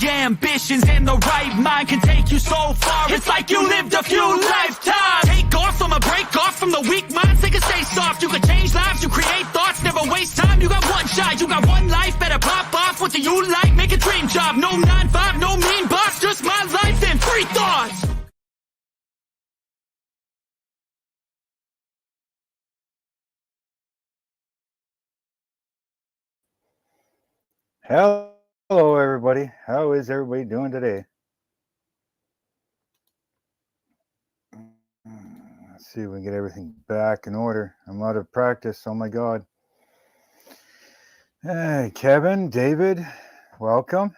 Ambitions and the right mind can take you so far. It's like you lived a few lifetimes. Take off from a break off from the weak minds. They can stay soft. You can change lives. You create thoughts. Never waste time. You got one shot. You got one life. Better pop off. What do you like? Make a dream job. No 9-5. No mean boss. Just my life and free thoughts. Hello, everybody. How is everybody doing today? Let's see if we can get everything back in order. I'm out of practice. Oh my God. Hey, Kevin, David, welcome.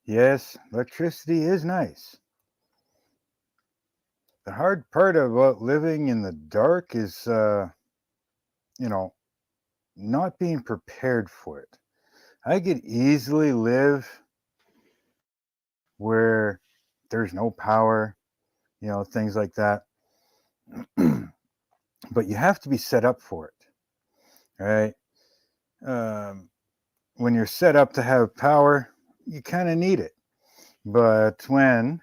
Yes, electricity is nice. The hard part about living in the dark is, not being prepared for it. I could easily live where there's no power, things like that. But you have to be set up for it, right? When you're set up to have power, you kind of need it. But can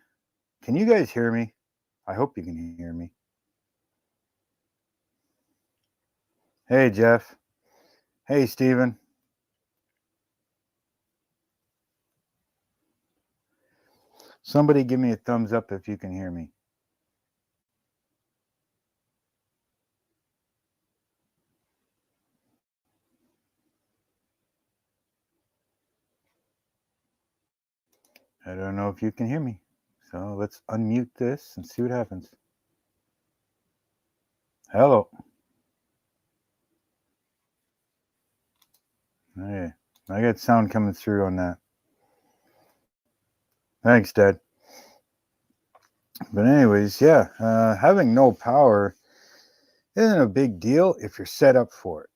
you guys hear me? I hope you can hear me. Hey, Jeff. Hey, Steven. Somebody give me a thumbs up if you can hear me. I don't know if you can hear me. So let's unmute this and see what happens. Hello. Okay. I got sound coming through on that. Thanks, Dad. But anyways, yeah, having no power isn't a big deal if you're set up for it.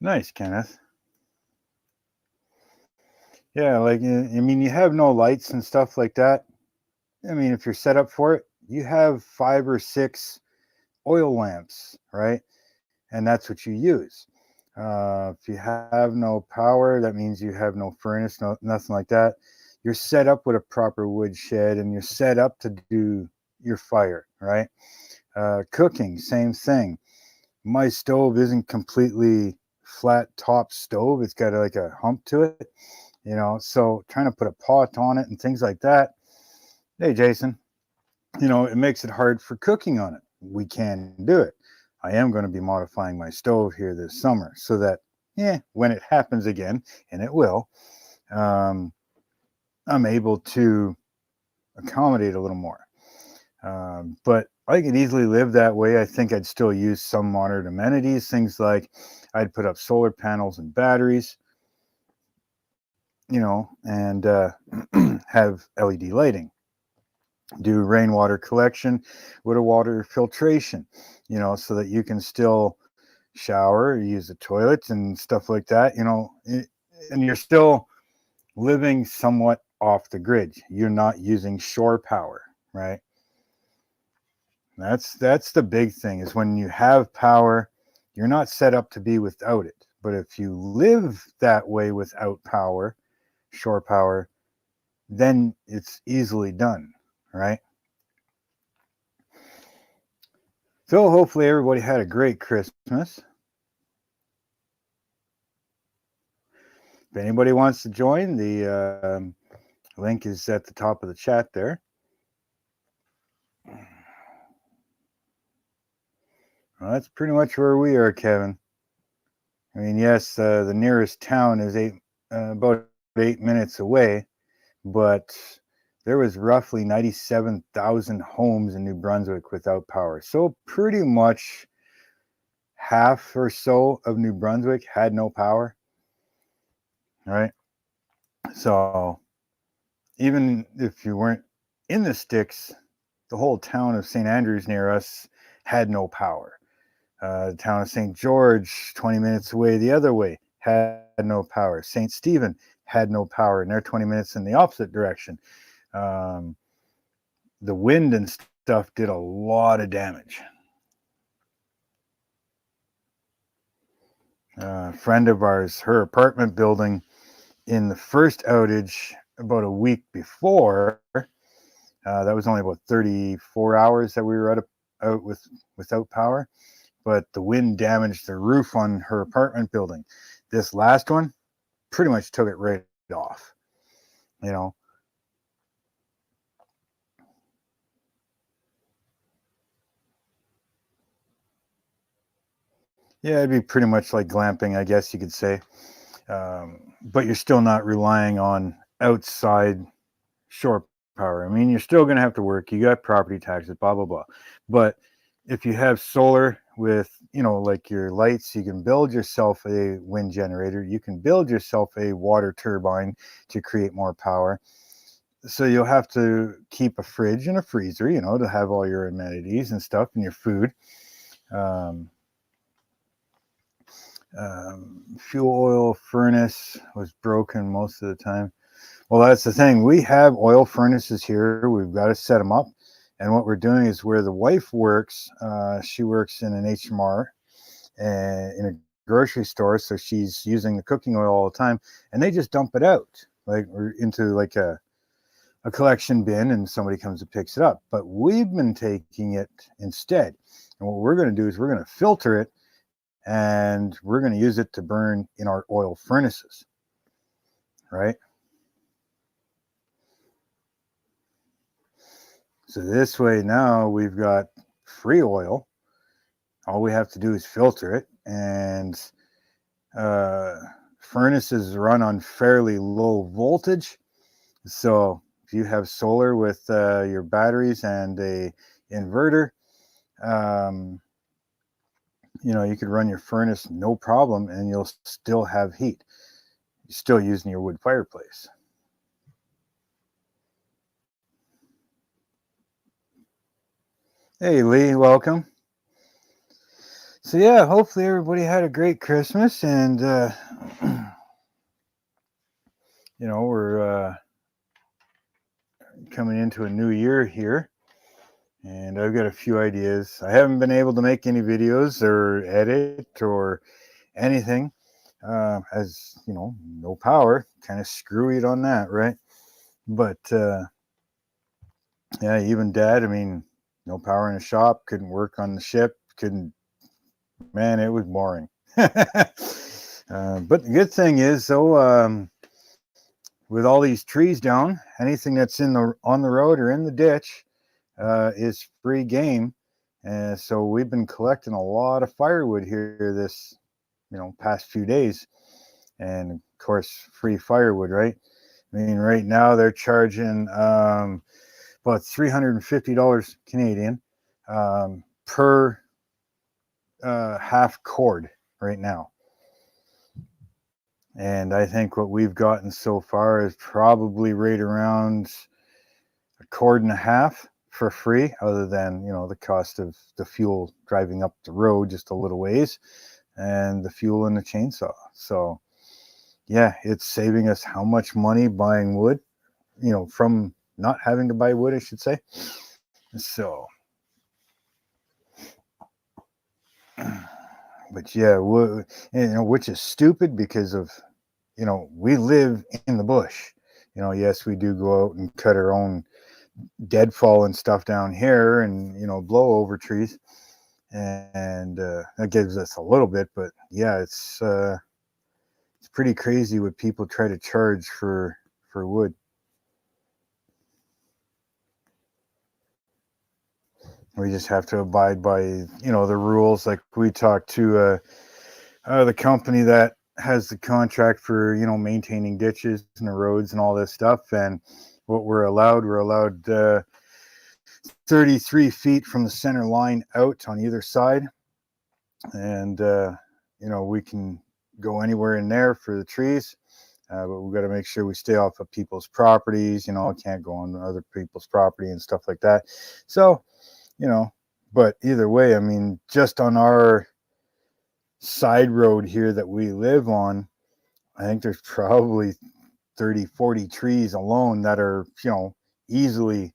Nice, Kenneth. Yeah, like, you have no lights and stuff like that. I mean, if you're set up for it, you have 5 or 6 oil lamps, right? And that's what you use. If you have no power, that means you have no furnace, nothing like that. You're set up with a proper wood shed, and you're set up to do your fire, right? Cooking, same thing. My stove isn't completely flat top stove. It's got like a hump to it, so trying to put a pot on it and things like that. Hey, Jason, it makes it hard for cooking on it. We can do it. I am going to be modifying my stove here this summer so that, when it happens again, and it will, I'm able to accommodate a little more. But I could easily live that way. I think I'd still use some modern amenities, things like I'd put up solar panels and batteries, and have LED lighting. Do rainwater collection with a water filtration, so that you can still shower, use the toilets and stuff like that, and you're still living somewhat off the grid. You're not using shore power, right? That's the big thing, is when you have power, you're not set up to be without it. But if you live that way without power, shore power, then it's easily done, right? So hopefully everybody had a great Christmas. If anybody wants to join, the link is at the top of the chat there. Well, that's pretty much where we are, Kevin. I mean, yes, the nearest town is about 8 minutes away, but there was roughly 97,000 homes in New Brunswick without power. So pretty much half or so of New Brunswick had no power, right? So even if you weren't in the sticks, the whole town of St. Andrews near us had no power. The town of St. George, 20 minutes away the other way, had no power. St. Stephen had no power, and they're 20 minutes in the opposite direction. The wind and stuff did a lot of damage. A friend of ours, her apartment building, in the first outage about a week before, that was only about 34 hours that we were out without power, but the wind damaged the roof on her apartment building. This last one pretty much took it right off, you know. Yeah, it'd be pretty much like glamping, I guess you could say. But you're still not relying on outside shore power. I mean, you're still going to have to work. You got property taxes, blah, blah, blah. But if you have solar with, you know, like your lights, you can build yourself a wind generator. You can build yourself a water turbine to create more power. So you'll have to keep a fridge and a freezer, you know, to have all your amenities and stuff and your food. Fuel oil furnace was broken most of the time. Well, that's the thing. We have oil furnaces here. We've got to set them up. And what we're doing is where the wife works, she works in an HMR in a grocery store. So she's using the cooking oil all the time. And they just dump it out like into like a collection bin, and somebody comes and picks it up. But we've been taking it instead. And what we're going to do is we're going to filter it, and we're going to use it to burn in our oil furnaces, right? So this way now we've got free oil. All we have to do is filter it, and furnaces run on fairly low voltage. So if you have solar with your batteries and a inverter, you know, you could run your furnace no problem, and you'll still have heat. You're still using your wood fireplace. Hey, Lee, welcome. So yeah, hopefully everybody had a great Christmas, and you know, we're coming into a new year here, and I've got a few ideas. I haven't been able to make any videos or edit or anything, as you know, no power, kind of screwy it on that, right? But yeah, even Dad, I mean, no power in the shop, couldn't work on the ship, couldn't, man, it was boring. But the good thing is, though, with all these trees down, anything that's on the road or in the ditch is free game. And so we've been collecting a lot of firewood here this, you know, past few days. And of course, free firewood, right? I mean, right now they're charging about $350 Canadian per half cord right now. And I think what we've gotten so far is probably right around a cord and a half for free, other than, you know, the cost of the fuel driving up the road just a little ways and the fuel and the chainsaw. So yeah, it's saving us how much money buying wood, you know, from not having to buy wood, I should say. So, but yeah, you know, which is stupid because of, you know, we live in the bush. You know, yes, we do go out and cut our own deadfall and stuff down here, and, you know, blow over trees, and that gives us a little bit. But yeah, it's pretty crazy what people try to charge for wood. We just have to abide by, you know, the rules. Like we talked to the company that has the contract for, you know, maintaining ditches and the roads and all this stuff, and what we're allowed 33 feet from the center line out on either side, and you know, we can go anywhere in there for the trees, but we've got to make sure we stay off of people's properties. You know, can't go on other people's property and stuff like that. So, you know, but either way, I mean, just on our side road here that we live on, I think there's probably 30, 40 trees alone that are, easily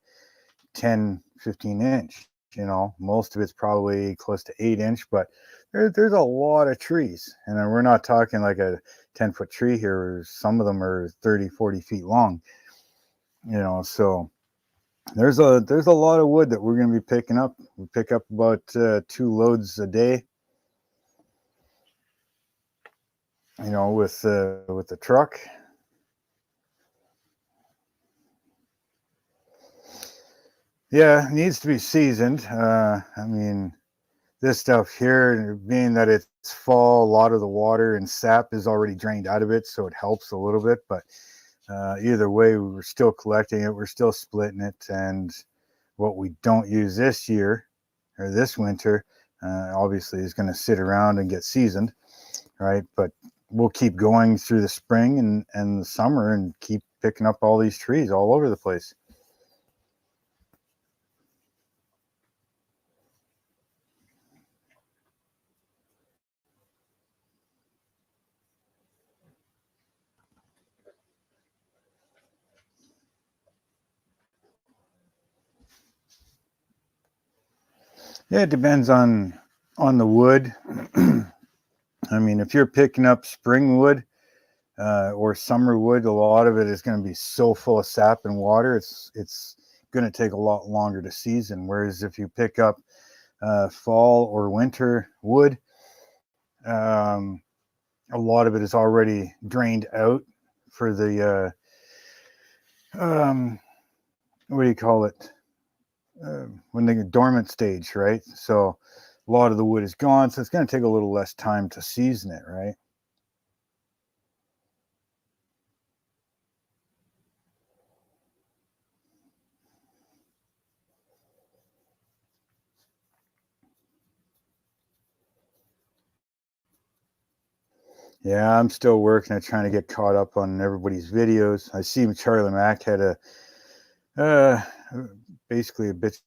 10, 15 inch. Most of it's probably close to 8-inch, but there's a lot of trees. And we're not talking like a 10-foot tree here. Some of them are 30, 40 feet long, so there's a lot of wood that we're going to be picking up. We pick up about 2 loads a day, with the truck. Yeah, it needs to be seasoned. I mean, this stuff here, being that it's fall, a lot of the water and sap is already drained out of it, so it helps a little bit. But either way, we're still collecting it. We're still splitting it. And what we don't use this year or this winter, obviously, is going to sit around and get seasoned, right? But we'll keep going through the spring and the summer and keep picking up all these trees all over the place. Yeah, it depends on the wood. I mean, if you're picking up spring wood or summer wood, a lot of it is going to be so full of sap and water. It's going to take a lot longer to season. Whereas if you pick up fall or winter wood, a lot of it is already drained out for the what do you call it? When they're dormant stage, right? So a lot of the wood is gone, so it's going to take a little less time to season it, right? Yeah, I'm still working at trying to get caught up on everybody's videos. I see Charlie Mack had basically a bit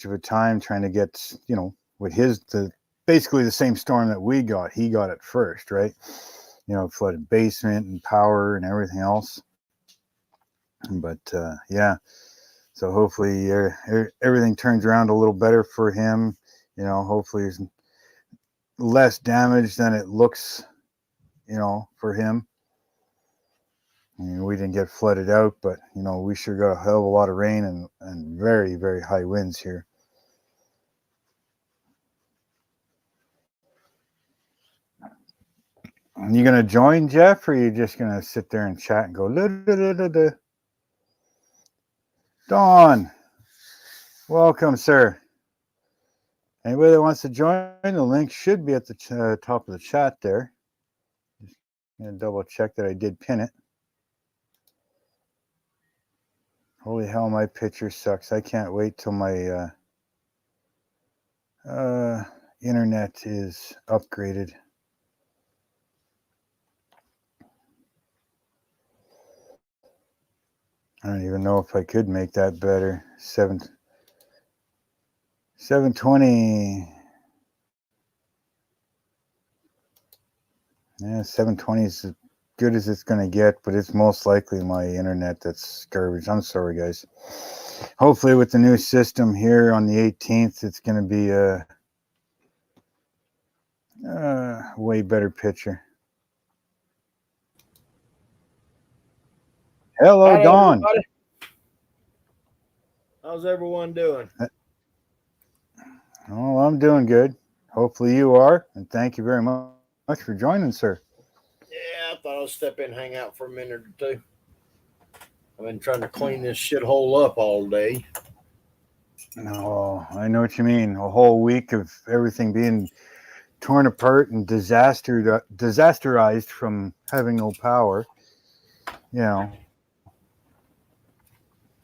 of a time trying to get, with basically the same storm that we got. He got it first, right? Flooded basement and power and everything else. But yeah, so hopefully everything turns around a little better for him. Hopefully there's less damage than it looks, for him. I mean, we didn't get flooded out, but we sure got a hell of a lot of rain and very, very high winds here. You gonna join, Jeff, or are you just gonna sit there and chat and go da? Don, welcome, sir. Anybody that wants to join, the link should be at the top of the chat there. Just gonna double check that I did pin it. Holy hell, my picture sucks. I can't wait till my internet is upgraded. I don't even know if I could make that better. 720. Yeah, 720 is as good as it's going to get, but it's most likely my internet that's garbage. I'm sorry, guys. Hopefully with the new system here on the 18th, it's going to be a way better picture. Hello, Hi, Dawn. everybody. How's everyone doing? Oh, I'm doing good. Hopefully you are, and thank you very much for joining, sir. Yeah, I thought I'd step in and hang out for a minute or two. I've been trying to clean this shithole up all day. Oh, I know what you mean. A whole week of everything being torn apart and disasterized from having no power.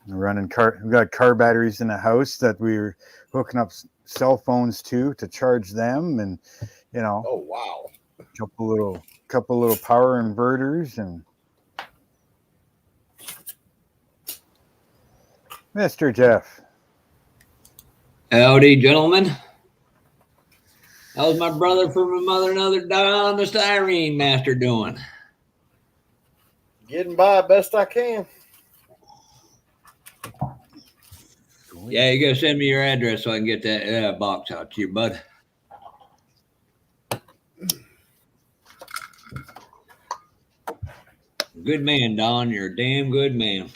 Running we got car batteries in the house that we were hooking up cell phones to charge them, and Oh wow, couple little power inverters. And Mr. Jeff, howdy, gentlemen. How's my brother from my mother and other Don the Styrene Master doing? Getting by best I can. Yeah, you gotta send me your address so I can get that box out to you, bud. Good man, Don. You're a damn good man.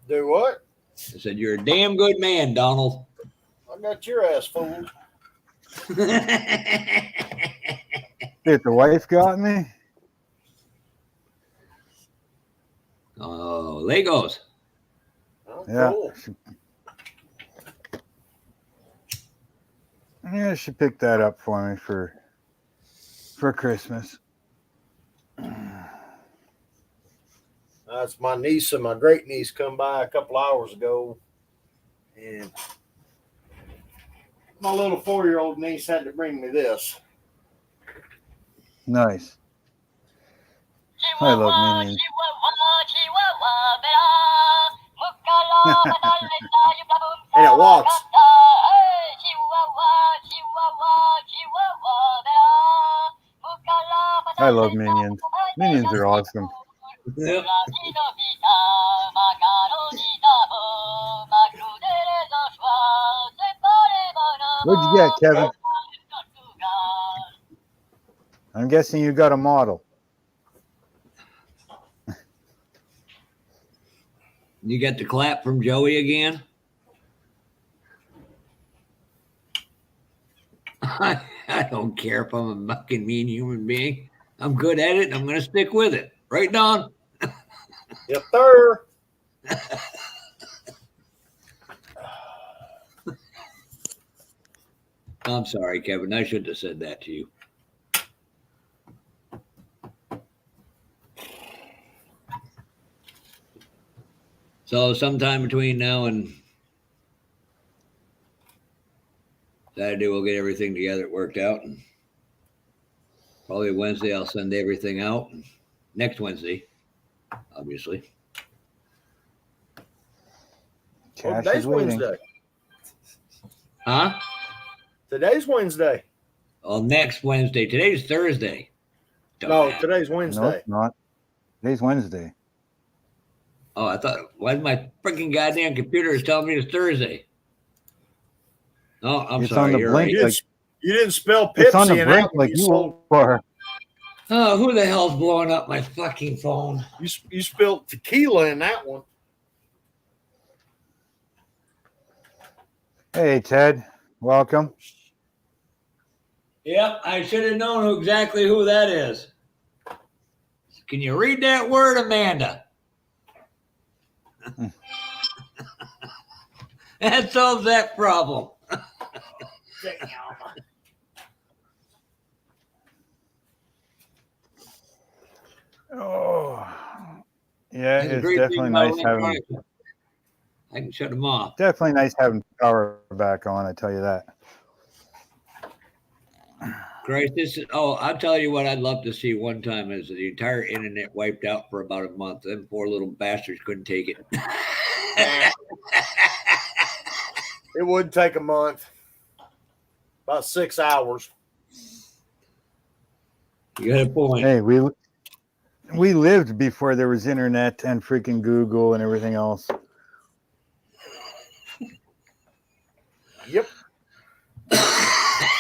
Do what? I said you're a damn good man, Donald. I got your ass fooled. Shit, the wife got me. Oh, Legos. Oh, Yeah. cool. Yeah, she picked that up for me for Christmas. That's my niece and my great niece come by a couple hours ago, and my little 4-year-old niece had to bring me this. Nice. I love minions. And it walks. I love minions. Minions are awesome. Yep. What'd you get, Kevin? I'm guessing you got a model. You got the clap from Joey again? I don't care if I'm a fucking mean human being. I'm good at it and I'm going to stick with it. Right, Don? Yes, sir. I'm sorry, Kevin. I shouldn't have said that to you. So sometime between now and Saturday, we'll get everything together, worked out. And probably Wednesday, I'll send everything out. Next Wednesday, obviously. Well, Cash today's is waiting. Wednesday. Huh? Today's Wednesday. Oh, next Wednesday. Today's Thursday. No, Dumbass. today's No, Wednesday. it's not. Today's Wednesday. Oh, I thought, why my freaking goddamn computer is telling me it's Thursday? Oh, I'm It's sorry. on the You're blink. right. Like, You didn't spell it's on Pepsi the in brink that one. like you are. Oh, who the hell's blowing up my fucking phone? You spelled tequila in that one. Hey, Ted. Welcome. Yep, I should have known exactly who that is. Can you read that word, Amanda? That solves that problem. Oh, yeah, That's a it's great thing definitely about nice having. electronics. I can shut them off. Definitely nice having power back on. I tell you that. Christ, this is, oh, I'll tell you what I'd love to see one time is the entire internet wiped out for about a month. Them poor little bastards couldn't take it. It would take a month. About 6 hours. You got a point. Hey, we lived before there was internet and freaking Google and everything else. Yep.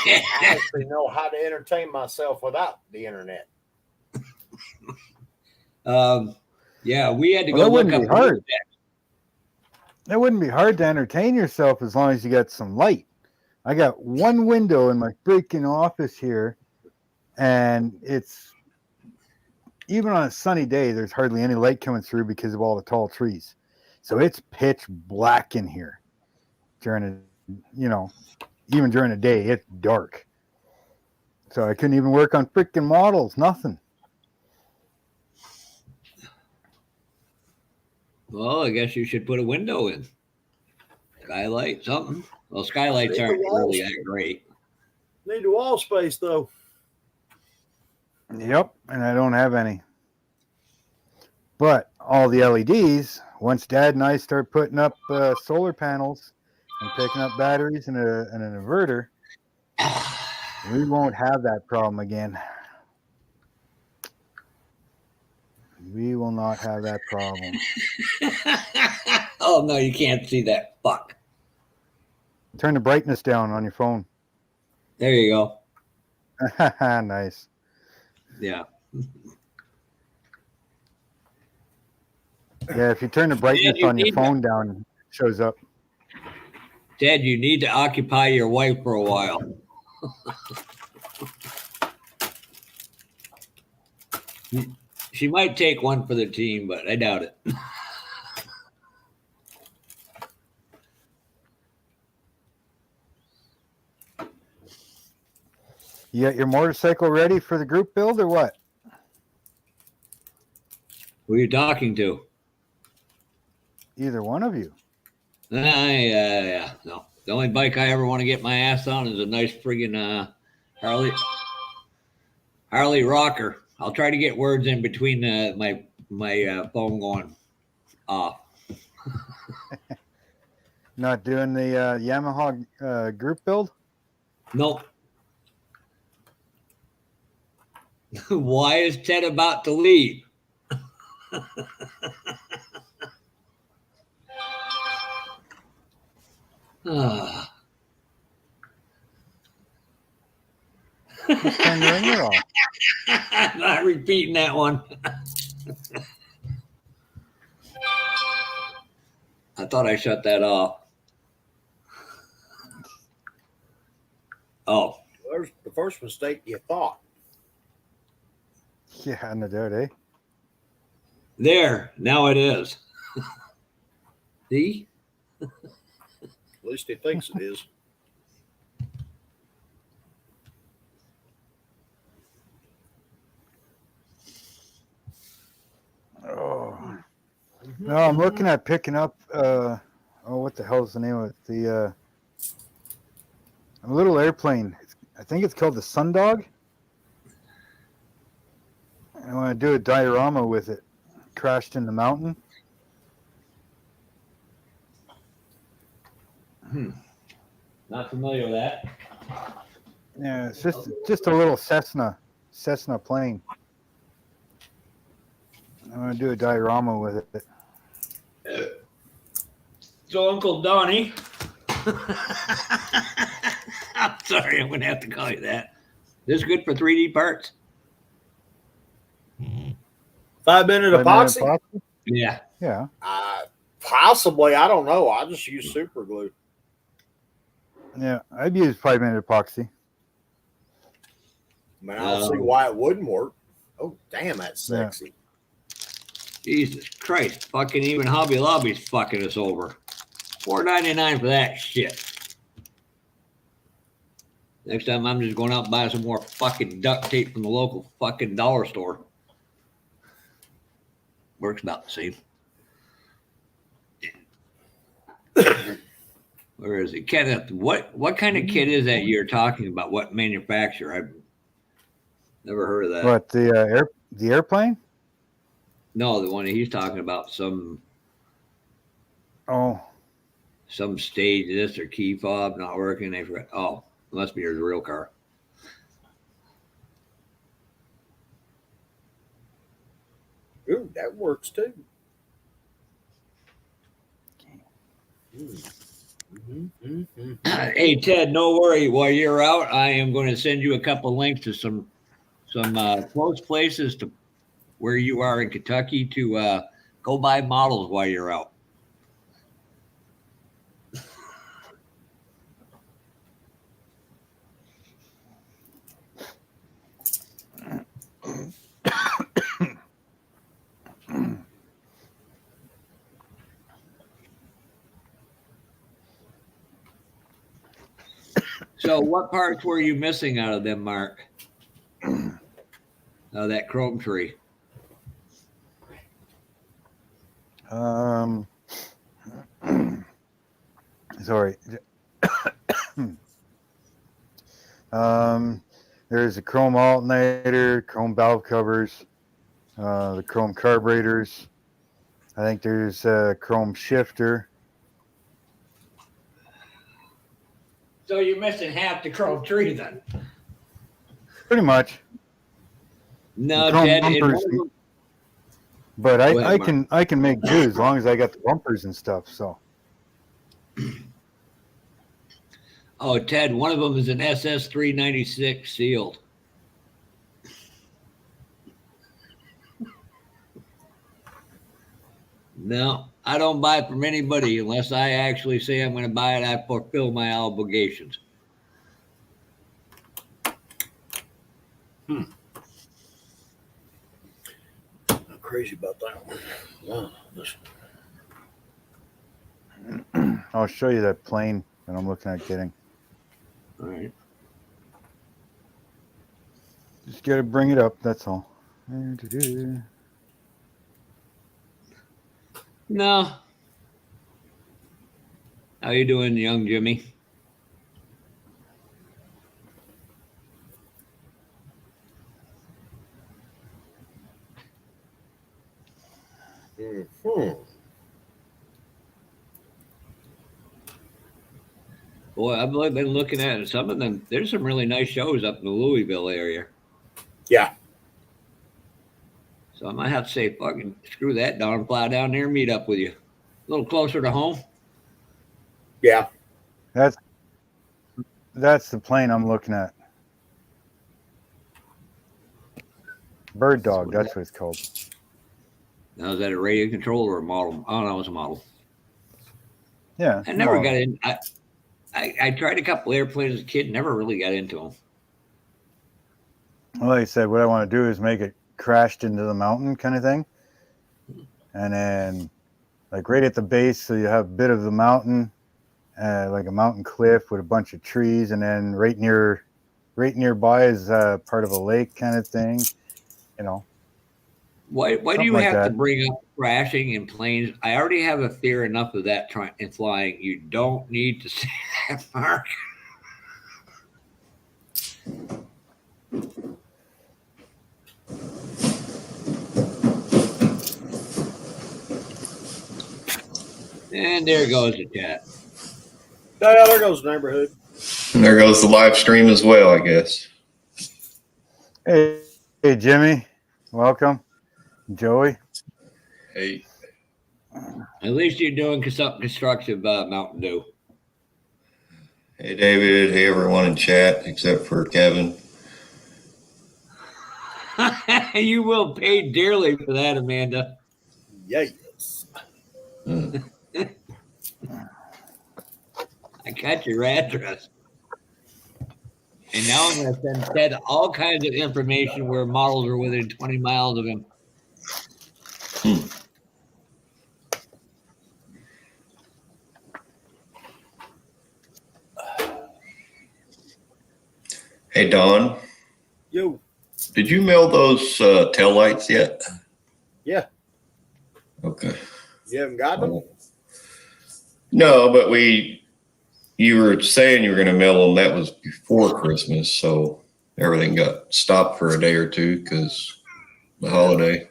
I actually know how to entertain myself without the internet. Yeah, we had to Well, go that look wouldn't up. be hard. It wouldn't be hard to entertain yourself as long as you got some light. I got one window in my freaking office here, and it's even on a sunny day, there's hardly any light coming through because of all the tall trees. So it's pitch black in here during even during the day, it's dark. So I couldn't even work on freaking models, nothing. Well, I guess you should put a window in. Skylight, something. Well, skylights aren't really that great. Need a wall space, though. Yep, and I don't have any. But all the LEDs, once Dad and I start putting up solar panels and picking up batteries and an inverter, We won't have that problem again. We will not have that problem. Oh no, you can't see that. Fuck. Turn the brightness down on your phone. There you go. Nice. Yeah. Yeah, if you turn the brightness you on your need phone down, it shows up. Ted, you need to occupy your wife for a while. She might take one for the team, but I doubt it. You got your motorcycle ready for the group build or what? Who are you talking to? Either one of you. Yeah. No. The only bike I ever want to get my ass on is a nice friggin' Harley rocker. I'll try to get words in between my phone going off. Not doing the Yamaha group build? Nope. Why is Ted about to leave? Just turn the ringer off. I'm not repeating that one. I thought I shut that off. Oh. There's the first mistake you thought. Yeah, no doubt, eh? There. Now it is. See? At least he thinks it is. Oh. No, I'm looking at picking up what the hell is the name of it? The a little airplane. I think it's called the Sundog. I want to do a diorama with it. Crashed in the mountain. Not familiar with that. Yeah, it's just a little Cessna plane. I want to do a diorama with it. So Uncle Donnie. I'm sorry, I'm gonna have to call you that. This is good for 3D parts. 5-minute epoxy? Yeah. Yeah. Possibly. I don't know. I just use super glue. Yeah, I'd use 5-minute epoxy. I mean, I don't see why it wouldn't work. Oh, damn, that's sexy. Jesus Christ. Fucking even Hobby Lobby's fucking us over. $4.99 for that shit. Next time I'm just going out and buying some more fucking duct tape from the local fucking dollar store. Works about the same. Where is it? Kenneth, what kind of kit is that you're talking about? What manufacturer? I've never heard of that. What, the airplane? No, the one he's talking about, some stage this or key fob not working. They forgot. Oh, it must be his real car. Ooh, that works too. Hey Ted, no worry. While you're out, I am going to send you a couple links to some close places to where you are in Kentucky to go buy models while you're out. So what parts were you missing out of them, Mark? That chrome tree. Sorry. There's a chrome alternator, chrome valve covers, the chrome carburetors. I think there's a chrome shifter. So you're missing half the chrome tree then. Pretty much. No, Chrome Ted. bumpers, but Go ahead, I can make do as long as I got the bumpers and stuff. So Oh, Ted, one of them is an SS 396 sealed. No, I don't buy from anybody unless I actually say I'm going to buy it. I fulfill my obligations. I'm crazy about that one. Wow, this I'll show you that plane that I'm looking at getting. All right. Just got to bring it up. That's all. No. How you doing, young Jimmy? Boy, I've been looking at some of them. There's some really nice shows up in the Louisville area. Yeah. So I might have to say, fucking screw that, Don. Fly down there and meet up with you. A little closer to home. Yeah. That's the plane I'm looking at. Bird Dog, that's what it's called. Now, is that a radio control or a model? Oh, no, it's a model. Yeah. I never got in. I tried a couple airplanes as a kid, never really got into them. Well, like I said, what I want to do is make it crashed into the mountain kind of thing. And then, like right at the base, so you have a bit of the mountain, like a mountain cliff with a bunch of trees. And then right nearby is part of a lake kind of thing, you know. Why do Something you like have to that. bring up crashing in planes? I already have a fear enough of that in flying. You don't need to say that, Mark. And there goes the chat. Yeah, there goes the neighborhood. And there goes the live stream as well, I guess. Hey, Jimmy, welcome. Joey. Hey. At least you're doing something constructive, Mountain Dew. Hey, David. Hey, everyone in chat, except for Kevin. You will pay dearly for that, Amanda. Yes. I got your address. And now I'm going to send Ted all kinds of information where models are within 20 miles of him. Hey, Don. Yo. Did you mail those tail lights yet? Yeah. Okay. You haven't got them? No, but you were saying you were going to mail them. That was before Christmas, so everything got stopped for a day or two because the holiday.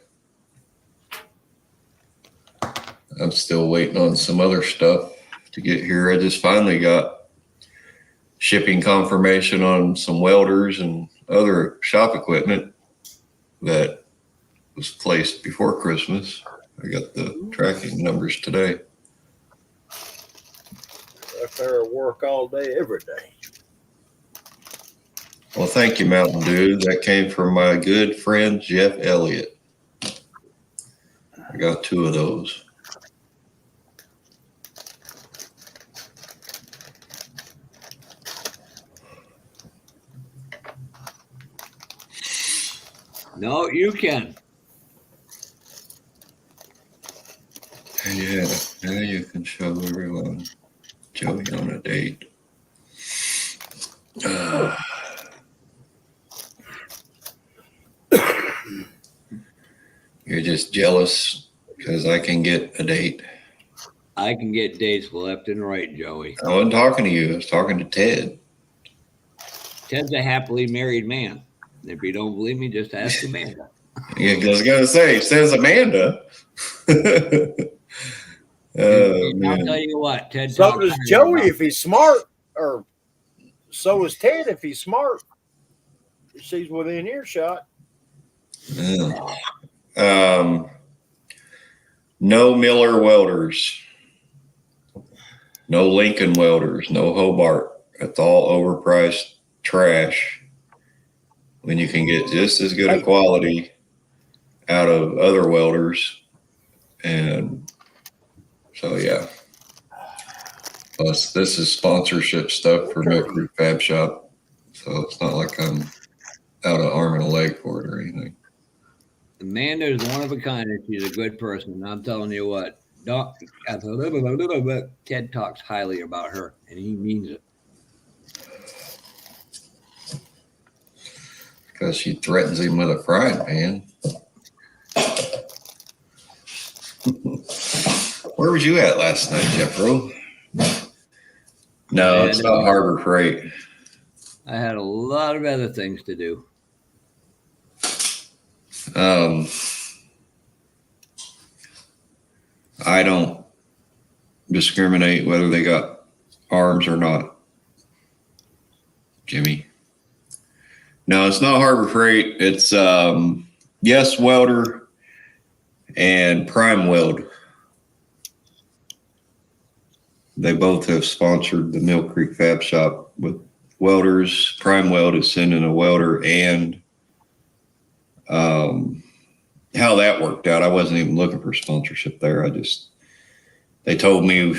I'm still waiting on some other stuff to get here. I just finally got shipping confirmation on some welders and other shop equipment that was placed before Christmas. I got the tracking numbers today. If they're at work all day, every day. Well, thank you, Mountain Dew. That came from my good friend, Jeff Elliott. I got 2 of those. No, you can. Yeah, now you can show everyone Joey on a date. You're just jealous because I can get a date. I can get dates left and right, Joey. I wasn't talking to you. I was talking to Ted. Ted's a happily married man. If you don't believe me, just ask Amanda. Yeah, I was going to say, says Amanda. And I'll Man. tell you what, Ted. So does Joey if he's smart, or so is Ted if he's smart. she's within earshot. Yeah. No Miller welders, no Lincoln welders, no Hobart. It's all overpriced trash when you can get just as good a quality out of other welders. And so, yeah. Plus, this is sponsorship stuff for Milk Creek Fab Shop. So it's not like I'm out of arm and a leg for it or anything. Amanda is one of a kind, and she's a good person. And I'm telling you what, Ted talks highly about her, and he means it. Because she threatens him with a frying pan. Where was you at last night, Jeffro? No, it's not Harbor Freight. I had a lot of other things to do. I don't discriminate whether they got arms or not, Jimmy. No, it's not Harbor Freight. It's Yes Welder and Prime Weld. They both have sponsored the Mill Creek Fab Shop with welders. Prime Weld is sending a welder, and how that worked out, I wasn't even looking for sponsorship there. They told me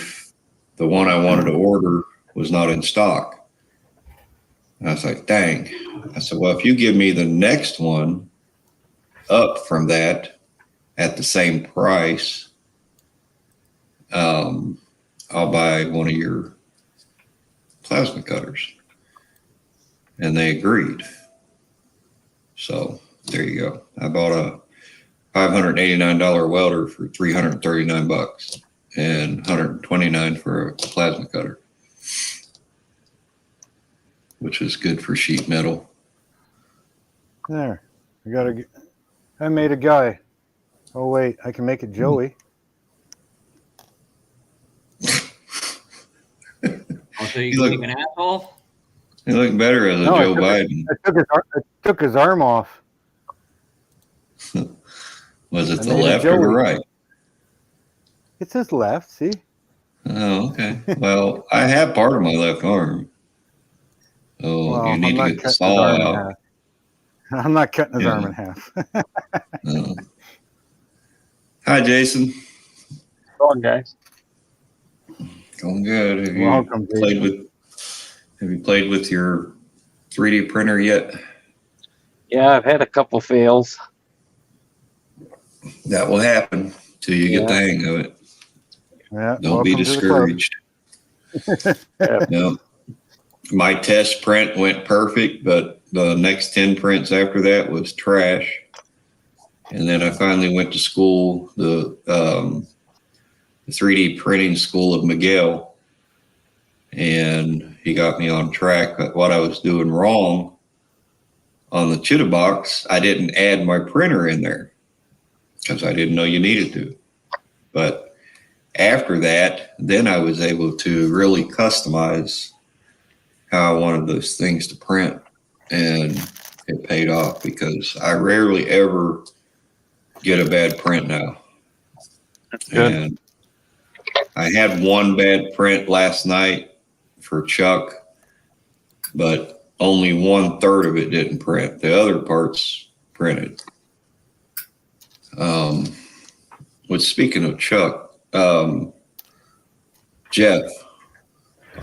the one I wanted to order was not in stock. And I was like, dang. I said, well, if you give me the next one up from that at the same price, I'll buy one of your plasma cutters. And they agreed. So there you go. I bought a $589 welder for $339 and $129 for a plasma cutter, which is good for sheet metal. There. I made a guy. Oh, wait. I can make it Joey. So you can make an asshole? You look better as a Joe Biden. I took his arm off. Was it the left or the right? It's his left, see? Oh, okay. Well, I have part of my left arm. Oh, well, you need to get the saw out. I'm not cutting his arm in half. Hi, Jason. Going, guys. Going good. Have you played with your 3D printer yet? Yeah, I've had a couple fails. That will happen till you get the hang of it. Yeah, don't be discouraged. No, my test print went perfect, but the next 10 prints after that was trash. And then I finally went to school, the 3D printing school of Miguel, and he got me on track. But what I was doing wrong on the Chitta box, I didn't add my printer in there because I didn't know you needed to. But after that, then I was able to really customize how I wanted those things to print, and it paid off because I rarely ever get a bad print now. That's good. And I had one bad print last night for Chuck, but only 1/3 of it didn't print. The other parts printed. Speaking of Chuck, Jeff,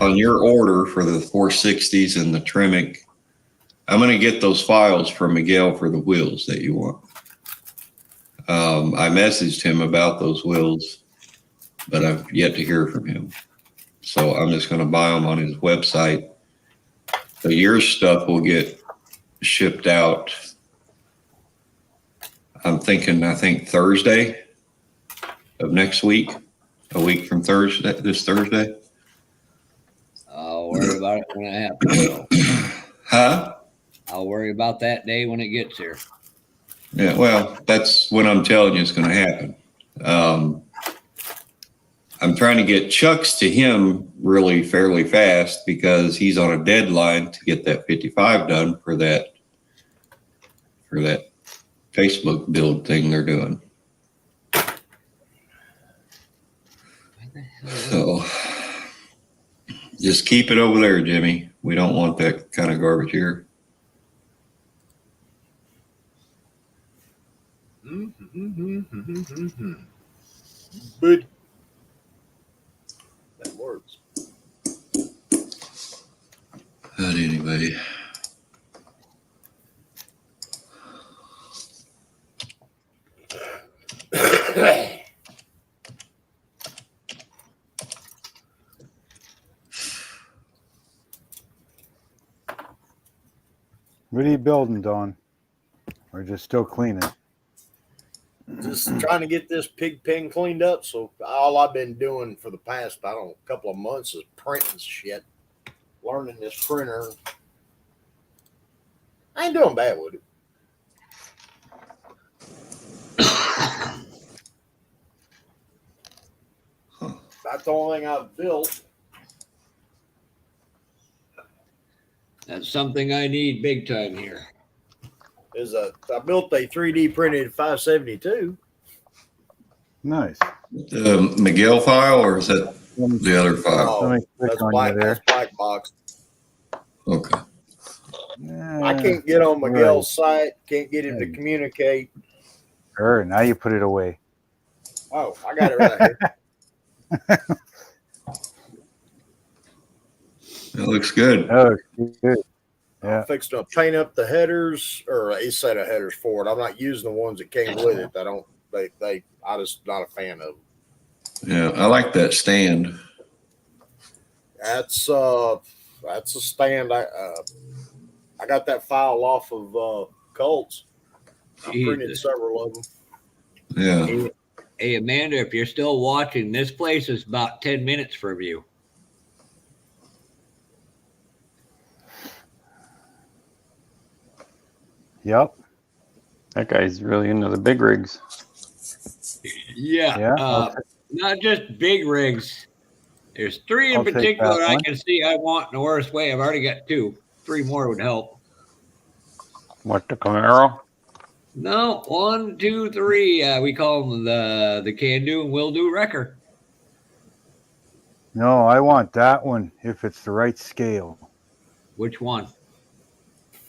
on your order for the 460s and the Tremec, I'm going to get those files from Miguel for the wheels that you want. I messaged him about those wheels, but I've yet to hear from him. So I'm just going to buy them on his website. So your stuff will get shipped out. I think Thursday of next week, a week from this Thursday. I'll worry about it when it happens. Huh? I'll worry about that day when it gets here. Yeah, well, that's when I'm telling you it's going to happen. I'm trying to get Chuck's to him really fairly fast because he's on a deadline to get that 55 done for that for that Facebook build thing they're doing. So just keep it over there, Jimmy. We don't want that kind of garbage here. But that works. But anyway. What are you building, Don? Or just still cleaning? Just trying to get this pig pen cleaned up. So all I've been doing for the past, I don't know, couple of months is printing shit. Learning this printer. I ain't doing bad with it. That's the only thing I've built. That's something I need big time here. I built a 3D printed 572. Nice. The Miguel file, or is that the other file? Oh, Let me click that's on black. you there. That's black box. Okay. I can't get on Miguel's site. Can't get him to Right. communicate. Sure, now you put it away. Oh, I got it right here. That looks good. Oh, good. Yeah. I'm fixing to paint up the headers or a set of headers for it. I'm not using the ones that came with it. I just not a fan of them. Yeah, I like that stand. That's a stand. I got that file off of Colts. I printed Jesus. several of them. Yeah. Hey, Amanda, if you're still watching, this place is about 10 minutes from you. Yep. That guy's really into the big rigs. Yeah. Yeah. Not just big rigs. There's three in I'll take particular that I one. can see I want in the worst way. I've already got two. Three more would help. What, the Camaro? No, 1, 2, 3. We call them the can do and will do wrecker. No, I want that one if it's the right scale. Which one?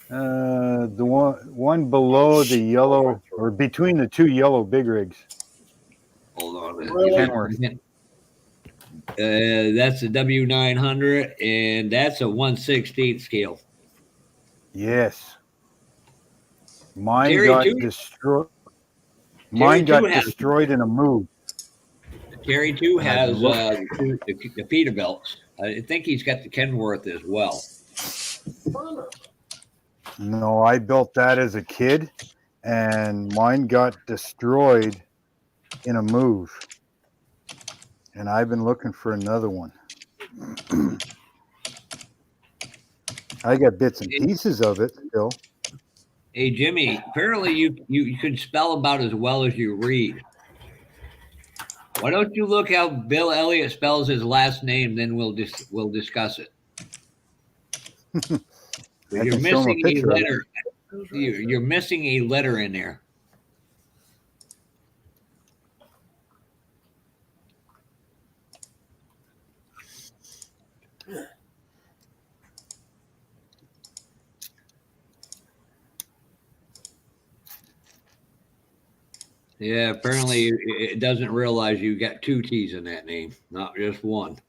The one below the yellow, or between the two yellow big rigs. Hold on. Really? Kenworth. That's a W900, and that's a 1/16 scale. Yes. Mine Terry got too? destroyed. Terry Mine got too has- destroyed in a move. Terry too has look- the Peterbilts. I think he's got the Kenworth as well. No, I built that as a kid, and mine got destroyed in a move. And I've been looking for another one. I got bits and pieces of it still. Hey Jimmy, apparently you could spell about as well as you read. Why don't you look how Bill Elliott spells his last name? Then we'll discuss it. I You're can show him a missing a picture of it. letter. You're missing a letter in there. Yeah, apparently it doesn't realize you got two T's in that name, not just one.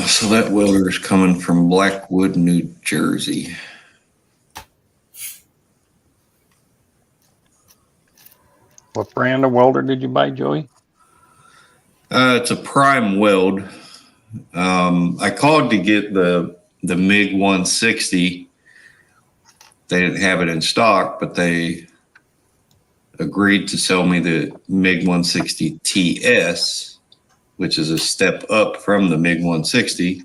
So that welder is coming from Blackwood, New Jersey. What brand of welder did you buy, Joey? It's a prime weld. I called to get the MiG 160. They didn't have it in stock, but they agreed to sell me the MiG 160 TS, which is a step up from the MiG 160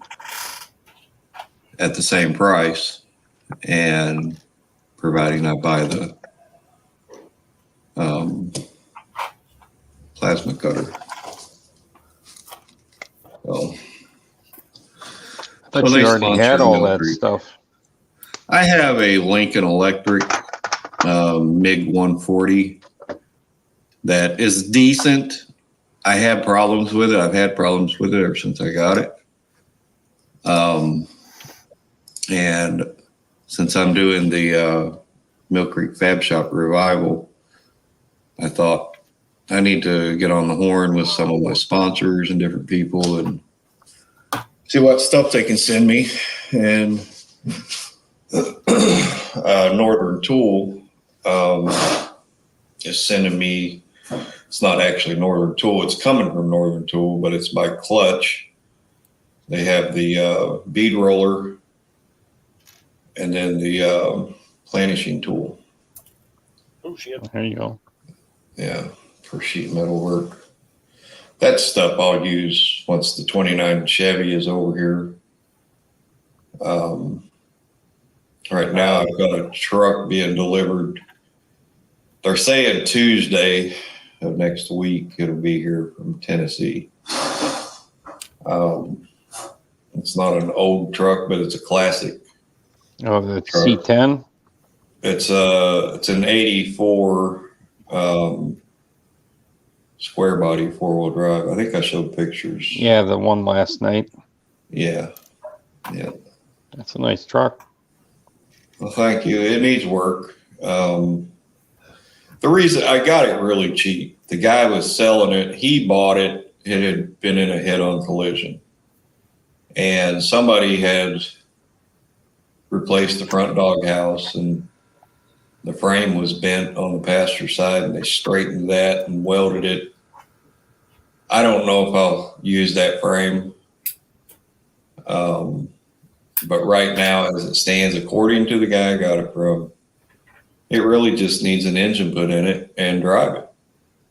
at the same price, and providing I buy the plasma cutter. So Thought Well, you they already sponsor had all Mill that Creek. stuff. I have a Lincoln Electric MiG 140 that is decent. I have problems with it. I've had problems with it ever since I got it. And since I'm doing the Mill Creek Fab Shop revival, I thought I need to get on the horn with some of my sponsors and different people and see what stuff they can send me. And Northern Tool is sending me, it's not actually Northern Tool, it's coming from Northern Tool, but it's by Clutch. They have the bead roller and then the planishing tool. Oh shit! There you go. Yeah, for sheet metal work. That stuff I'll use once the 29 Chevy is over here. Right now I've got a truck being delivered. They're saying Tuesday of next week it'll be here from Tennessee. It's not an old truck, but it's a classic. Oh, the Truck. C10? It's an 84 square body 4-wheel drive. I think I showed pictures. Yeah, the one last night. Yeah. That's a nice truck. Well, thank you. It needs work. The reason I got it really cheap, the guy was selling it. He bought it. It had been in a head-on collision, and somebody had replaced the front doghouse, and the frame was bent on the passenger side, and they straightened that and welded it. I don't know if I'll use that frame. But right now, as it stands, according to the guy I got it from, it really just needs an engine put in it and drive it.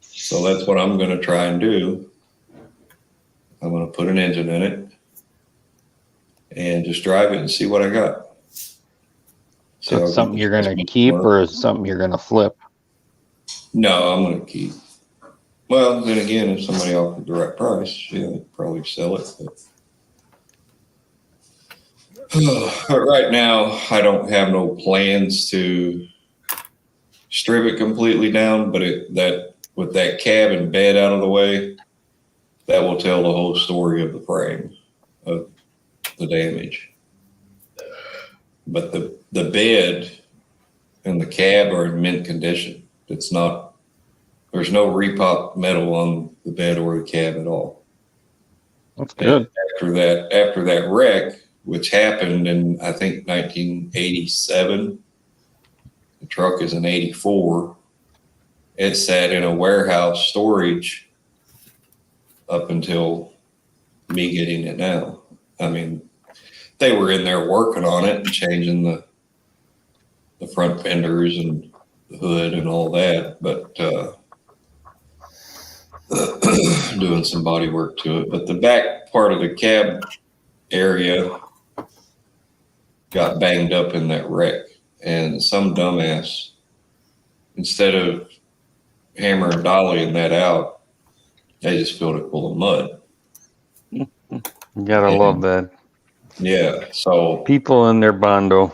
So that's what I'm going to try and do. I'm going to put an engine in it and just drive it and see what I got. So it's something you're going to keep or is something you're going to flip? No, I'm going to keep. Well, then again, if somebody offered the right price, yeah, they'd probably sell it. But right now, I don't have no plans to strip it completely down. But with that cab and bed out of the way, that will tell the whole story of the frame, of the damage. But the bed and the cab are in mint condition. It's not. There's no repop metal on the bed or the cab at all. That's good. And after that wreck, which happened in, I think, 1987. The truck is an 84. It sat in a warehouse storage up until me getting it now. I mean, they were in there working on it and changing the front fenders and the hood and all that, but doing some body work to it. But the back part of the cab area got banged up in that wreck, and some dumbass, instead of hammer and dollying that out, they just filled it full of mud. You gotta love that. Yeah, so People in their bondo.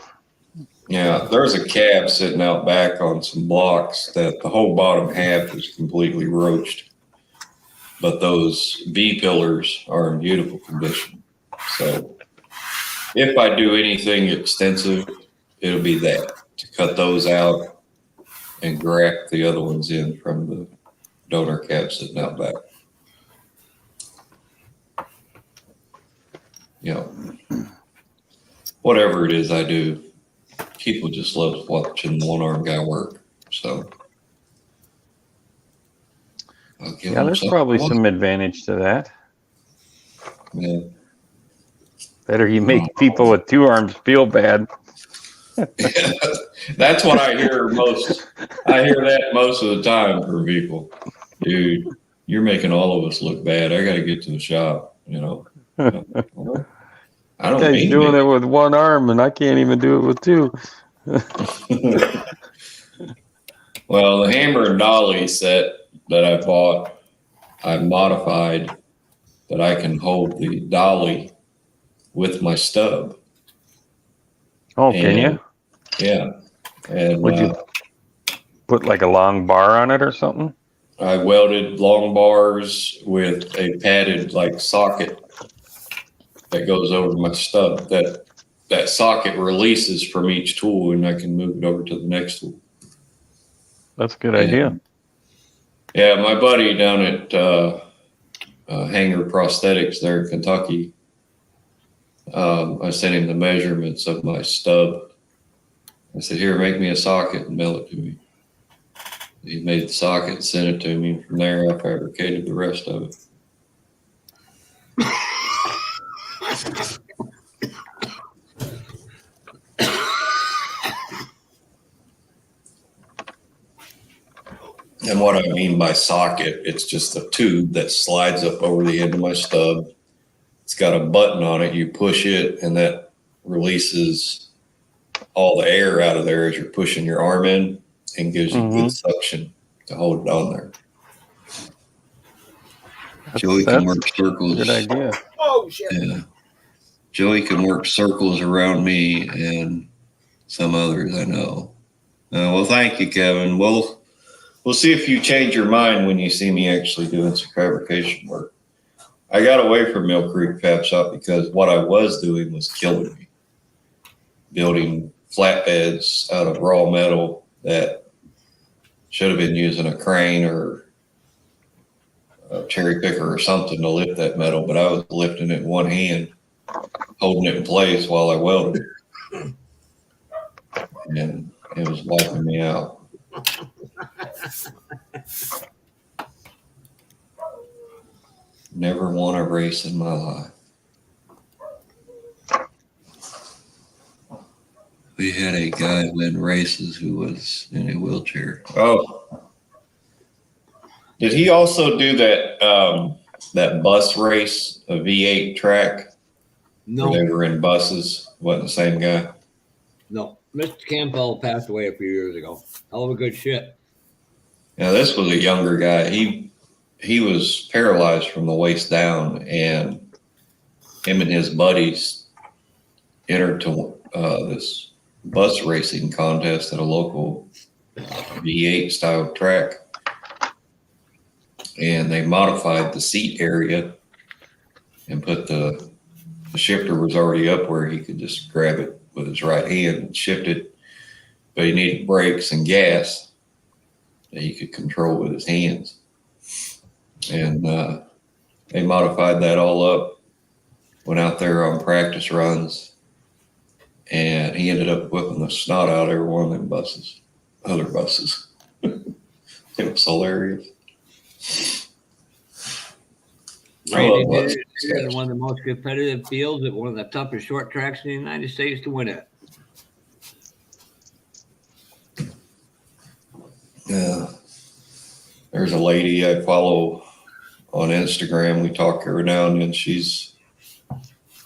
yeah, there's a cab sitting out back on some blocks that the whole bottom half is completely roached, but those V pillars are in beautiful condition. So if I do anything extensive, it'll be that, to cut those out and graft the other ones in from the donor cab sitting out back. You know, whatever it is I do, people just love watching the one-armed guy work. So I'll give Yeah, them there's something probably to watch. some advantage to that. Yeah. Better you make people with two arms feel bad. That's what I hear most. I hear that most of the time from people. Dude, you're making all of us look bad. I got to get to the shop, you know. Well, I don't Guy's mean doing to it with one arm and I can't even do it with two. Well, the hammer and dolly set that I bought, I modified that I can hold the dolly with my stub. Oh, can you? Yeah. And Would you put like a long bar on it or something? I welded long bars with a padded like socket that goes over my stub. That socket releases from each tool, and I can move it over to the next tool. That's a good idea. Yeah, my buddy down at Hanger Prosthetics there in Kentucky, I sent him the measurements of my stub. I said, here, make me a socket and mail it to me. He made the socket, sent it to me, and from there I fabricated the rest of it. And what I mean by socket, it's just a tube that slides up over the end of my stub. It's got a button on it. You push it, and that releases all the air out of there as you're pushing your arm in, and gives you good suction to hold it on there. Joey can work circles. Good idea. Oh shit! Yeah. Joey can work circles around me and some others I know. Well, thank you, Kevin. We'll see if you change your mind when you see me actually doing some fabrication work. I got away from Mill Creek Fab Shop because what I was doing was killing me. Building flatbeds out of raw metal that should have been using a crane or a cherry picker or something to lift that metal, but I was lifting it in one hand, holding it in place while I welded it. And it was wiping me out. Never won a race in my life. We had a guy win races who was in a wheelchair. Oh. Did he also do that that bus race, a V8 track? No. Where they were in buses? Wasn't the same guy? No. Mr. Campbell passed away a few years ago. Hell of a good shit. Yeah, this was a younger guy. He was paralyzed from the waist down, and him and his buddies entered to this bus racing contest at a local V8 style track. And they modified the seat area and put the shifter was already up where he could just grab it with his right hand and shift it. But he needed brakes and gas that he could control with his hands. And they modified that all up, went out there on practice runs, and he ended up whipping the snot out of every one of them buses, other buses. It was hilarious. It's one of the most competitive fields at one of the toughest short tracks in the United States to win it. Yeah. There's a lady I follow on Instagram. We talk every now and then.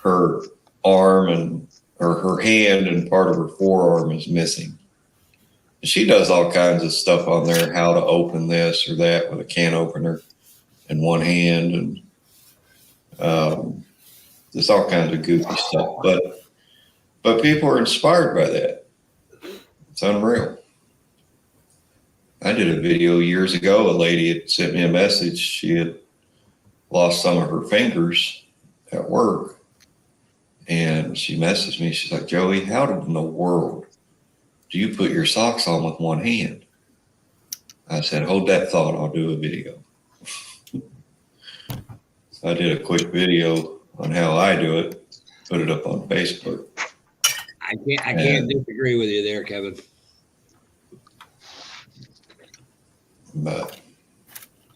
Her arm or her hand and part of her forearm is missing. She does all kinds of stuff on there, how to open this or that with a can opener in one hand, and there's all kinds of goofy stuff. But people are inspired by that. It's unreal. I did a video years ago. A lady had sent me a message. She had lost some of her fingers at work, and she messaged me. She's like, Joey, how in the world do you put your socks on with one hand? I said, hold that thought. I'll do a video. So I did a quick video on how I do it, put it up on Facebook. I can't disagree with you there, Kevin. But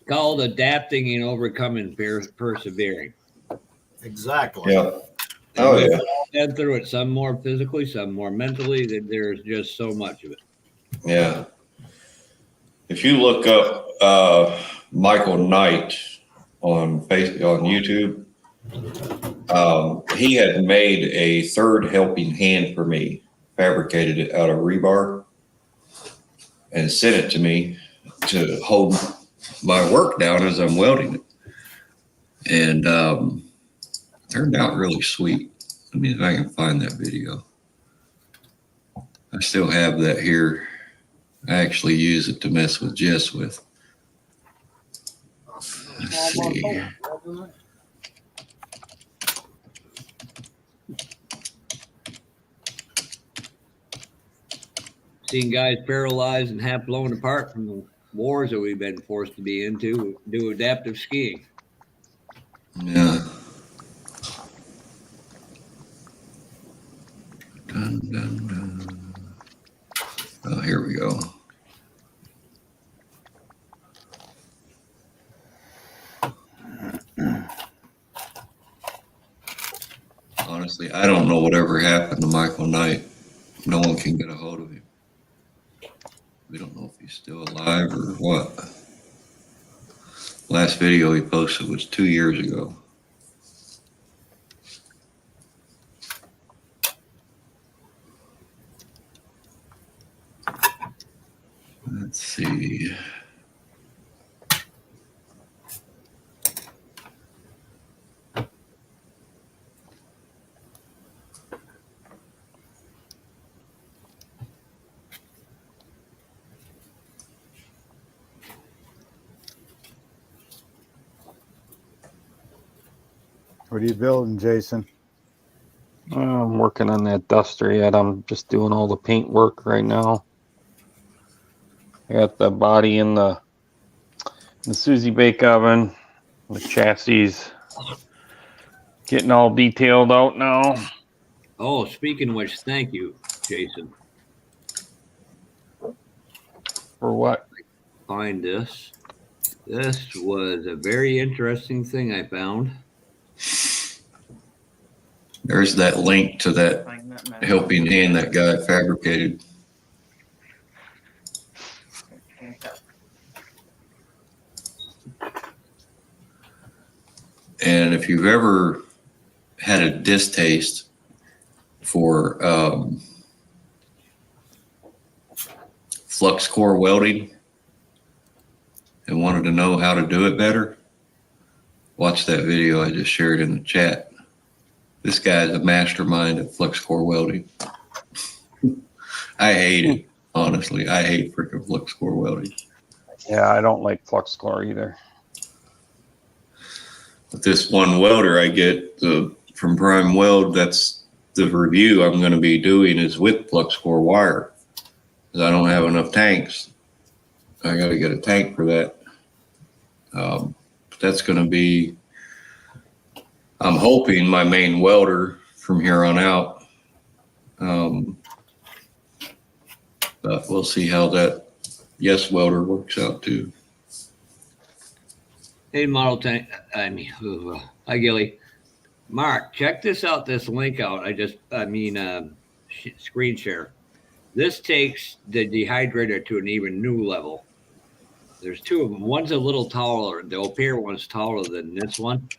It's called adapting and overcoming, persevering. Exactly. yeah. Oh yeah. Been through it, some more physically, some more mentally. There's just so much of it. Yeah. If you look up Michael Knight on YouTube, he had made a third helping hand for me, fabricated it out of rebar, and sent it to me to hold my work down as I'm welding it. And turned out really sweet. Let me see if I can find that video. I still have that here. I actually use it to mess with Jess with. Let's see. Seeing guys paralyzed and half blown apart from the wars that we've been forced to be into, do adaptive skiing. Yeah. Dun, dun, dun. Oh, here we go. Honestly, I don't know whatever happened to Michael Knight. No one can get a hold of him. We don't know if he's still alive or what. Last video he posted was 2 years ago. Let's see. What are you building, Jason? I'm working on that duster yet. I'm just doing all the paint work right now. I got the body in the Susie bake oven. The chassis getting all detailed out now. Oh, speaking of which, thank you, Jason. For what? Find this. This was a very interesting thing I found. There's that link to that helping hand that guy fabricated. And if you've ever had a distaste for flux core welding and wanted to know how to do it better, watch that video I just shared in the chat. This guy's a mastermind at flux core welding. I hate it, honestly. I hate freaking flux core welding. Yeah, I don't like flux core either. But this one welder I get from Prime Weld, that's the review I'm going to be doing is with flux core wire. Because I don't have enough tanks. I got to get a tank for that. But that's going to be, I'm hoping, my main welder from here on out. But we'll see how that Yes welder works out too. Hey, model tank. Hi, Gilly. Mark, check this out. This link out. Screen share. This takes the dehydrator to an even new level. There's two of them. One's a little taller. The Opere one's taller than this one.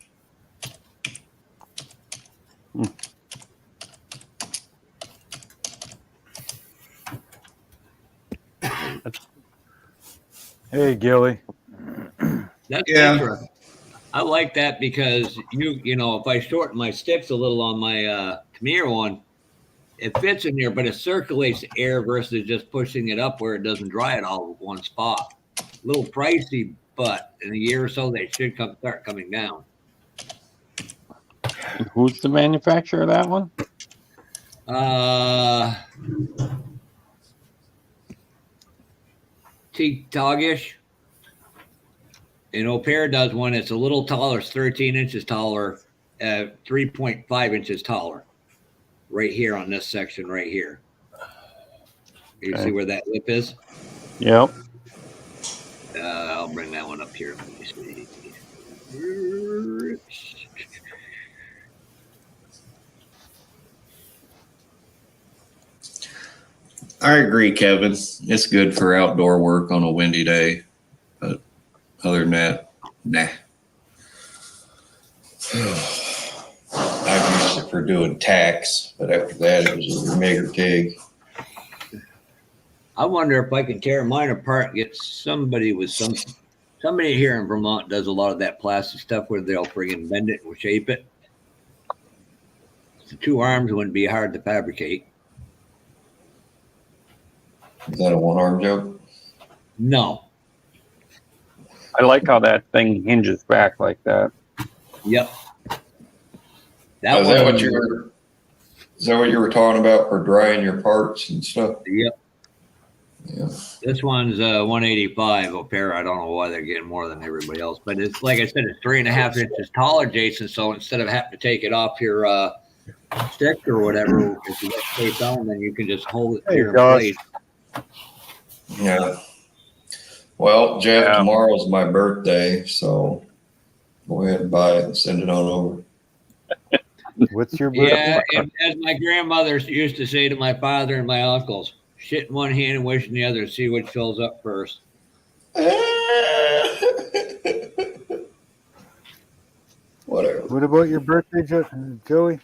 Hey, Gilly. That's interesting. I like that because you know, if I shorten my sticks a little on my Tamir one, it fits in there, but it circulates the air versus just pushing it up where it doesn't dry it all at one spot. A little pricey, but in a year or so they should start coming down. Who's the manufacturer of that one? Togish. And Opere does one. It's a little taller. It's 13 inches taller, 3.5 inches taller. Right here on this section right here. You see where that lip is? Yep. I'll bring that one up here. Let me see. I agree, Kevin. It's good for outdoor work on a windy day. But other than that, nah. I've used it for doing tacks, but after that, it was a mega TIG. I wonder if I can tear mine apart and get somebody here in Vermont does a lot of that plastic stuff where they'll friggin' bend it and shape it. The 2 arms wouldn't be hard to fabricate. Is that a one-arm joke? No. I like how that thing hinges back like that. Yep. Oh, is that what you were? Is that what you were talking about for drying your parts and stuff? Yep. Yeah. This one's 185 Opera. I don't know why they're getting more than everybody else, but it's like I said, it's 3.5 inches taller, Jason. So instead of having to take it off your stick or whatever, if you get face on, then you can just hold it here in place. Yeah. Well, Jeff, tomorrow's my birthday, so go ahead and buy it and send it on over. What's your birthday? Yeah, and as my grandmother used to say to my father and my uncles, shit in one hand and wish in the other, see which fills up first. Whatever. What about your birthday, Joey?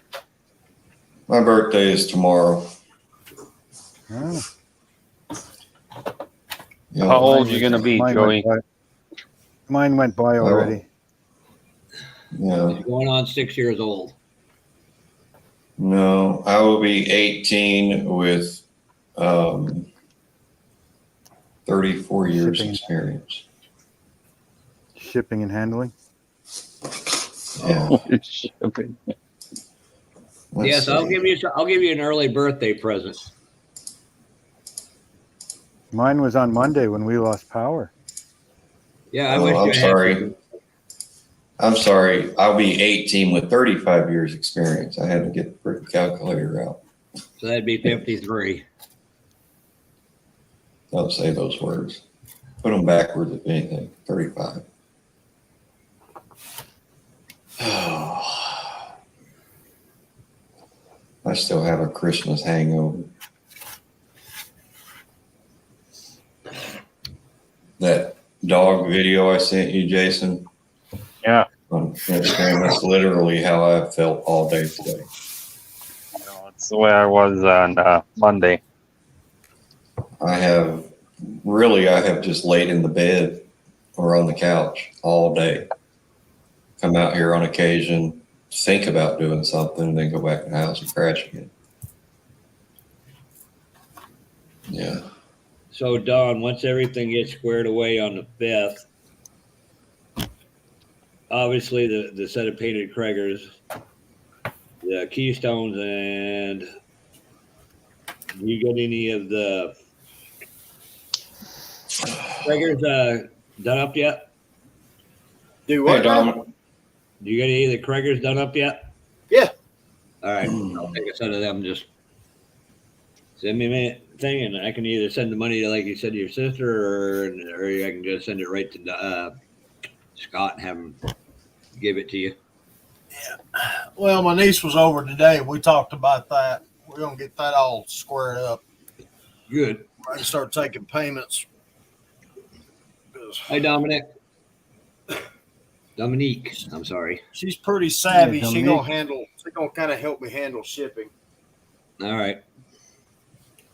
My birthday is tomorrow. Oh. Yeah. How old are you going to be, Mine Joey? Mine went by already. Yeah. He's going on 6 years old. No, I will be 18 with 34 years experience. Shipping and handling. Yeah. Shipping. Yes, I'll give you an early birthday present. Mine was on Monday when we lost power. Yeah, I wish I'm you sorry. I'm sorry. I'll be 18 with 35 years experience. I had to get the freaking calculator out. So that'd be 53. Don't say those words. Put them backwards if anything. 35. I still have a Christmas hangover. That dog video I sent you, Jason. Yeah. On Instagram, that's literally how I felt all day today. It's the way I was on Monday. I have just laid in the bed or on the couch all day. Come out here on occasion, think about doing something, and then go back in the house and crash again. Yeah. So, Don, once everything gets squared away on the 5th, obviously the set of painted Kraggers, the Keystones, and do you get any of the Kraggers done up yet? Do what? Hey, Dom. Do you get any of the Kraggers done up yet? Yeah. All right, I'll take a set of them. Just send me a thing, and I can either send the money to, like you said, to your sister, or I can just send it right to Scott and have him give it to you. Yeah. Well, my niece was over today. We talked about that. We're gonna get that all squared up. Good. I can start taking payments. Hi, Dominique, I'm sorry. She's pretty savvy. Yeah, She's gonna kind of help me handle shipping. All right.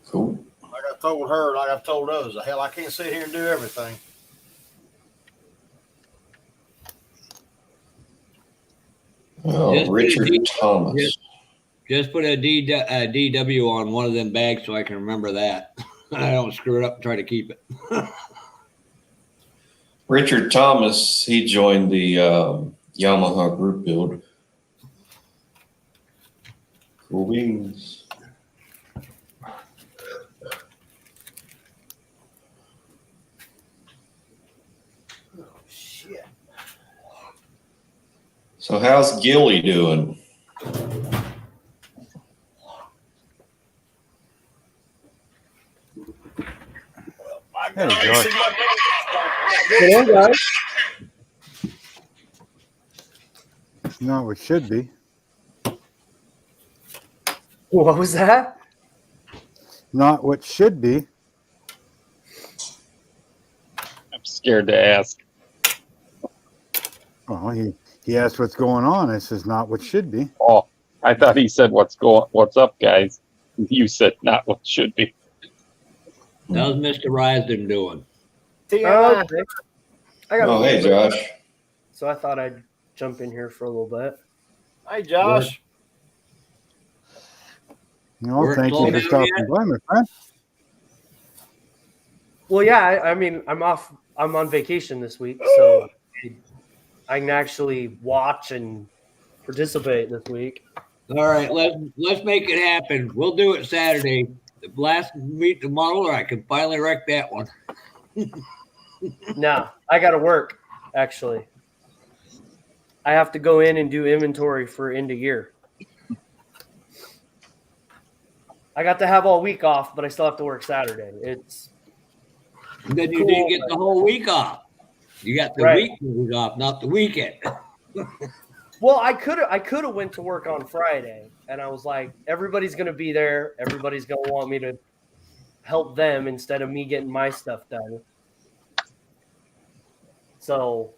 Cool. Like I told her, like I've told others, hell, I can't sit here and do everything. Oh, Just Richard Thomas. Just put a DW on one of them bags so I can remember that. I don't screw it up and try to keep it. Richard Thomas, he joined the Yamaha group build. Cool beans. Oh, shit. So how's Gilly doing? Hey, Josh. Hello, guys. Not what should be. What was that? Not what should be. I'm scared to ask. Well, he asked what's going on. I says not what should be. Oh, I thought he said what's up, guys. You said not what should be. How's Mr. Risden doing? Okay. I got Oh, hey, Josh. So I thought I'd jump in here for a little bit. Hey, Josh. No, Work thank you slow for down stopping yet? by, my friend. Well, yeah, I mean, I'm off. I'm on vacation this week, so I can actually watch and participate this week. All right, let's make it happen. We'll do it Saturday. The last meet the model, I can finally wreck that one. No, I got to work. Actually, I have to go in and do inventory for end of year. I got to have all week off, but I still have to work Saturday. It's Then you cool, didn't get the whole week off. You got the Right. week off, not the weekend. Well, I could have went to work on Friday, and I was like, everybody's gonna be there. Everybody's gonna want me to help them instead of me getting my stuff done. So,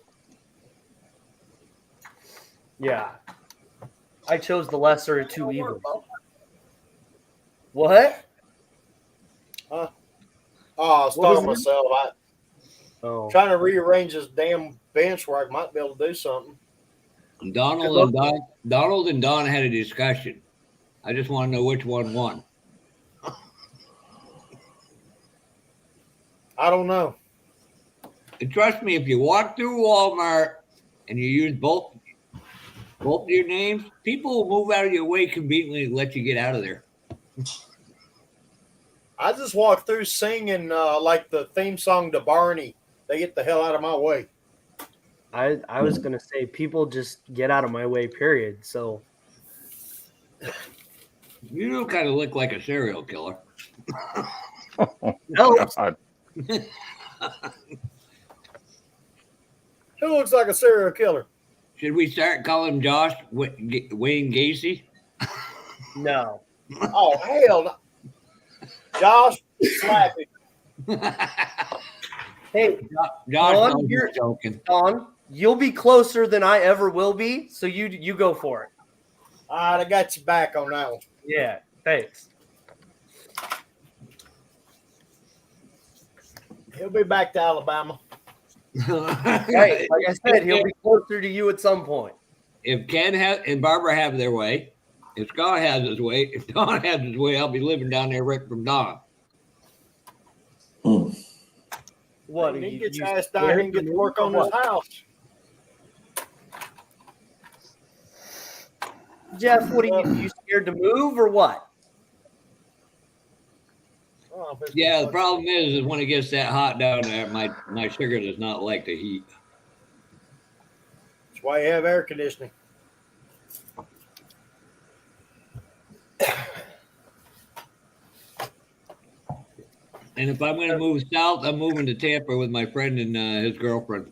yeah, I chose the lesser of two evils. What? Oh, I was What was talking to myself. Oh, Trying to rearrange this damn bench where I might be able to do something. Donald and Don had a discussion. I just want to know which one won. I don't know. And trust me, if you walk through Walmart and you use both of your names, people will move out of your way conveniently and let you get out of there. I just walked through singing like the theme song to Barney. They get the hell out of my way. I was gonna say people just get out of my way. Period. So You do kind of look like a serial killer. helps. God. Who looks like a serial killer? Should we start calling him Josh Wayne Gacy? Oh, No. hell no. Josh, slap him. Hey, Josh, Don, knows you're- he's joking. Don, you'll be closer than I ever will be. So you go for it. All right, I got you back on that one. Yeah. Thanks. He'll be back to Alabama. Right. Like I said, he'll be closer to you at some point. If Ken and Barbara have their way, if Scott has his way, if Don has his way, I'll be living down there right from Don. What? He you- gets you ass down here and scared get to to work move on or his what? house. Jeff, what are you scared to move or what? Oh, if it's Yeah, the gonna problem is when it gets that hot down there, my sugar does not like the heat. That's why you have air conditioning. And if I'm going to move south, I'm moving to Tampa with my friend and his girlfriend.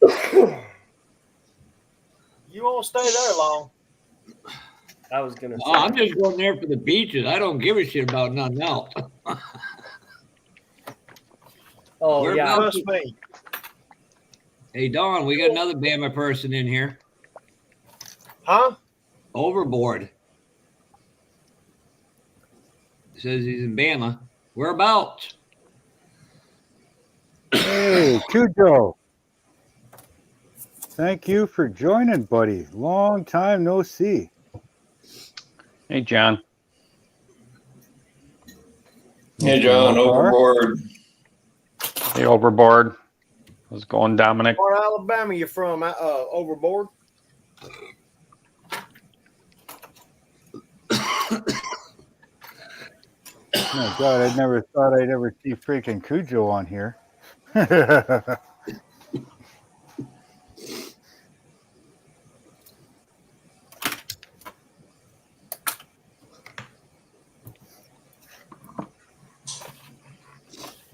You won't stay there long. I was gonna say. Oh, I'm just going there for the beaches. I don't give a shit about nothing else. Oh Where yeah. about- Trust me. Hey, Don, we got another Bama person in here. Huh? Overboard. Says he's in Bama. Whereabouts? Hey, Cujo. Thank you for joining, buddy. Long time no see. Hey, John. Hey, John, overboard. Hey, overboard. How's it going, Dominic? Where Alabama you from? Overboard? Oh, God, I never thought I'd ever see freaking Cujo on here.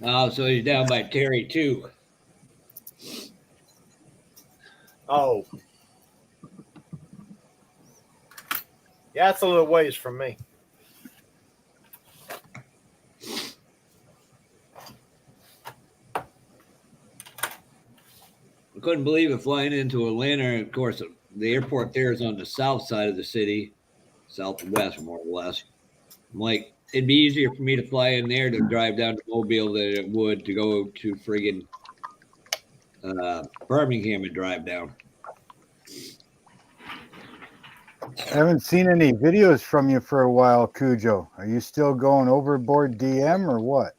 Oh, so he's down by Terry too. Oh. Yeah, it's a little ways from me. I couldn't believe it flying into Atlanta. And of course, the airport there is on the south side of the city, southwest more or less. I'm like, it'd be easier for me to fly in there to drive down to Mobile than it would to go to friggin' Birmingham and drive down. I haven't seen any videos from you for a while, Cujo. Are you still going overboard DM or what?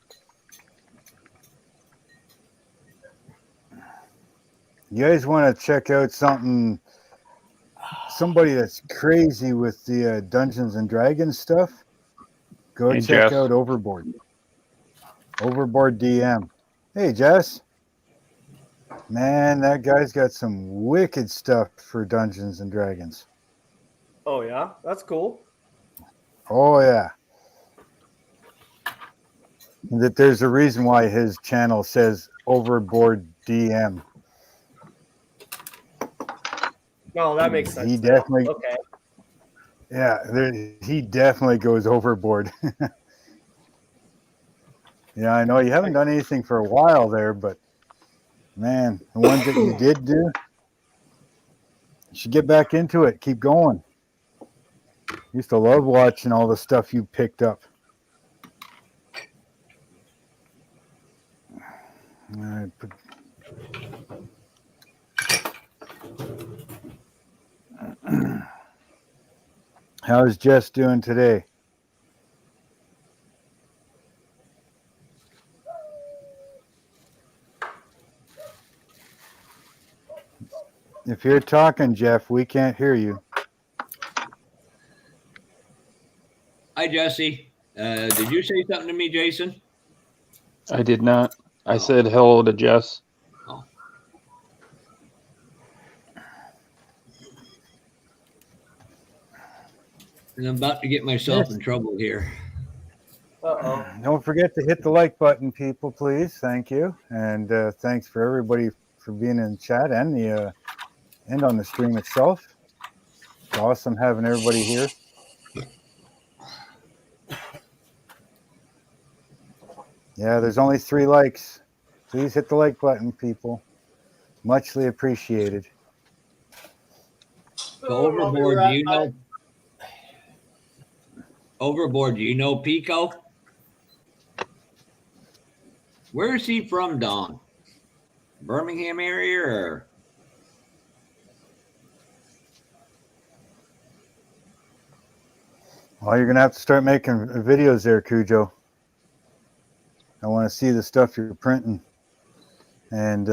You guys want to check out somebody that's crazy with the Dungeons and Dragons stuff? Go Hey, check Jess. out Overboard. Overboard DM. Hey, Jess. Man, that guy's got some wicked stuff for Dungeons and Dragons. Oh yeah, that's cool. Oh, yeah. That there's a reason why his channel says Overboard DM. Oh, that makes sense. He now. definitely, Okay. yeah, he definitely goes overboard. Yeah, I know you haven't done anything for a while there, but man, the ones that you did do, you should get back into it. Keep going. Used to love watching all the stuff you picked up. All right, how's Jess doing today? If you're talking, Jeff, we can't hear you. Hi, Jesse. Did you say something to me, Jason? I did not. I Oh. said hello to Jess. Oh. And I'm about to get myself in trouble here. Uh-oh. Don't forget to hit the like button, people, please. Thank you. And thanks for everybody for being in the chat and on the stream itself. It's awesome having everybody here. Yeah, there's only 3 likes. Please hit the like button, people. Muchly appreciated. So Overboard, do you know? Overboard, do you know Pico? Where is he from, Don? Birmingham area or? Well, you're going to have to start making videos there, Cujo. I want to see the stuff you're printing. And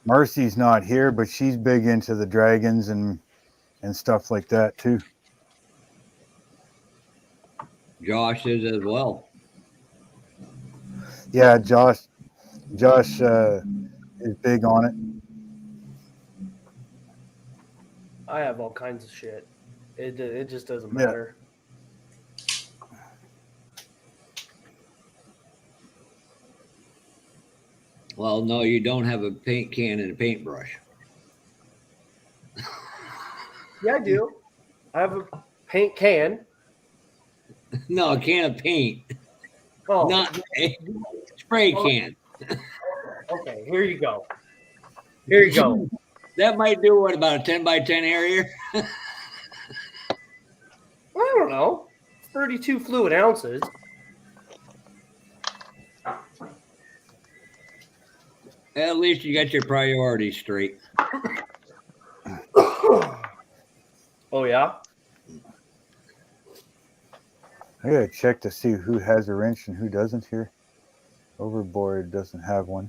Marcy's not here, but she's big into the dragons and stuff like that, too. Josh is as well. Yeah, Josh is big on it. I have all kinds of shit. It just doesn't matter. Well, no, you don't have a paint can and a paintbrush. Yeah, I do. I have a paint can. No, a can of paint, Oh, not a spray can. okay. Here you go. Here you go. That might do what, about a 10 by 10 area? I don't know. 32 fluid ounces. At least you got your priorities straight. Oh yeah. I gotta check to see who has a wrench and who doesn't here. Overboard doesn't have one.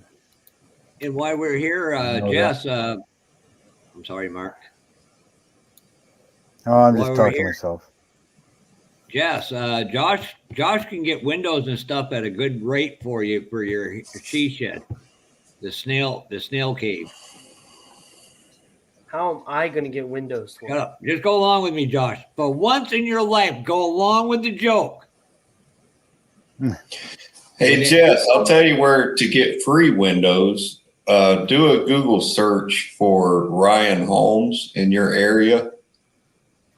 And while we're here, Jess, I'm sorry, Mark. Oh, I'm While just we're talking to here, myself. Jess, Josh can get windows and stuff at a good rate for you for your she shed, the snail cave. How am I going to get windows? Shut up. Just go along with me, Josh. For once in your life, go along with the joke. Hey, Jess, I'll tell you where to get free windows. Do a Google search for Ryan Homes in your area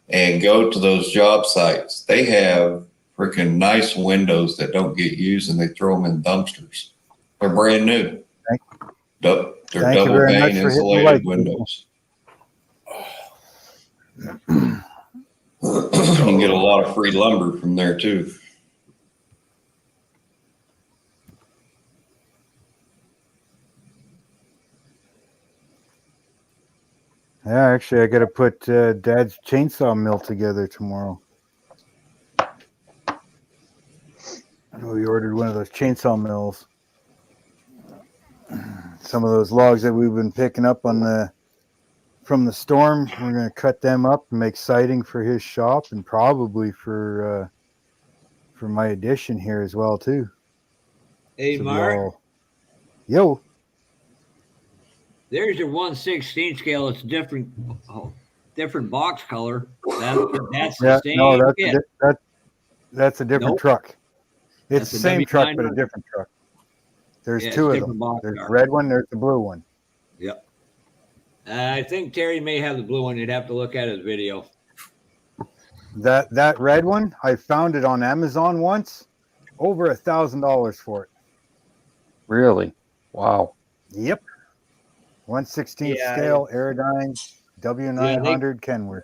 and go to those job sites. They have freaking nice windows that don't get used and they throw them in dumpsters. They're brand new. They're Thank you double very much pane for hitting the insulated like, windows. You can get a lot of free lumber from there too. Yeah, actually, I got to put Dad's chainsaw mill together tomorrow. We ordered one of those chainsaw mills. Some of those logs that we've been picking up from the storm, we're going to cut them up and make siding for his shop, and probably for my addition here as well too. Hey, So Mark, yo, there's your 1/16 scale. It's different, different box color. That's the yeah, same. no, kit. that's a different Nope. truck. That's It's the a same truck, but a W900. different truck. There's Yeah, two it's of different them. box There's car. the red one. There's the blue one. Yep. I think Terry may have the blue one. You'd have to look at his video. That red one, I found it on Amazon once, over $1,000 for it. Really? Wow. Yep. 1/16 Yeah, scale, Aerodyne, W900 Kenworth.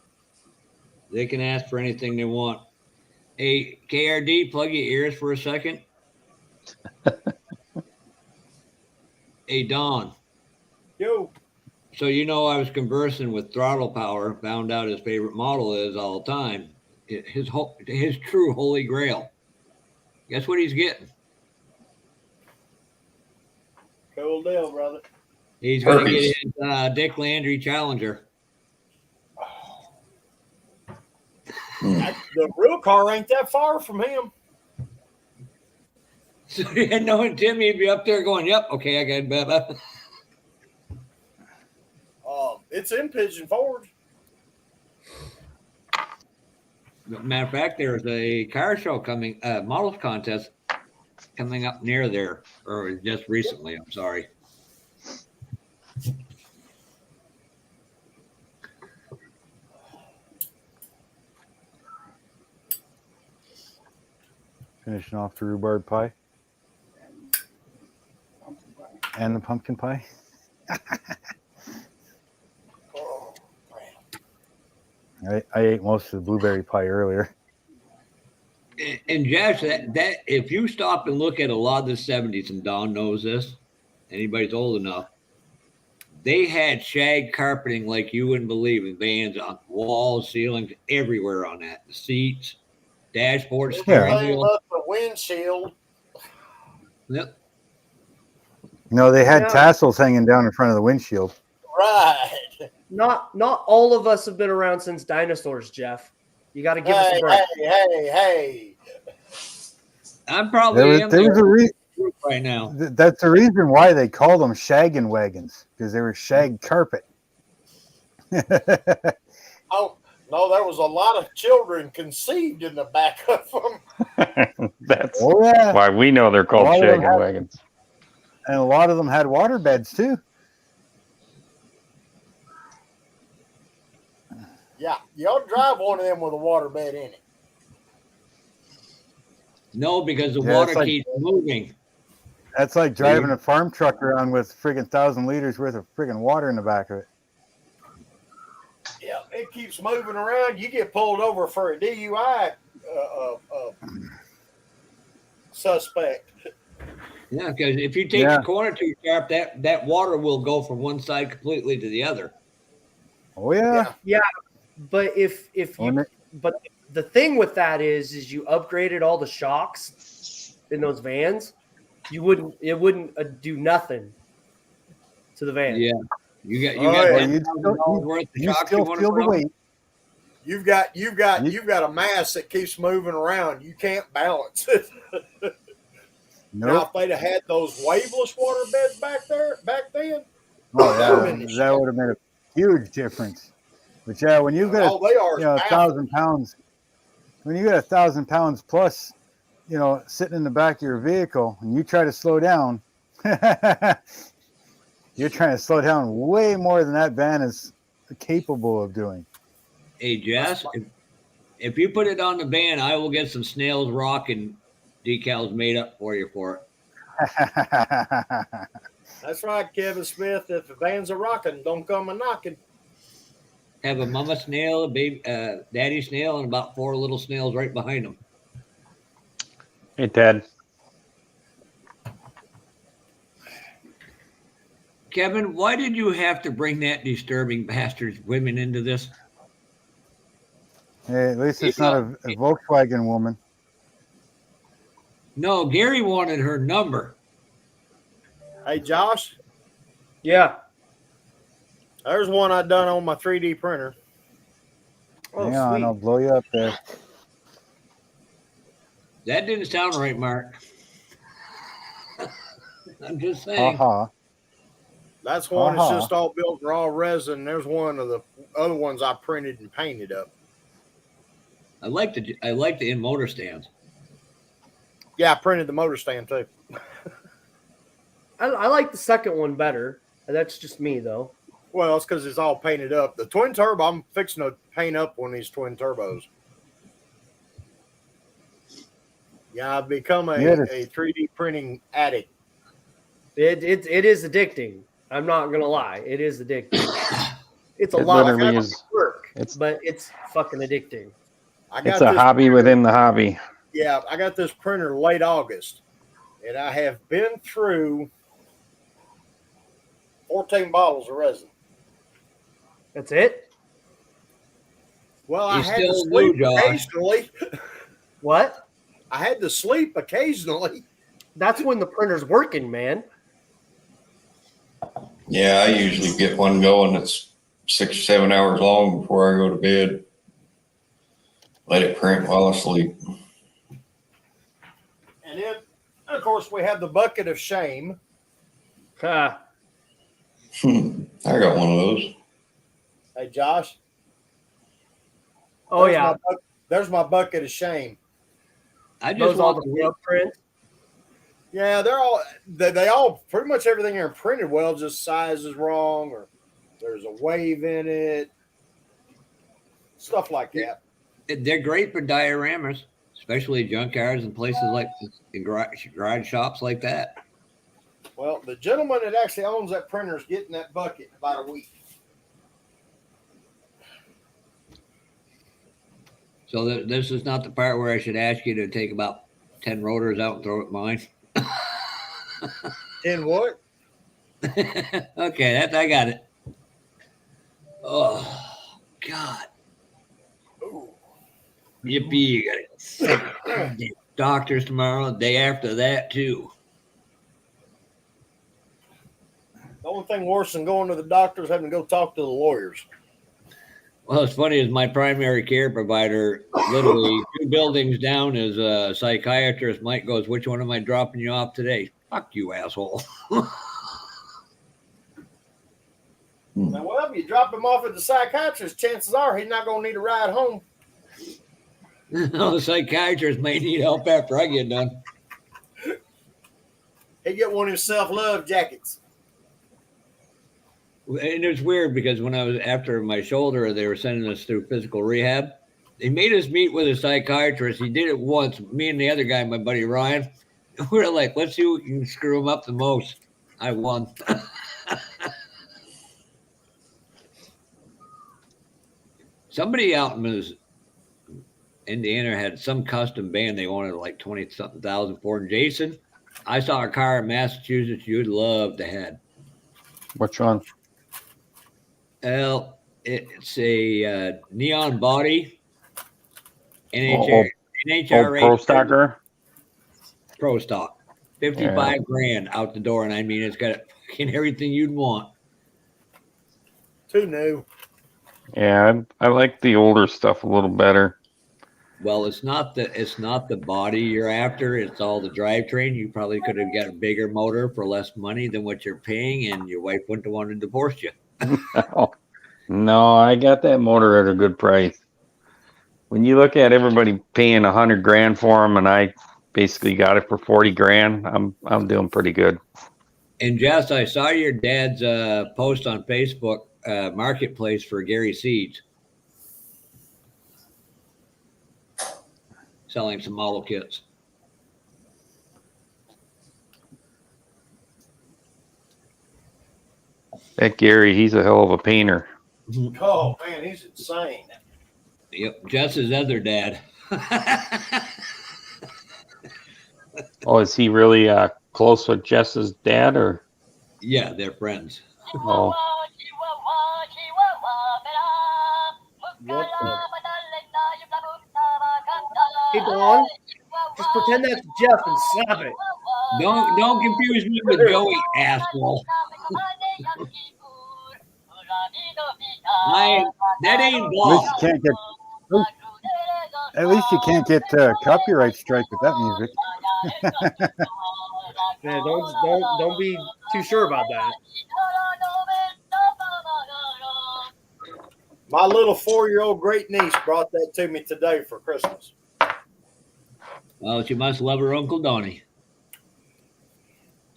They can ask for anything they want. Hey, KRD, plug your ears for a second. Hey, Don. Yo. So I was conversing with Throttle Power, found out his favorite model is all the time. His true holy grail. Guess what he's getting? Cool deal, brother. He's going to get Herpes. his Dick Landry Challenger. The real car ain't that far from him. So knowing Timmy would be up there going, "Yep, okay, I got it." It's in Pigeon Forge. Matter of fact, there's a car show coming, models contest coming up near there, or just recently. I'm sorry. Finishing off the rhubarb pie. And the pumpkin pie. Oh, I ate most of the blueberry pie earlier. And Josh, that if you stop and look at a lot of the 70s, and Don knows this, anybody's old enough, they had shag carpeting like you wouldn't believe in vans on walls, ceilings, everywhere on that. The seats, dashboard, steering Everything wheel. but the windshield. Yep. No, they had Yeah. tassels hanging down in front of the windshield. Right. Not all of us have been around since dinosaurs, Jeff. You got to give us a break. Hey. I'm probably There was a reason. right now. That's the reason why they call them shaggin' wagons, because they were shag carpet. Oh, no, there was a lot of children conceived in the back of them. That's Oh yeah, why we know they're called Why do they shaggin' have- wagons. and a lot of them had water beds too. Yeah, you ought to drive one of them with a water bed in it. No, because the Yeah, water it's like- keeps moving. That's like driving a farm truck around with friggin' 1,000 liters worth of friggin' water in the back of it. Yeah, it keeps moving around. You get pulled over for a DUI suspect. Yeah, because if you take Yeah. the corner too sharp, that water will go from one side completely to the other. Oh yeah. But if On you it. but the thing with that is you upgraded all the shocks in those vans, it wouldn't do nothing to the van. Yeah, you got Oh, yeah. $10,000 worth of You shocks still wanna feel put the on? weight. You've got a mass that keeps moving around. You can't balance it. Now, Nope. if they'd have had those waveless water beds back then, Oh, that would've been the that would have made a huge difference. But yeah, when you've got all they are is 1,000 pounds, when you got 1,000 pounds plus, sitting in the back of your vehicle, and you try to slow down, you're trying to slow down way more than that van is capable of doing. Hey, Jess, if you put it on the van, I will get some Snails Rockin' decals made up for you for it. That's right, Kevin Smith. If the van's a rocking, don't come a knocking. Have a mama snail, a baby, daddy snail, and about 4 little snails right behind them. Hey, Ted. Kevin, why did you have to bring that disturbing bastard's women into this? Hey, at least it's not a Volkswagen woman. No, Gary wanted her number. Hey, Josh, Yeah. there's one I done on my 3D printer. Oh, Hang on, sweet. I'll blow you up there. That didn't sound right, Mark. I'm just Ha saying. ha. That's one that's Uh-huh. just all built in raw resin. There's one of the other ones I printed and painted up. I like the in motor stands. Yeah, I printed the motor stand too. I like the second one better. That's just me, though. Well, it's because it's all painted up. The twin turbo, I'm fixing to paint up one of these twin turbos. Yeah, I've become a 3D printing addict. It is addicting. I'm not gonna lie. It is addicting. It's a It lot literally of is. work, It's- but it's fucking addicting. It's a hobby within the hobby. Yeah, I got this printer late August, and I have been through 14 bottles of resin. That's it? Well, I You had to still sleep do, Josh. occasionally. What? I had to sleep occasionally. That's when the printer's working, man. Yeah, I usually get one going that's 6 or 7 hours long before I go to bed. Let it print while I sleep. And then, of course, we have the bucket of shame. Ha. I got one of those. Hey, Josh. Oh, yeah. There's my bucket of shame. I just Those all want the to rub prints. Yeah, they all pretty much everything are printed well, just size is wrong or there's a wave in it. Stuff like that. They're great for dioramas, especially junkyards and places like in garage shops like that. Well, the gentleman that actually owns that printer is getting that bucket in about a week. So this is not the part where I should ask you to take about 10 rotors out and throw it in mine. In what? Okay, I got it. Oh, God. Ooh. Yippee, you got it. Doctors tomorrow, the day after that, too. The only thing worse than going to the doctor is having to go talk to the lawyers. Well, it's funny is my primary care provider, literally 2 buildings down, is a psychiatrist. Mike goes, "Which one am I dropping you off today?" Fuck you, asshole. Now, well, if you drop him off at the psychiatrist, chances are he's not going to need a ride home. No, the psychiatrist may need help after I get done. He get one of his self-love jackets. And it's weird because when I was after my shoulder, they were sending us through physical rehab. They made us meet with a psychiatrist. He did it once. Me and the other guy, my buddy Ryan, we were like, let's see who can screw him up the most. I won. Somebody out in Indiana had some custom band they wanted like 20-something thousand for. And Jason, I saw a car in Massachusetts you'd love to have. Which one? Well, it's a neon body. NHRA Pro Stocker. Pro Stock. 55 grand out the door. And I mean, it's got fucking everything you'd want. Too new. Yeah, I like the older stuff a little better. Well, it's not the body you're after. It's all the drivetrain. You probably could have got a bigger motor for less money than what you're paying, and your wife wouldn't have wanted to divorce you. No, I got that motor at a good price. When you look at everybody paying $100 grand for them, and I basically got it for 40 grand, I'm doing pretty good. And Jess, I saw your dad's post on Facebook Marketplace for Gary Seeds. Selling some model kits. That Gary, he's a hell of a painter. Oh, man, he's insane. Yep, Jess's other dad. Oh, is he really close with Jess's dad, or? Yeah, they're friends. Oh, What the? Hey, Dawn, just pretend that's Jeff and slap it. Don't confuse me with Joey, asshole. That ain't At least golf. you can't get. At least you can't get copyright strike with that music. Yeah, don't be too sure about that. My little 4-year-old great niece brought that to me today for Christmas. Well, she must love her Uncle Donnie.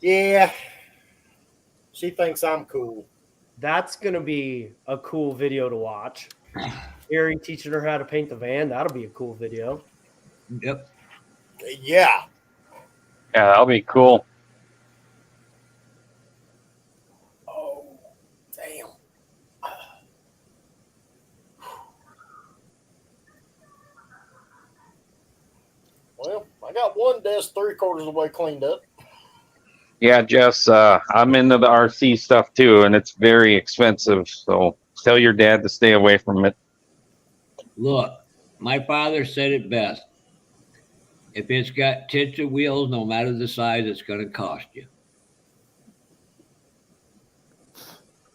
Yeah. She thinks I'm cool. That's gonna be a cool video to watch. Harry teaching her how to paint the van. That'll be a cool video. Yep. Yeah. yeah, that'll be cool. Oh, damn. Well, I got one desk 3/4 of the way cleaned up. Yeah, Jess, I'm into the RC stuff too, and it's very expensive. So tell your dad to stay away from it. Look, my father said it best. If it's got tits and wheels, no matter the size, it's going to cost you.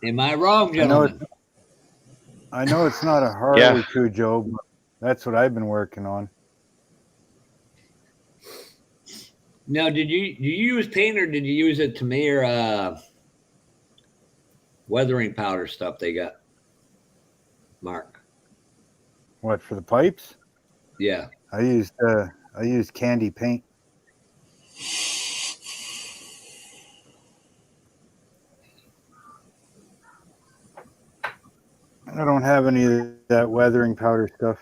Am I wrong, gentlemen? I know it's not a Harley, Yeah. Cujo, but that's what I've been working on. Now, did you use paint or did you use it to mirror weathering powder stuff they got? Mark. What, for the pipes? Yeah. I used candy paint. I don't have any of that weathering powder stuff.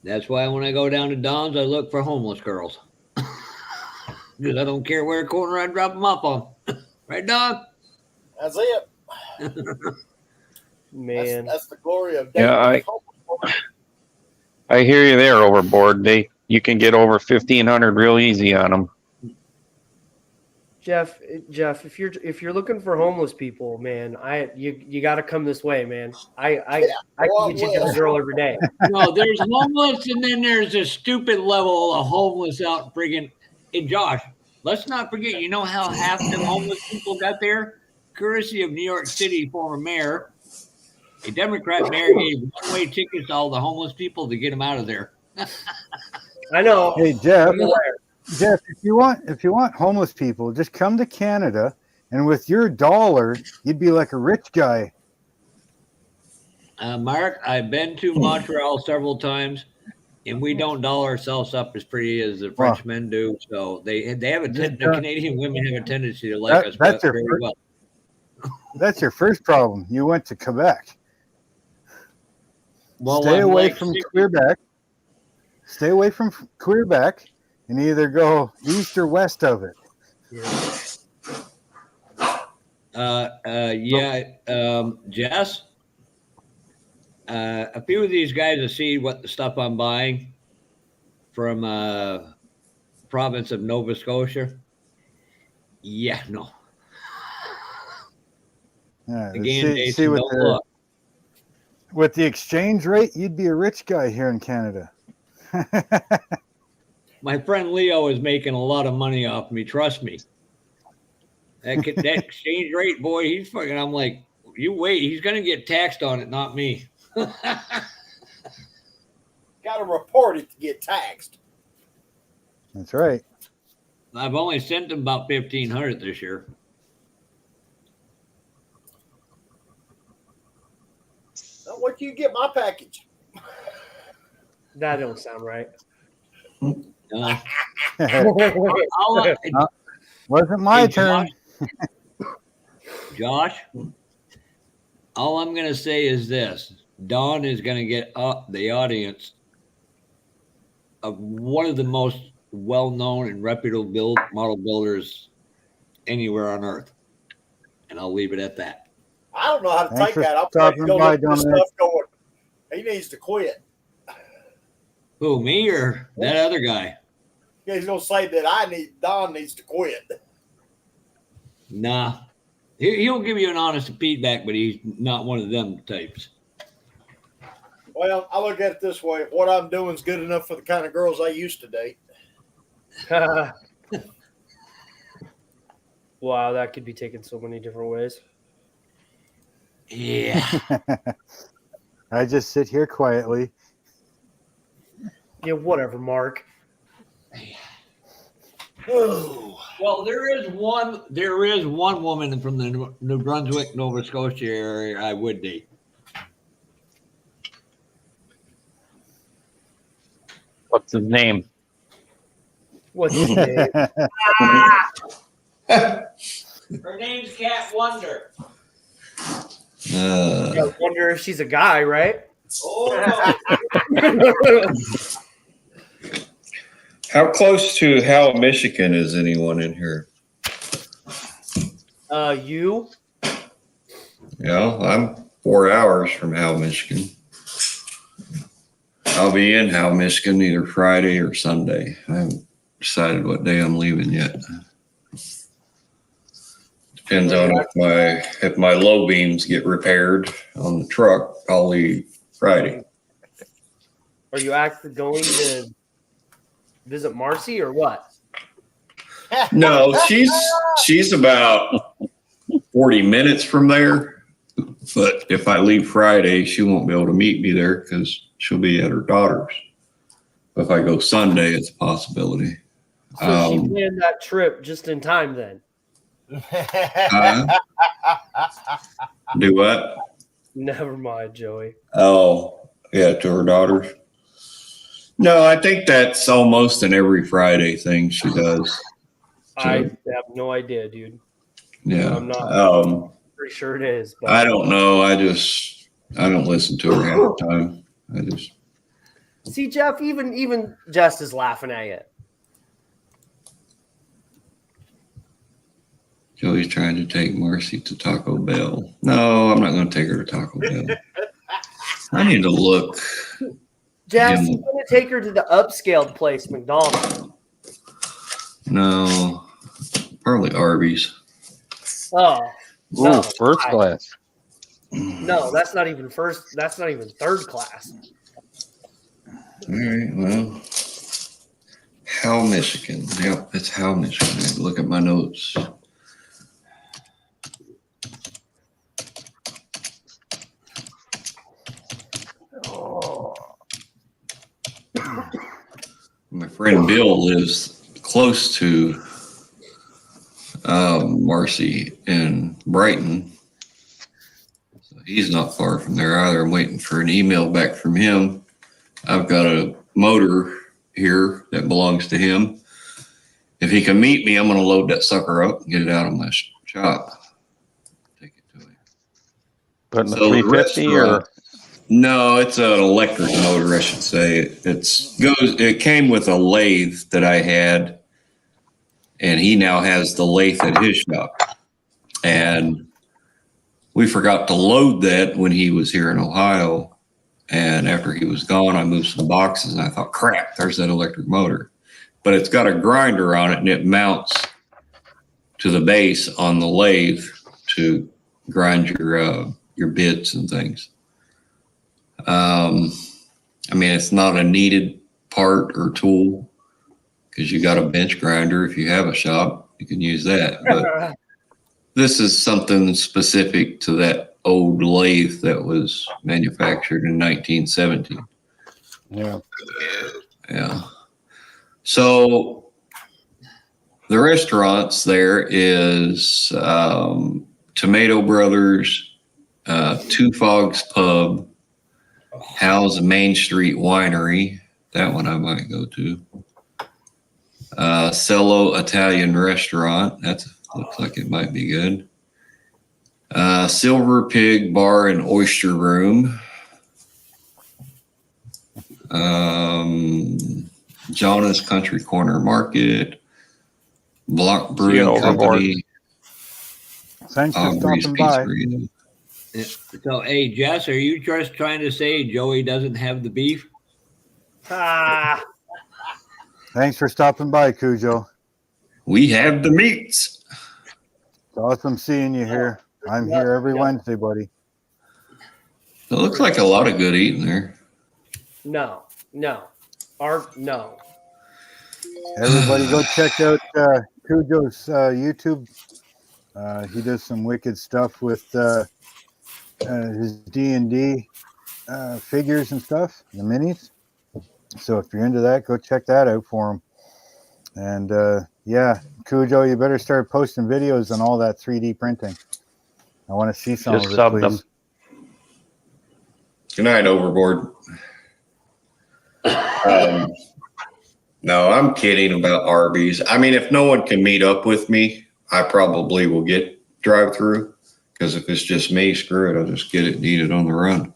That's why when I go down to Don's, I look for homeless girls. Because I don't care where corner I drop them off on. Right, Don? That's it. Man, That's the glory of dating. Yeah, I hear you there, Overboard. You can get over 1,500 real easy on them. Jeff, if you're looking for homeless people, man, you got to come this way, man. I can get you to the girl every day. No, there's homeless, and then there's a stupid level of homeless out friggin'. Hey, Josh, let's not forget, you know how half the homeless people got there? Courtesy of New York City former mayor. A Democrat mayor gave one-way tickets to all the homeless people to get them out of there. I know. Hey, Jeff, if you want homeless people, just come to Canada, and with your dollar, you'd be like a rich guy. Mark, I've been to Montreal several times, and we don't doll ourselves up as pretty as the Frenchmen do. So they have the Canadian women have a tendency to like us very well. That's your first problem. You went to Quebec. Well, Stay away from Quebec. Stay away from Quebec, and either go east or west of it. Jess. A few of these guys have seen what the stuff I'm buying from province of Nova Scotia. Yeah, no. Yeah, Again, see with the exchange rate, you'd be a rich guy here in Canada. My friend Leo is making a lot of money off me. Trust me. That exchange rate, boy, he's fucking. I'm like, you wait. He's gonna get taxed on it, not me. Got to report it to get taxed. That's right. I've only sent him about 1,500 this year. Now, what do you get my package? That don't sound right. Wasn't my turn. Josh, all I'm going to say is this. Don is going to get up the audience of one of the most well-known and reputable model builders anywhere on earth. And I'll leave it at that. I don't know how to Thanks take that. I'm stopping going by, to this Dominic. stuff going. He needs to quit. Who, me or that other guy? He's gonna say that Don needs to quit. Nah. He'll give you an honest feedback, but he's not one of them types. Well, I look at it this way: what I'm doing is good enough for the kind of girls I used to date. Wow, that could be taken so many different ways. Yeah. I just sit here quietly. Yeah, whatever, Mark. Well, there is one woman from the New Brunswick, Nova Scotia area I would date. What's his name? What's his name? Her name's Cat Wonder. I wonder if she's a guy, right? Oh, How close to Howell, Michigan is anyone in here? You? Yeah, I'm 4 hours from Howell, Michigan. I'll be in Howell, Michigan either Friday or Sunday. I haven't decided what day I'm leaving yet. Depends on if my low beams get repaired on the truck. I'll leave Friday. Are you actually going to visit Marcy or what? No, she's about 40 minutes from there. But if I leave Friday, she won't be able to meet me there because she'll be at her daughter's. If I go Sunday, it's a possibility. So she planned that trip just in time then. Do what? Never mind, Joey. Oh, yeah, to her daughter's. No, I think that's almost an every Friday thing she does. I have no idea, dude. Yeah. I'm not pretty sure it is. But I don't know. I don't listen to her half the time. I just see, Jeff, even Jess is laughing at you. Joey's trying to take Marcy to Taco Bell. No, I'm not going to take her to Taco Bell. I need to look. Jess, you're going to take her to the upscaled place, McDonald's. No, probably Arby's. Oh, Ooh, no, first class. No, that's not even first. That's not even third class. All right, well, Howell, Michigan. Yep, it's Howell, Michigan. I have to look at my notes. My friend Bill lives close to Marcy in Brighton. So he's not far from there either. I'm waiting for an email back from him. I've got a motor here that belongs to him. If he can meet me, I'm going to load that sucker up and get it out of my shop. Take it to him. Putting a 350 or? No, it's an electric motor, I should say. It came with a lathe that I had, and he now has the lathe at his shop. And we forgot to load that when he was here in Ohio. And after he was gone, I moved some boxes, and I thought, crap, there's that electric motor. But it's got a grinder on it, and it mounts to the base on the lathe to grind your bits and things. I mean, it's not a needed part or tool because you got a bench grinder. If you have a shop, you can use that. But this is something specific to that old lathe that was manufactured in 1917. Yeah. Yeah. So the restaurants there is Tomato Brothers, Two Fogs Pub, Hal's Main Street Winery. That one I might go to. Cello Italian Restaurant. That looks like it might be good. Silver Pig Bar and Oyster Room. Jonas Country Corner Market. Block Brewing Company. Thanks for stopping by. So, hey, Jess, are you just trying to say Joey doesn't have the beef? Ah, Thanks for stopping by, Cujo. We have the meats. It's awesome seeing you here. I'm here every Wednesday, buddy. It looks like a lot of good eating there. no. No. Everybody go check out Cujo's YouTube. He does some wicked stuff with his D&D figures and stuff, the minis. So if you're into that, go check that out for him. And yeah, Cujo, you better start posting videos on all that 3D printing. I want to see some Just of it, subbed please. them. Good night, Overboard. No, I'm kidding about Arby's. I mean, if no one can meet up with me, I probably will get drive-through, because if it's just me, screw it. I'll just get it and eat it on the run.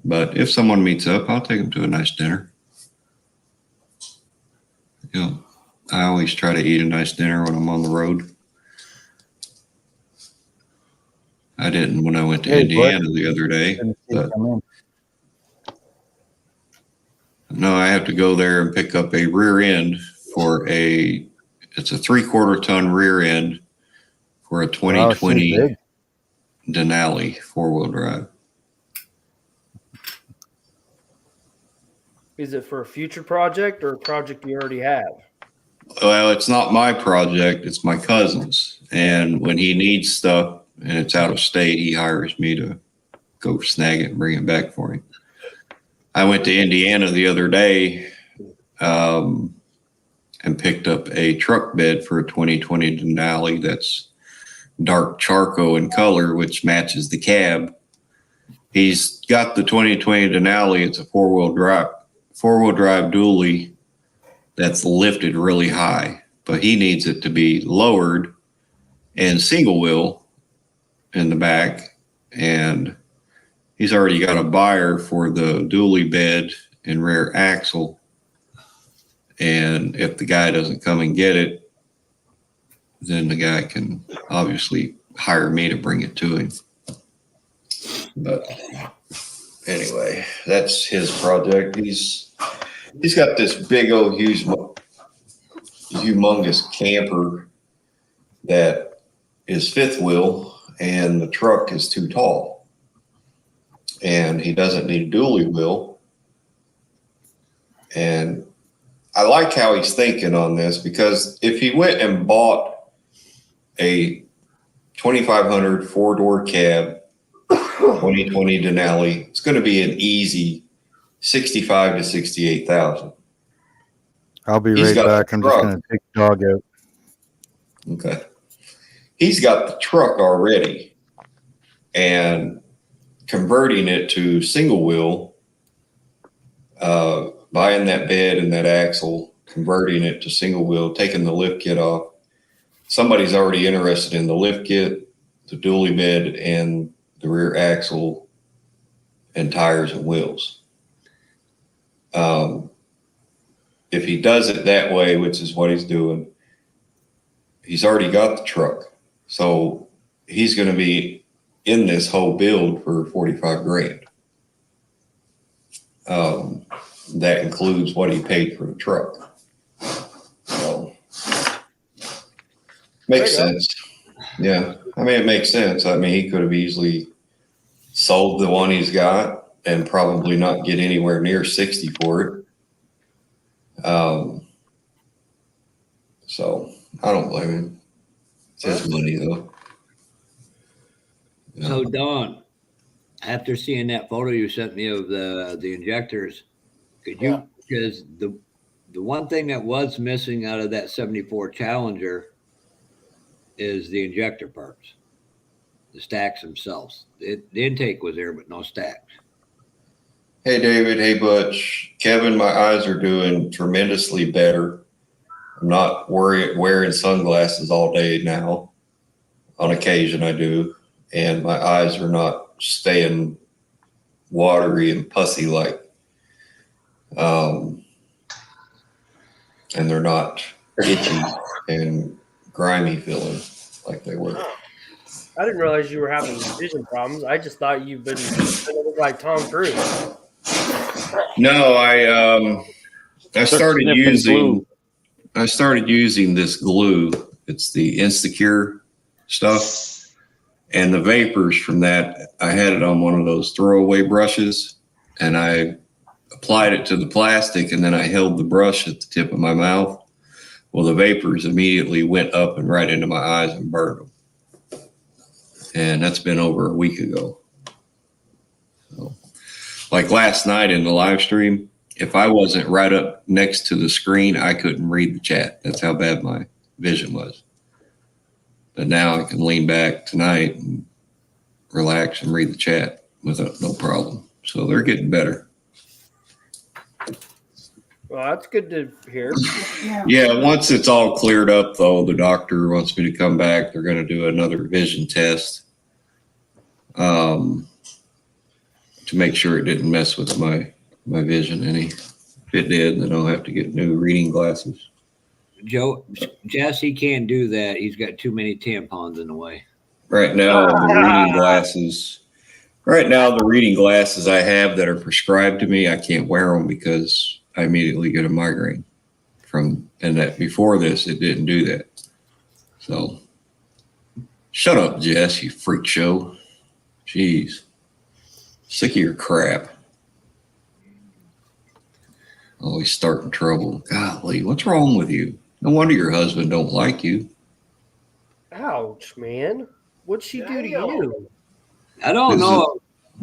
But if someone meets up, I'll take them to a nice dinner. You know, I always try to eat a nice dinner when I'm on the road. I didn't when I went to Indiana the other day. But no, I have to go there and pick up a rear end for it's a 3/4 ton rear end for a 2020 Denali 4-wheel drive. Is it for a future project or a project you already have? Well, it's not my project, it's my cousin's. And when he needs stuff and it's out of state, he hires me to go snag it and bring it back for him. I went to Indiana the other day and picked up a truck bed for a 2020 Denali that's dark charcoal in color, which matches the cab. He's got the 2020 Denali. It's a four-wheel drive dually that's lifted really high, but he needs it to be lowered and single wheel in the back. And he's already got a buyer for the dually bed and rear axle. And if the guy doesn't come and get it, then the guy can obviously hire me to bring it to him. But anyway, that's his project. He's got this big old humongous camper that is fifth wheel, and the truck is too tall. And he doesn't need a dually wheel. And I like how he's thinking on this, because if he went and bought a 2,500 4-door cab 2020 Denali, it's going to be an easy 65 to 68,000. I'll be right back. I'm just going to take the dog out. Okay. He's got the truck already, and converting it to single wheel, buying that bed and that axle, converting it to single wheel, taking the lift kit off. Somebody's already interested in the lift kit, the dually bed, and the rear axle and tires and wheels. If he does it that way, which is what he's doing, he's already got the truck. So he's going to be in this whole build for 45 grand. That includes what he paid for the truck. So makes sense. Yeah. I mean, it makes sense. I mean, he could have easily sold the one he's got and probably not get anywhere near 60 for it. So I don't blame him. It's his money, though. Yeah. So Don, after seeing that photo you sent me of the injectors, could you, because the one thing that was missing out of that 74 Challenger is the injector parts, the stacks themselves. The intake was there, but no stacks. Hey, David. Hey, Butch. Kevin, my eyes are doing tremendously better. I'm not wearing sunglasses all day now. On occasion, I do. And my eyes are not staying watery and pussy-like. And they're not itchy and grimy feeling like they were. I didn't realize you were having vision problems. I just thought you've been like Tom Cruise. No, I started sniffing using glue. this glue. It's the Instacure stuff, and the vapors from that. I had it on one of those throwaway brushes, and I applied it to the plastic, and then I held the brush at the tip of my mouth. Well, the vapors immediately went up and right into my eyes and burned them. And that's been over a week ago. So, like last night in the live stream, if I wasn't right up next to the screen, I couldn't read the chat. That's how bad my vision was. But now I can lean back tonight and relax and read the chat without no problem. So they're getting better. Well, that's good to hear. Yeah, once it's all cleared up, though, the doctor wants me to come back. They're going to do another vision test to make sure it didn't mess with my vision any. If it did, then I'll have to get new reading glasses. Jess, he can't do that. He's got too many tampons in the way. Right now, the reading glasses. Right now, the reading glasses I have that are prescribed to me, I can't wear them because I immediately get a migraine and that before this, it didn't do that. So, shut up, Jess, you freak show. Jeez. Sick of your crap. Always starting trouble. Golly, what's wrong with you? No wonder your husband don't like you. Ouch, man. What'd she do to you? I don't know.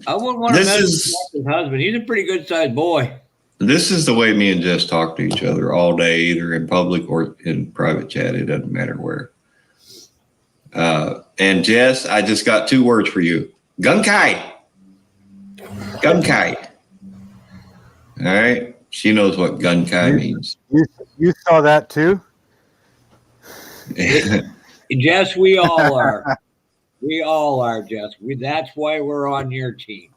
I wouldn't want to mess with his husband. He's a pretty good sized boy. This is the way me and Jess talk to each other all day, either in public or in private chat. It doesn't matter where. And Jess, I just got 2 words for you. Gunkai. Gunkai. All right. She knows what gunkai means. You saw that too? Jess, we all are. We all are, Jess. That's why we're on your team.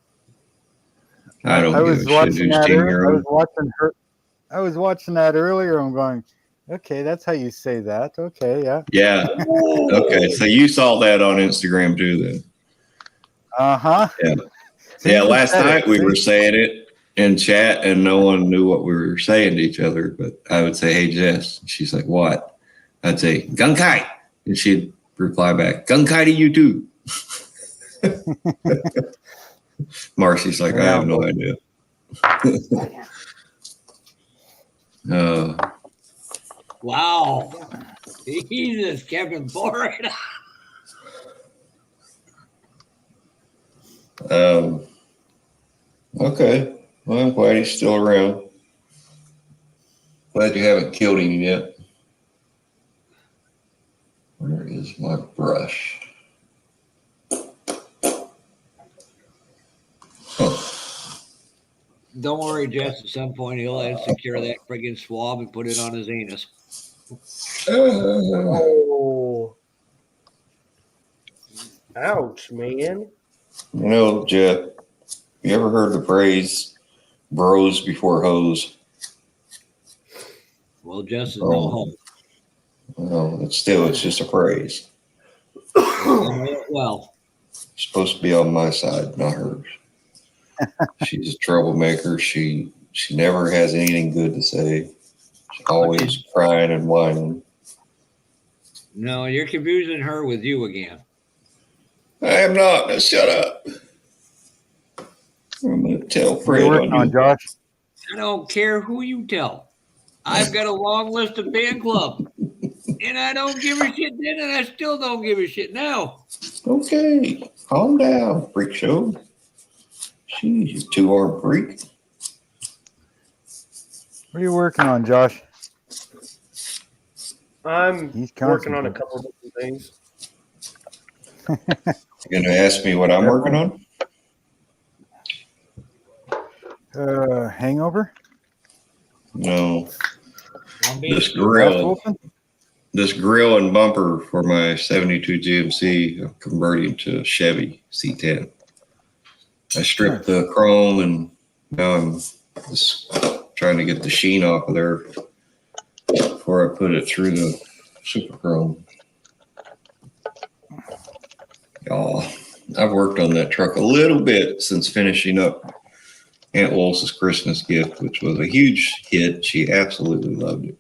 I don't I was give a shit watching whose that. team you're on. I was watching that earlier. I'm going, okay, that's how you say that. Okay, yeah. Yeah. Okay. So you saw that on Instagram too, then. Uh-huh. Yeah. See, Yeah. you Last said night it. we See? were saying it in chat and no one knew what we were saying to each other. But I would say, hey, Jess. She's like, what? I'd say, Gunkai. And she'd reply back, Gunkai to you too. Marcy's like, I have no idea. Wow. Jesus, Kevin boring. Okay. Well, I'm glad he's still around. Glad you haven't killed him yet. Where is my brush? Oh. Don't worry, Jess. At some point, he'll secure that friggin' swab and put it on his anus. Oh. Ouch, man. You know, Jeff, you ever heard the phrase bros before hoes? Well, Jess is no hope. No, it's just a phrase. Well, You're supposed to be on my side, not hers. She's a troublemaker. She never has anything good to say. She's always crying and whining. no, you're confusing her with you again. I am not. Now shut up. I'm going to tell What are Fred you working on, Josh? I don't care who you tell. I've got a long list of fan club. And I don't give a shit then, and I still don't give a shit now. Okay, calm down, freak show. Jeez, you 2-armed freak. What are you working on, Josh? I'm He's working on a concentrating. couple different things. You gonna ask me what I'm working on? Hangover? No. I'm being This Fast grill, Wolfen? this grill and bumper for my 72 GMC, I'm converting to a Chevy C10. I stripped the chrome and now I'm just trying to get the sheen off of there before I put it through the super chrome. Y'all, I've worked on that truck a little bit since finishing up Aunt Walsh's Christmas gift, which was a huge hit. She absolutely loved it.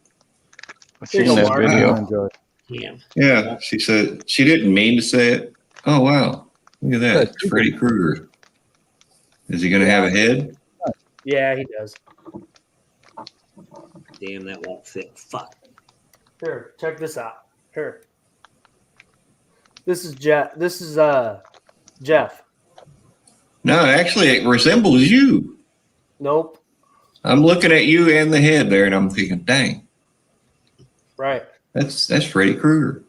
I've seen that Wow. video. Damn. Yeah, she said she didn't mean to say it. Oh wow, look at that, it's Freddy Krueger. Is he going to have a head? Yeah, he does. Damn, that won't fit. Fuck. Here, check this out. Here. This is Jeff. Jeff. No, actually, it resembles you. Nope. I'm looking at you and the head there, and I'm thinking, dang, Right. that's Freddy Krueger.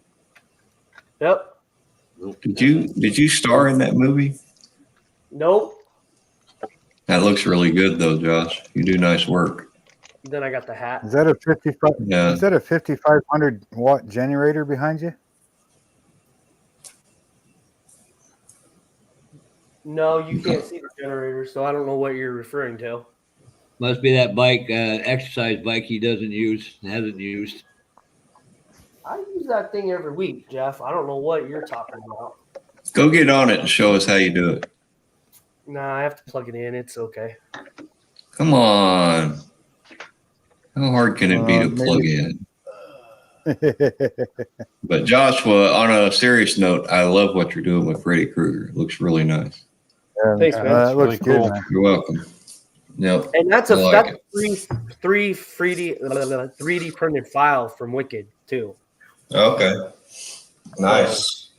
Yep. Did you star in that movie? Nope. That looks really good, though, Josh. You do nice work. Then I got the hat. Is that a 55? Yeah. Is that a 5,500 watt generator behind you? No, you can't see the generator, so I don't know what you're referring to. Must be that bike, exercise bike he hasn't used. I use that thing every week, Jeff. I don't know what you're talking about. Go get on it and show us how you do it. Nah, I have to plug it in. It's okay. Come on. How hard can it be to plug in? But Joshua, on a serious note, I love what you're doing with Freddy Krueger. It looks really nice. Thanks, man. That looks Really good, cool. man. You're welcome. Yep. And that's I like it. three 3D printed file from Wicked too. Okay. Nice.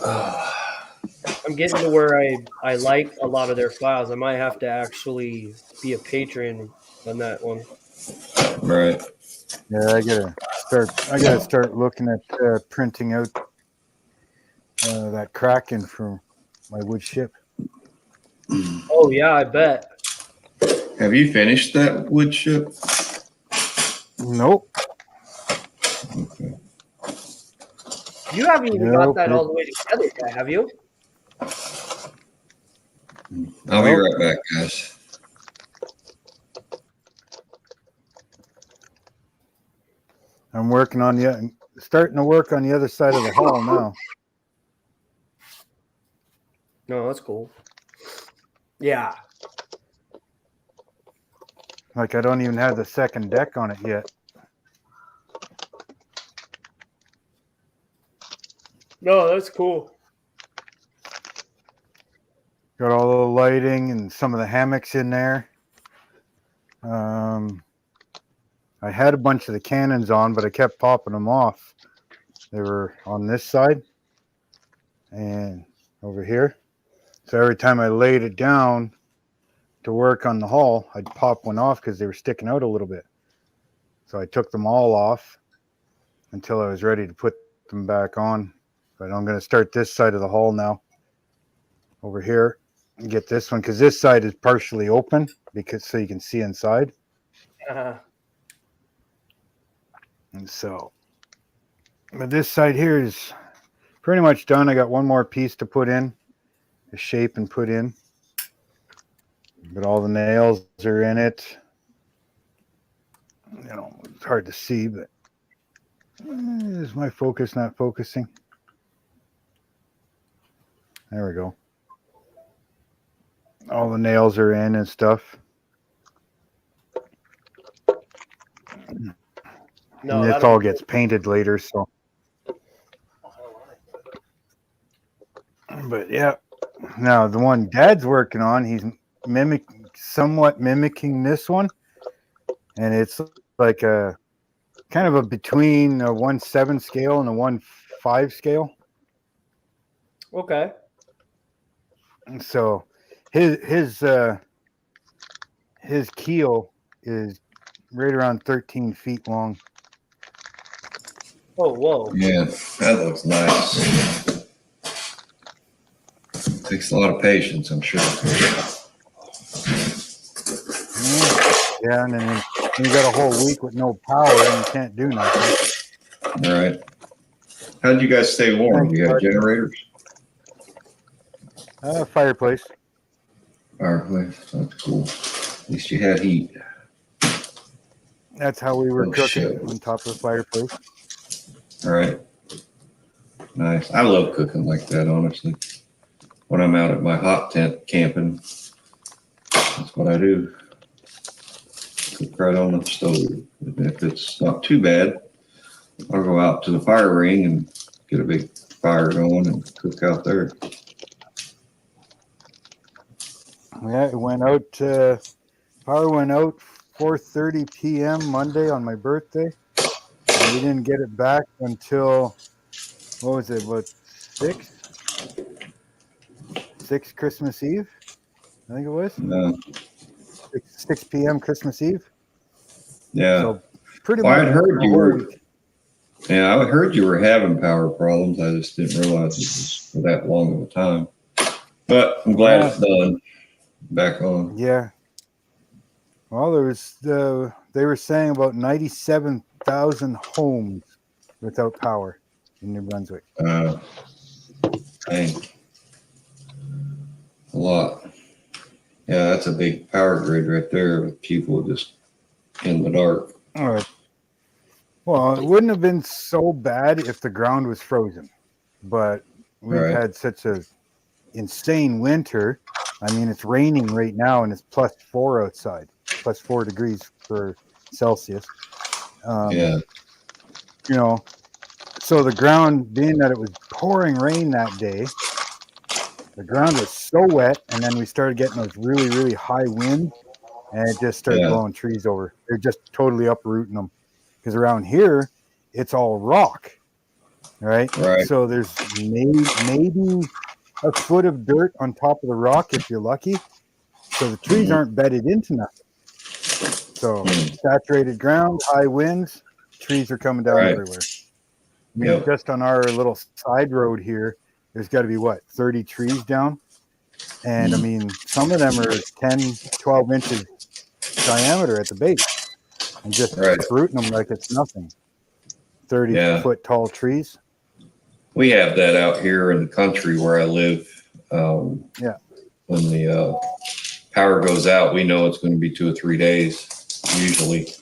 I'm getting to where I like a lot of their files. I might have to actually be a patron on that one. Right. Yeah, I gotta start looking at printing out that Kraken from my wood ship. Oh yeah, I bet. Have you finished that wood ship? Nope. Okay. You haven't even got Nope. that all the way together yet, have you? I'll be right back, guys. I'm starting to work on the other side of the hall now. No, that's cool. Yeah. Like I don't even have the second deck on it yet. No, that's cool. Got all the lighting and some of the hammocks in there. I had a bunch of the cannons on, but I kept popping them off. They were on this side and over here. So every time I laid it down to work on the hull, I'd pop one off because they were sticking out a little bit. So I took them all off until I was ready to put them back on. But I'm going to start this side of the hull now over here and get this one because this side is partially open because so you can see inside. And so, but this side here is pretty much done. I got one more piece to put in, a shape and put in. But all the nails are in it. You know, it's hard to see, but is my focus not focusing? There we go. All the nails are in and stuff. No, and it all gets painted later, so. But yeah, now the one Dad's working on, he's somewhat mimicking this one, and it's like a kind of a between a 1/7 scale and a 1/5 scale. Okay. And so his keel is right around 13 feet long. Oh, whoa. Yeah, that looks nice. Takes a lot of patience, I'm sure. Yeah, and then you got a whole week with no power and you can't do nothing. All right. How did you guys stay warm? You got generators? Fireplace. Fireplace. That's cool. At least you had heat. That's how we were Oh, cooking shit. on top of the fireplace. All right. Nice. I love cooking like that, honestly. When I'm out at my hot tent camping, That's what I do. Cook right on the stove. And if it's not too bad, I'll go out to the fire ring and get a big fire going and cook out there. Yeah, it went out. Power went out 4:30 p.m. Monday on my birthday. And we didn't get it back until what was it? About 6 Christmas Eve. I think it was 6 p.m. Christmas Eve. Yeah. So pretty Well, much I'd heard the you whole were. week. Yeah, I heard you were having power problems. I just didn't realize it was for that long of a time. But I'm glad it's done. Back on. Yeah. Well, they were saying about 97,000 homes without power in New Brunswick. Dang. A lot. Yeah, that's a big power grid right there with people just in the dark. All right. Well, it wouldn't have been so bad if the ground was frozen, but we've had such a insane winter. I mean, it's raining right now and it's +4 outside, +4 degrees for Celsius. Yeah. You know, so the ground, being that it was pouring rain that day, the ground was so wet, and then we started getting those really, really high winds, and it just started blowing trees over. They're just totally uprooting them. Because around here, it's all rock, right? So there's maybe a foot of dirt on top of the rock if you're lucky. So the trees aren't bedded into nothing. So saturated ground, high winds, trees are coming down everywhere. I mean, just on our little side road here, there's got to be, 30 trees down? And, I mean, some of them are 10, 12 inches diameter at the base. And just rooting them like it's nothing. 30-foot tall trees. We have that out here in the country where I live. When the power goes out, we know it's going to be 2 or 3 days, usually.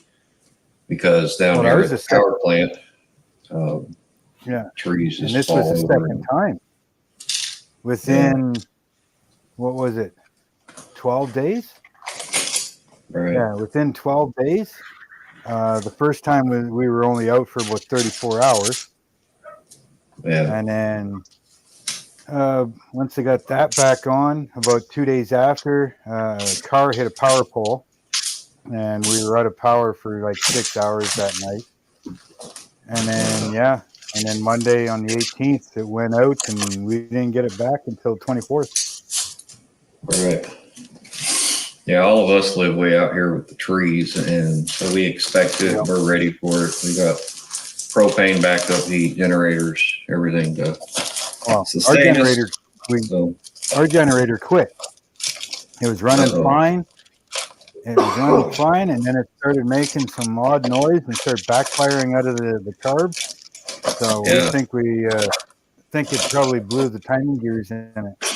Because down here at the power plant, trees just and this fall was the over. second time. Within, what was it, 12 days? Yeah, within 12 days. The first time we were only out for about 34 hours. And then once they got that back on, about 2 days after, a car hit a power pole. And we were out of power for like 6 hours that night. And then, and then Monday on the 18th, it went out and we didn't get it back until 24th. Yeah, all of us live way out here with the trees, and so we expect it. We're ready for it. We got propane backup heat, generators, everything to sustain our generator quit. It was running fine. It was running fine, and then it started making some odd noise and started backfiring out of the carbs. So we think it probably blew the timing gears in it.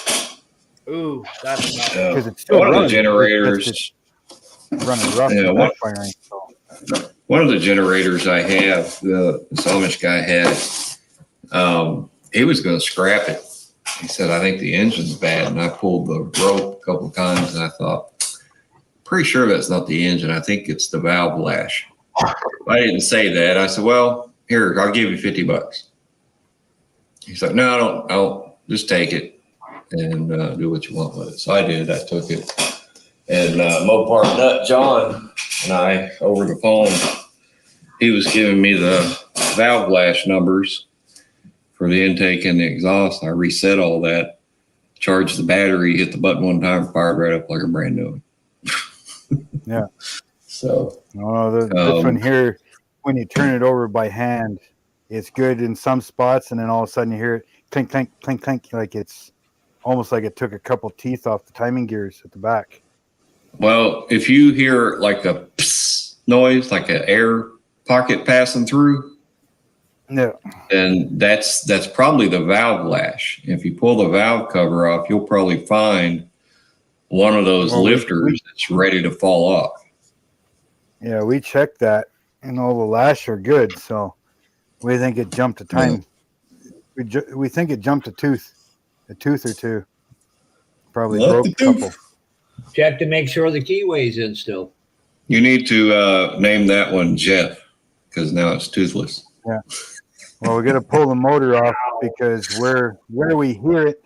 Ooh, that's because it's still one running. Of the generators running rough and backfiring. So. One of the generators I have, the Amish guy had, he was going to scrap it. He said, "I think the engine's bad," and I pulled the rope a couple of times, and I thought, pretty sure that's not the engine. I think it's the valve lash. I didn't say that. I said, "Well, here, I'll give you $50." He's like, "No, I don't. Just take it and do what you want with it." So I did. I took it. And Mopar Nut John and I, over the phone, he was giving me the valve lash numbers for the intake and the exhaust. I reset all that, charged the battery, hit the button one time, fired right up like a brand new one. Yeah. So. This one here, when you turn it over by hand, it's good in some spots, and then all of a sudden you hear it clink, clink, clink, clink, like it's almost like it took a couple teeth off the timing gears at the back. Well, if you hear like a psst noise, like an air pocket passing through, then that's probably the valve lash. If you pull the valve cover off, you'll probably find one of those lifters that's ready to fall off. Yeah, we checked that, and all the lash are good. So we think it jumped a time. Yeah. We think it jumped a tooth or two. Probably broke a couple. Check to make sure the keyway's in still. You need to name that one Jeff because now it's toothless. Yeah. Well, we got to pull the motor off because where we hear it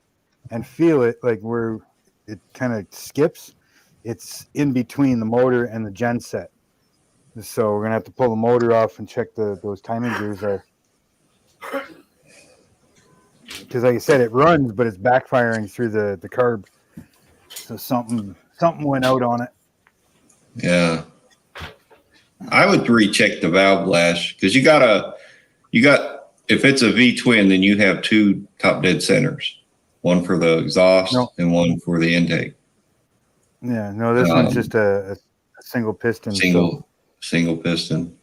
and feel it, like where it kind of skips, it's in between the motor and the gen set. So we're gonna have to pull the motor off and check those timing gears are. Because like I said, it runs, but it's backfiring through the carb. So something went out on it. Yeah. I would recheck the valve lash because you got if it's a V twin, then you have two top dead centers, one for the exhaust and one for the intake. Yeah, no, this one's just a single piston. Single piston.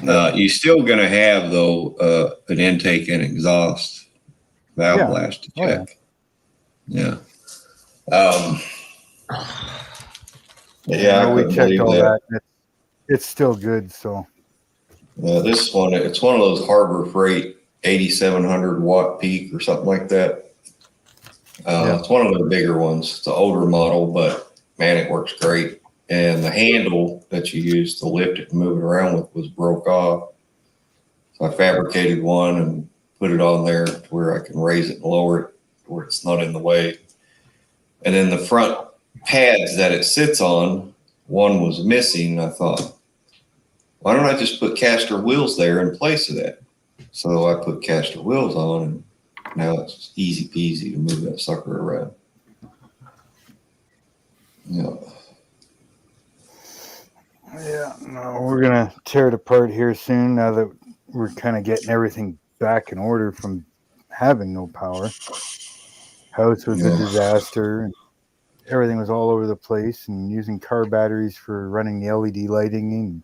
You're still going to have though an intake and exhaust valve lash to check. Yeah. Yeah, we checked all that. It's still good. So. This one, it's one of those Harbor Freight 8,700 watt peak or something like that. It's one of the bigger ones. It's an older model, but man, it works great. And the handle that you use to lift it and move it around with was broke off. So I fabricated one and put it on there to where I can raise it and lower it where it's not in the way. And then the front pads that it sits on, one was missing. I thought, why don't I just put caster wheels there in place of that? So I put caster wheels on, and now it's easy peasy to move that sucker around. Yeah. Yeah, no, we're gonna tear it apart here soon. Now that we're kind of getting everything back in order from having no power. House was a disaster, and everything was all over the place. And using car batteries for running the LED lighting, and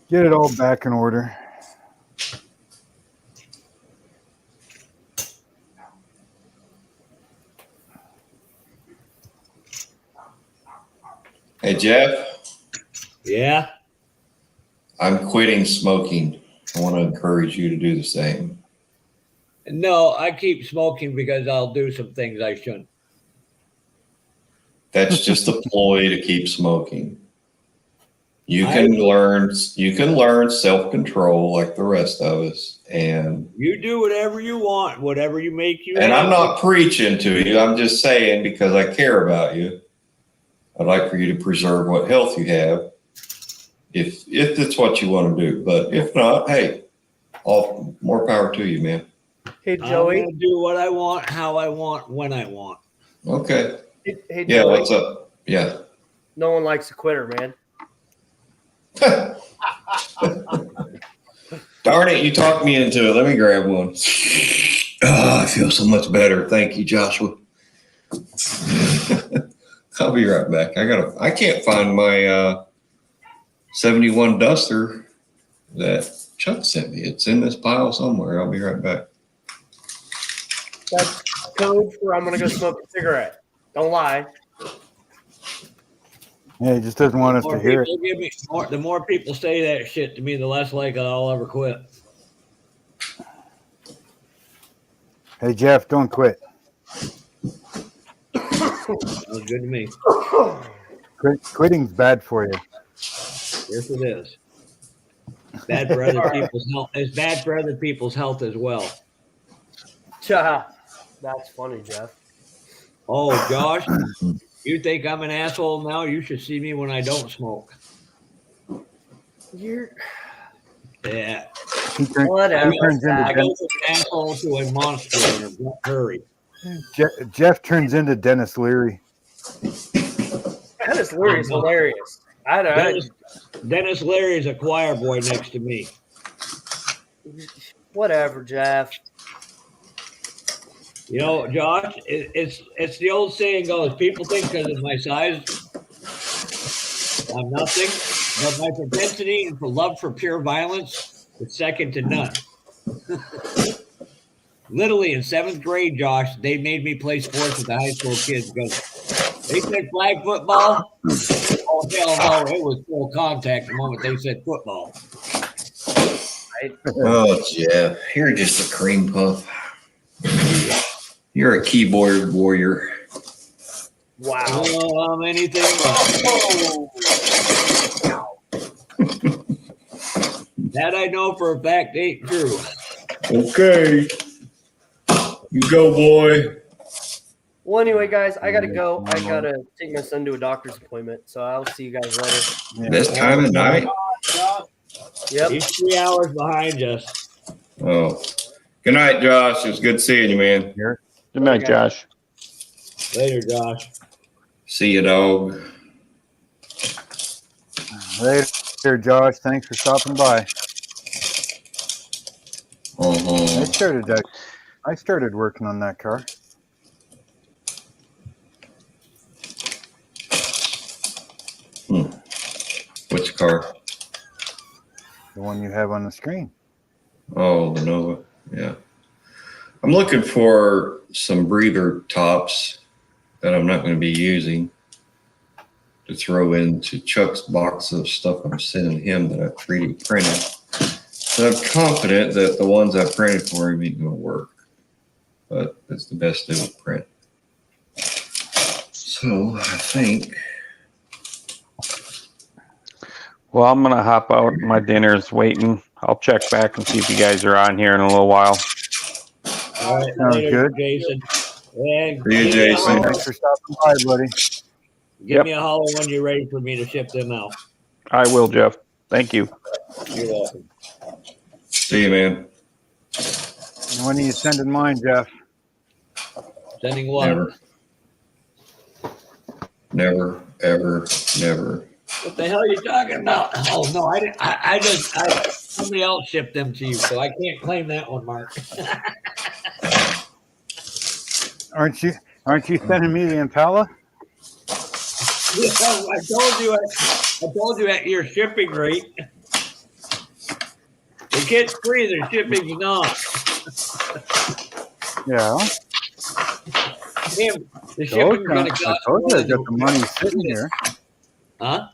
get it all back in order. Hey, Jeff. Yeah? I'm quitting smoking. I want to encourage you to do the same. No, I keep smoking because I'll do some things I shouldn't. That's just a ploy to keep smoking. You can learn self-control like the rest of us. And you do whatever you want, whatever you make you. And I'm not preaching to you. I'm just saying because I care about you. I'd like for you to preserve what health you have. If it's what you want to do. But if not, hey, all more power to you, man. Hey, Joey. I'm gonna do what I want, how I want, when I want. Okay. Hey, yeah, Joey. what's up? Yeah. No one likes a quitter, man. Darn it, you talked me into it. Let me grab one. Oh, I feel so much better. Thank you, Joshua. I'll be right back. I can't find my 71 Duster that Chuck sent me. It's in this pile somewhere. I'll be right back. That's code for I'm gonna go smoke a cigarette. Don't lie. Yeah, he just doesn't want us to hear it. The more people say that shit to me, the less likely I'll ever quit. Hey, Jeff, don't quit. Sounds good to me. Quitting's bad for you. Yes, it is. Bad for other people's health. It's bad for other people's health as well. That's funny, Jeff. Oh, Josh, you think I'm an asshole now? You should see me when I don't smoke. You're Yeah. whatever. I go from an asshole to a monster in a hurry. Jeff turns into Dennis Leary. Dennis Leary's hilarious. Dennis Leary is a choir boy next to me. Whatever, Jeff. You know, Josh, it's the old saying goes, people think because of my size, I'm nothing, but my propensity and for love for pure violence is second to none. Literally in 7th grade, Josh, they made me play sports with the high school kids because they said flag football. Oh, hell no, it was full contact the moment they said football. Oh, Jeff, you're just a cream puff. You're a keyboard warrior. Wow. Oh, anything but. That I know for a fact ain't true. Okay. You go, boy. Well, anyway, guys, I gotta go. I gotta take my son to a doctor's appointment, so I'll see you guys later. This time of night? Yep. He's 3 hours behind us. Oh. Good night, Josh. It's good seeing you, man. Good night, Josh. Later, Josh. See you, dog. Later, Josh. Thanks for stopping by. I started working on that car. Which car? The one you have on the screen. Oh, the Nova. Yeah. I'm looking for some breather tops that I'm not going to be using to throw into Chuck's box of stuff I'm sending him that I've 3D printed. So I'm confident that the ones I printed for him ain't going to work, but it's the best they would print. So I think. Well, I'm going to hop out. My dinner's waiting. I'll check back and see if you guys are on here in a little while. All right, Sounds later, good. Jason. And See you, Jason. Thanks for stopping by, buddy. give me a holler when you're ready for me to ship them out. I will, Jeff. Thank you. You're welcome. See you, man. And when are you sending mine, Jeff? Sending what? Never, ever, never. What the hell are you talking about? Oh no, I didn't. Somebody else shipped them to you, so I can't claim that one, Mark. Aren't you sending me the Impala? I told you at your shipping rate. The kid's free, the shipping's not. Yeah. Damn, the shipping's gonna cost. I told you I got the money sitting here. Huh?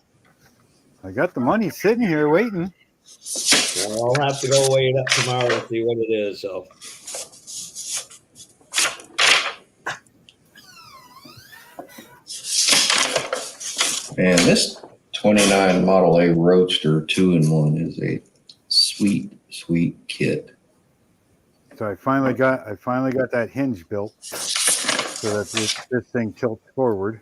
I got the money sitting here waiting. Well, I'll have to go weigh it up tomorrow to see what it is. So. Man, this 29 Model A Roadster 2-in-1 is a sweet, sweet kit. So I finally got that hinge built so that this thing tilts forward.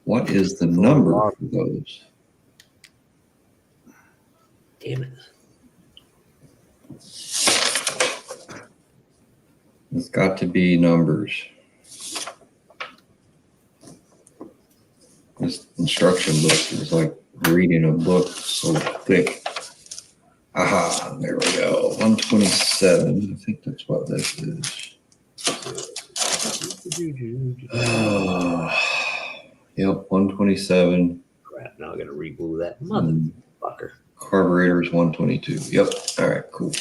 What is the number for those? Damn it. It's got to be numbers. This instruction book is like reading a book so thick. Aha, there we go. 127. I think that's what this is. Yep, 127. Crap, now I gotta reglue that motherfucker. Carburetor is 122. Yep. All right, cool.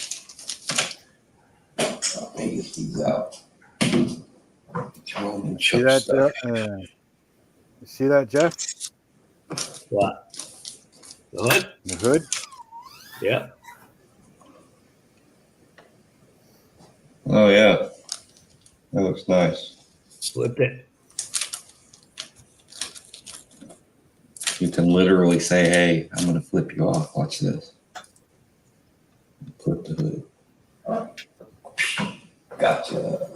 I'll get these out. See that, see that, Jeff? What? The hood? The hood? Yeah. Oh, yeah. That looks nice. Flip it. You can literally say, hey, I'm going to flip you off. Watch this. Flip the hood. Gotcha.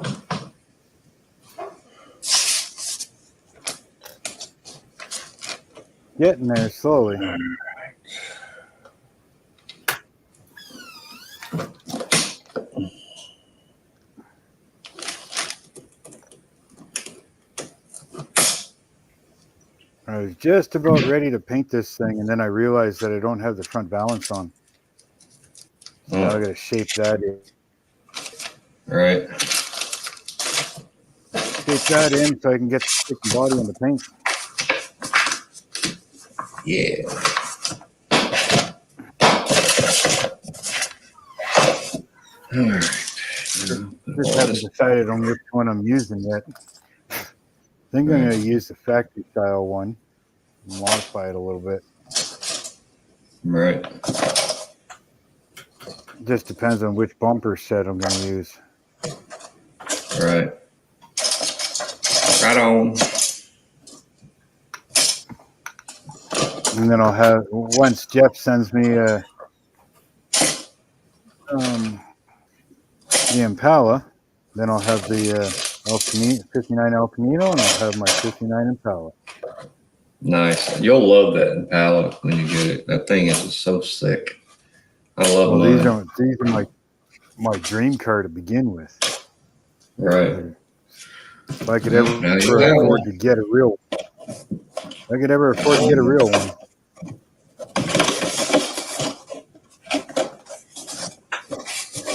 Getting there slowly. I was just about ready to paint this thing, and then I realized that I don't have the front balance on. So now I got to shape that in. All right. Shape that in so I can get the sticky body on the paint. Yeah. All right. Just haven't decided on which one I'm using yet. I think I'm going to use the factory style one. modify it a little bit. Right. Just depends on which bumper set I'm going to use. Right. Right on. And then I'll have, once Jeff sends me the Impala, then I'll have the El Camino, 59 El Camino, and I'll have my 59 Impala. Nice. You'll love that Impala when you get it. That thing is so sick. I love Well, mine. these are my dream car to begin with. Right. If I could ever Now you have afford one. to get a real, if I could ever afford to get a real one.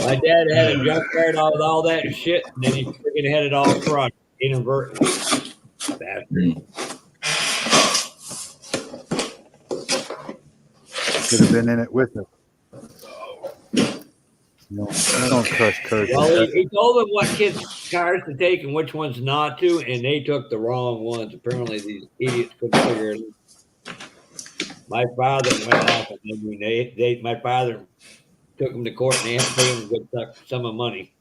My dad had a junkyard with all that shit, and then he freaking had it all crushed inadvertently. Bastard. Should have been in it with it. No, I don't crush cars. Well, Like that. he told them what kids' cars to take and which ones not to, and they took the wrong ones. Apparently, these idiots couldn't figure it out. My father went off on them. My father took them to court, and they had to pay him a good sum of money.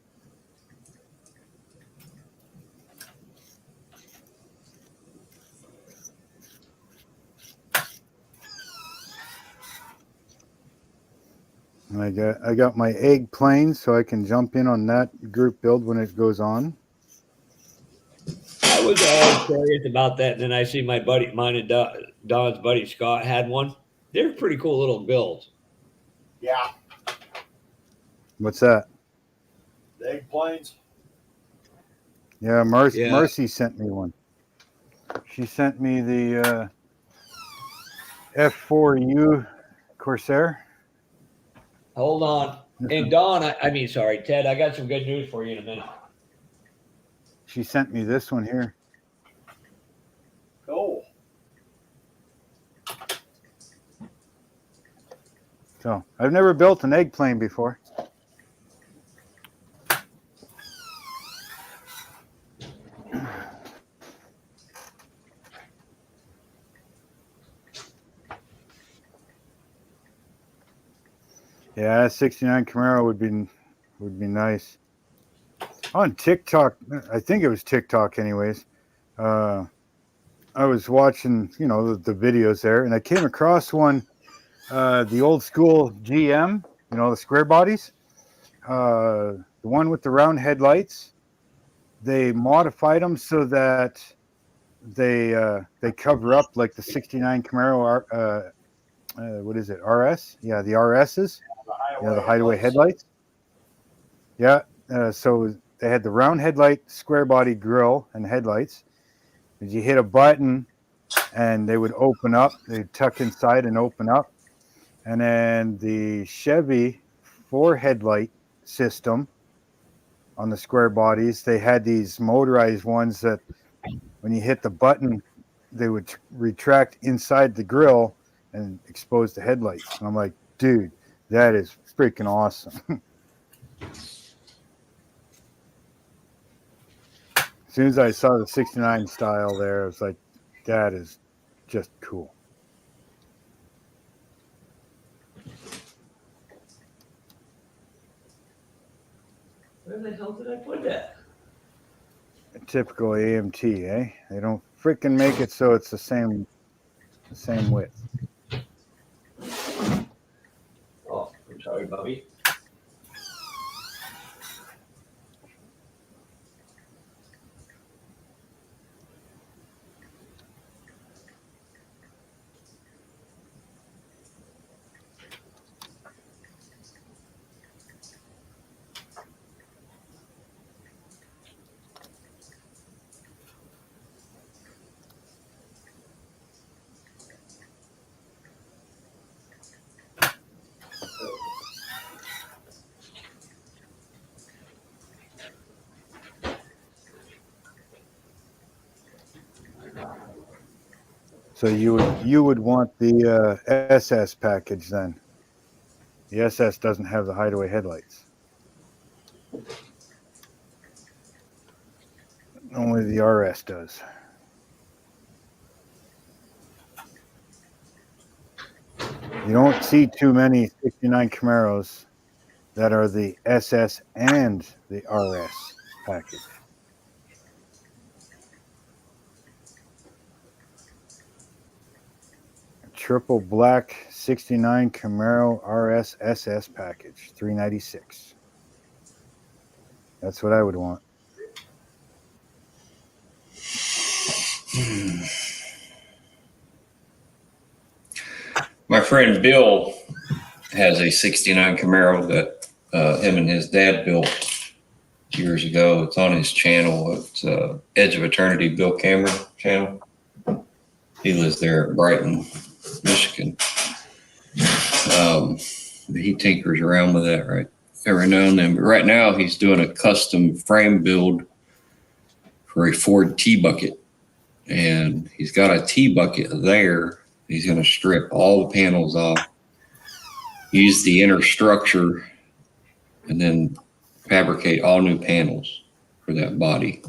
I got my egg plane, so I can jump in on that group build when it goes on. I was always curious about that, and then I see mine and Don's buddy Scott had one. They're pretty cool little builds. Yeah, What's that? the egg planes. Yeah, Yeah. Marcy sent me one. She sent me the F4U Corsair. Hold on. And Don, sorry, Ted, I got some good news for you in a minute. She sent me this one here. Cool. So I've never built an egg plane before. Yeah, 69 Camaro would be nice. On TikTok, I think it was TikTok anyways. I was watching, the videos there, and I came across one, the old school GM, the square bodies, the one with the round headlights. They modified them so that they cover up like the 69 Camaro, what is it, RS? Yeah, the RSs, the hideaway headlights. Yeah, so they had the round headlight, square body grille and headlights. As you hit a button, and they would open up. They'd tuck inside and open up. And then the Chevy 4 headlight system on the square bodies, they had these motorized ones that when you hit the button, they would retract inside the grille and expose the headlights. And I'm like, dude, that is freaking awesome. As soon as I saw the 69 style there, I was like, that is just cool. Where the hell did I put that? A typical AMT, eh? They don't freaking make it so it's the same width. Oh, I'm sorry, Bobby. So you would want the SS package then. The SS doesn't have the hideaway headlights. Only the RS does. You don't see too many 69 Camaros that are the SS and the RS package. Triple black 69 Camaro RS SS package, $396. That's what I would want. My friend Bill has a 69 Camaro that him and his dad built years ago. It's on his channel. It's Edge of Eternity Bill Cameron channel. He lives there at Brighton, Michigan. He tinkers around with that right every now and then. But right now he's doing a custom frame build for a Ford T-Bucket. And he's got a T-Bucket there. He's going to strip all the panels off, use the inner structure, and then fabricate all new panels for that body.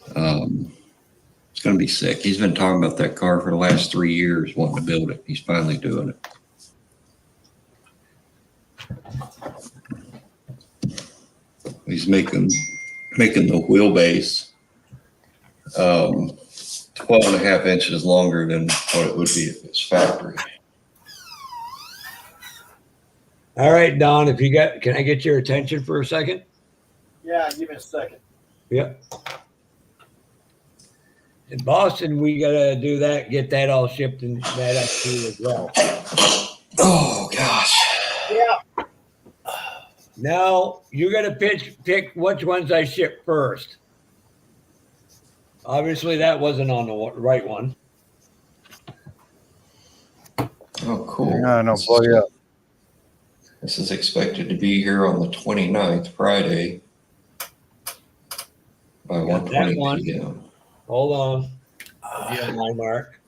It's going to be sick. He's been talking about that car for the last 3 years, wanting to build it. He's finally doing it. He's making the wheelbase 12 and a half inches longer than what it would be if it's factory. All right, Don, can I get your attention for a second? Yeah, give me a second. Yep. In Boston, we gotta do that, get that all shipped and that up to you as well. Oh gosh. Yeah. Now you gotta pick which ones I ship first. Obviously, that wasn't on the right one. Oh, cool. Yeah, no, blow you up. This is expected to be here on the 29th, Friday, by 1:20 p.m. Hold on. Yeah, my mark.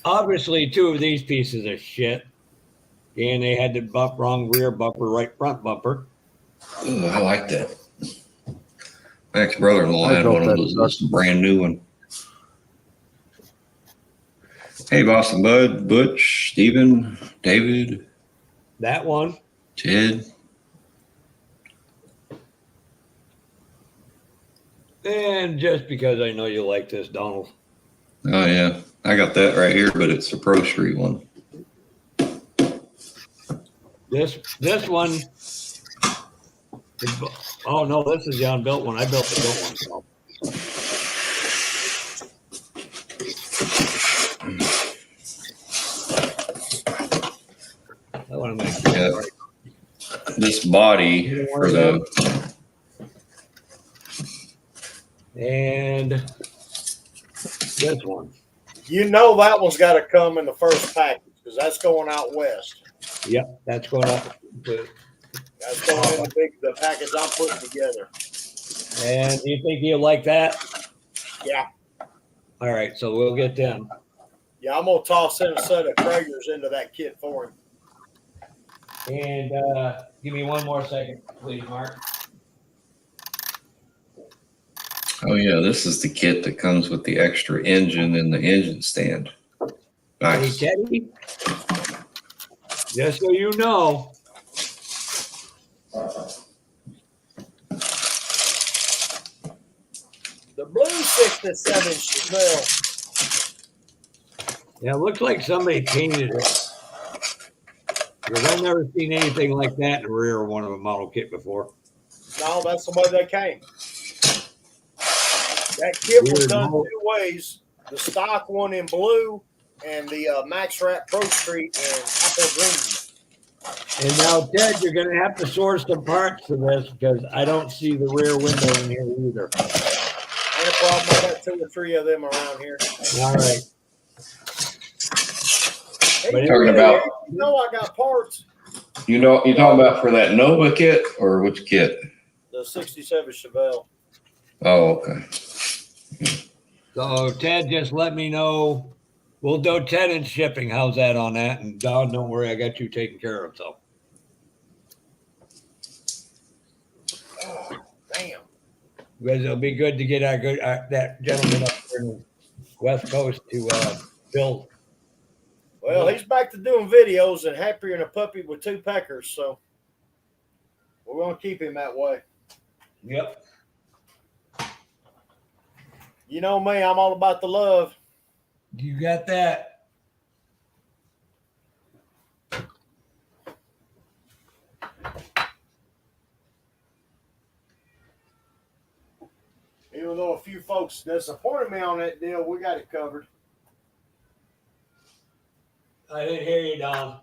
Obviously, two of these pieces are shit. And they had the wrong rear bumper, right front bumper. Ooh, I like that. My ex-brother-in-law I had built one of that those. truck. This brand new one. Hey, Boston Bud, Butch, Steven, David, That one. Ted. And just because I know you like this, Donald. Oh, yeah. I got that right here, but it's the Pro Street one. This one. Oh, no, this is the unbuilt one. I built the built one. I want to make Yeah. right. This body for the And this one. You know that one's got to come in the first package because that's going out west. Yep, that's going up. That's going in the package I'm putting together. And do you think you'll like that? Yeah. All right, so we'll get them. Yeah, I'm going to toss in a set of Kragers into that kit for him. And give me one more second, please, Mark. Oh yeah, this is the kit that comes with the extra engine and the engine stand. Nice. Hey, Teddy, just so you know, The blue 67 Chevelle. yeah, it looks like somebody painted it. Because I've never seen anything like that in the rear of one of a model kit before. No, that's the way they came. That kit was done two ways. The stock one in blue and the Max Wrap Pro Street in apple green. And now, Ted, you're going to have to source some parts for this because I don't see the rear window in here either. Ain't a problem. I got 2 or 3 of them around here. All right. Hey, Talking about- you know I got parts. You talking about for that Nova kit or which kit? The 67 Chevelle. Oh, okay. So, Ted, just let me know. We'll do Ted and shipping. How's that on that? And Don, don't worry, I got you taken care of. So, Oh, damn. because it'll be good to get that gentleman up there in the West Coast to build. Well, he's back to doing videos and happier than a puppy with 2 peckers, so we're going to keep him that way. Yep. You know me, I'm all about the love. You got that. Even though a few folks disappointed me on that deal, we got it covered. I didn't hear you, Don.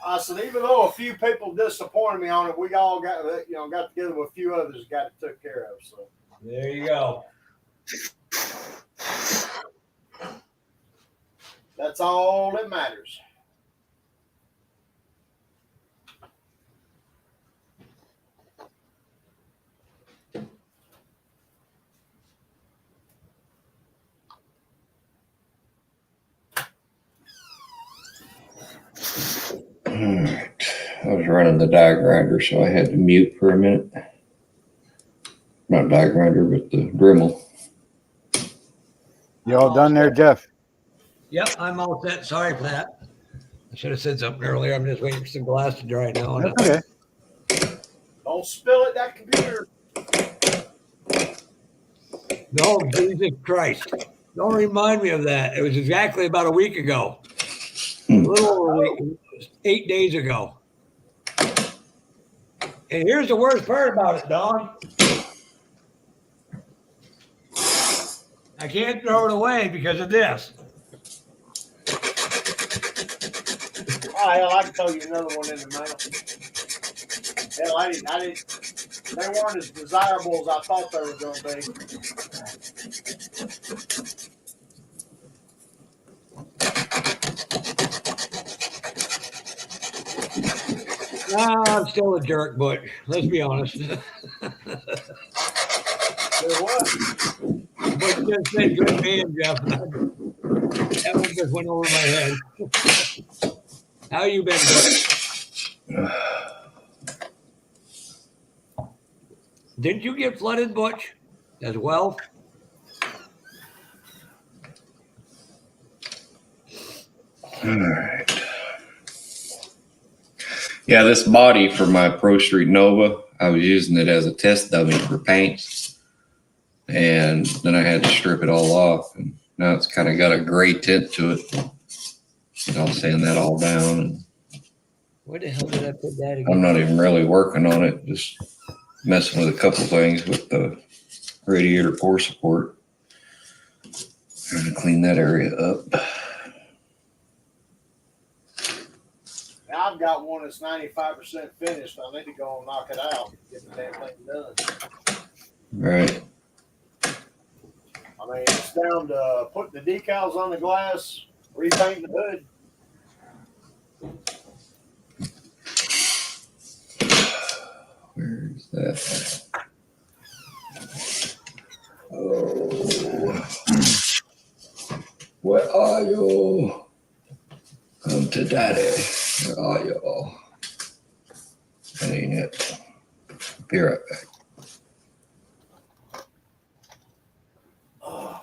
I said, even though a few people disappointed me on it, we all got together with a few others, got it took care of. So There you go. that's all that matters. All right. I was running the die grinder, so I had to mute for a minute. Not die grinder, but the Dremel. You all done there, Jeff? Yep, I'm all set. Sorry for that. I should have said something earlier. I'm just waiting for some glass to dry now. That's okay. Don't spill it, that computer. No, Jesus Christ. Don't remind me of that. It was exactly about a week ago. A little over a week. 8 days ago. And here's the worst part about it, Don. I can't throw it away because of this. Oh, hell, I can tell you another one in the mail. Hell, I didn't, they weren't as desirable as I thought they were going to be. I'm still a jerk, but let's be honest. There was. But you just said good man, Jeff. That one just went over my head. How you been, Butch? Didn't you get flooded, Butch, as well? All right. Yeah, this body for my Pro Street Nova, I was using it as a test dummy for paints. And then I had to strip it all off. And now it's kind of got a gray tint to it. So I'll sand that all down. And Where the hell did I put that again? I'm not even really working on it. Just messing with a couple things with the radiator core support. Trying to clean that area up. Now I've got one that's 95% finished. I need to go and knock it out, get the damn thing done. Right. I mean, it's down to putting the decals on the glass, repainting the hood. Where's that? Oh. Where are you? Come to daddy. Where are you? That ain't it. Be right back. Oh.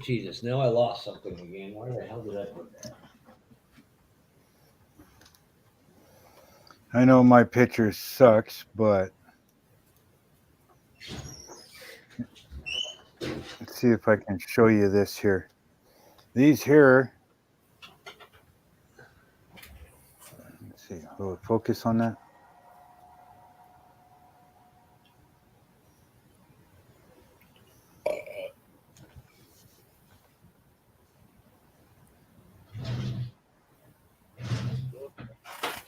Jesus, now I lost something again. Where the hell did I put that? I know my picture sucks, but let's see if I can show you this here. These here, let's see, will it focus on that?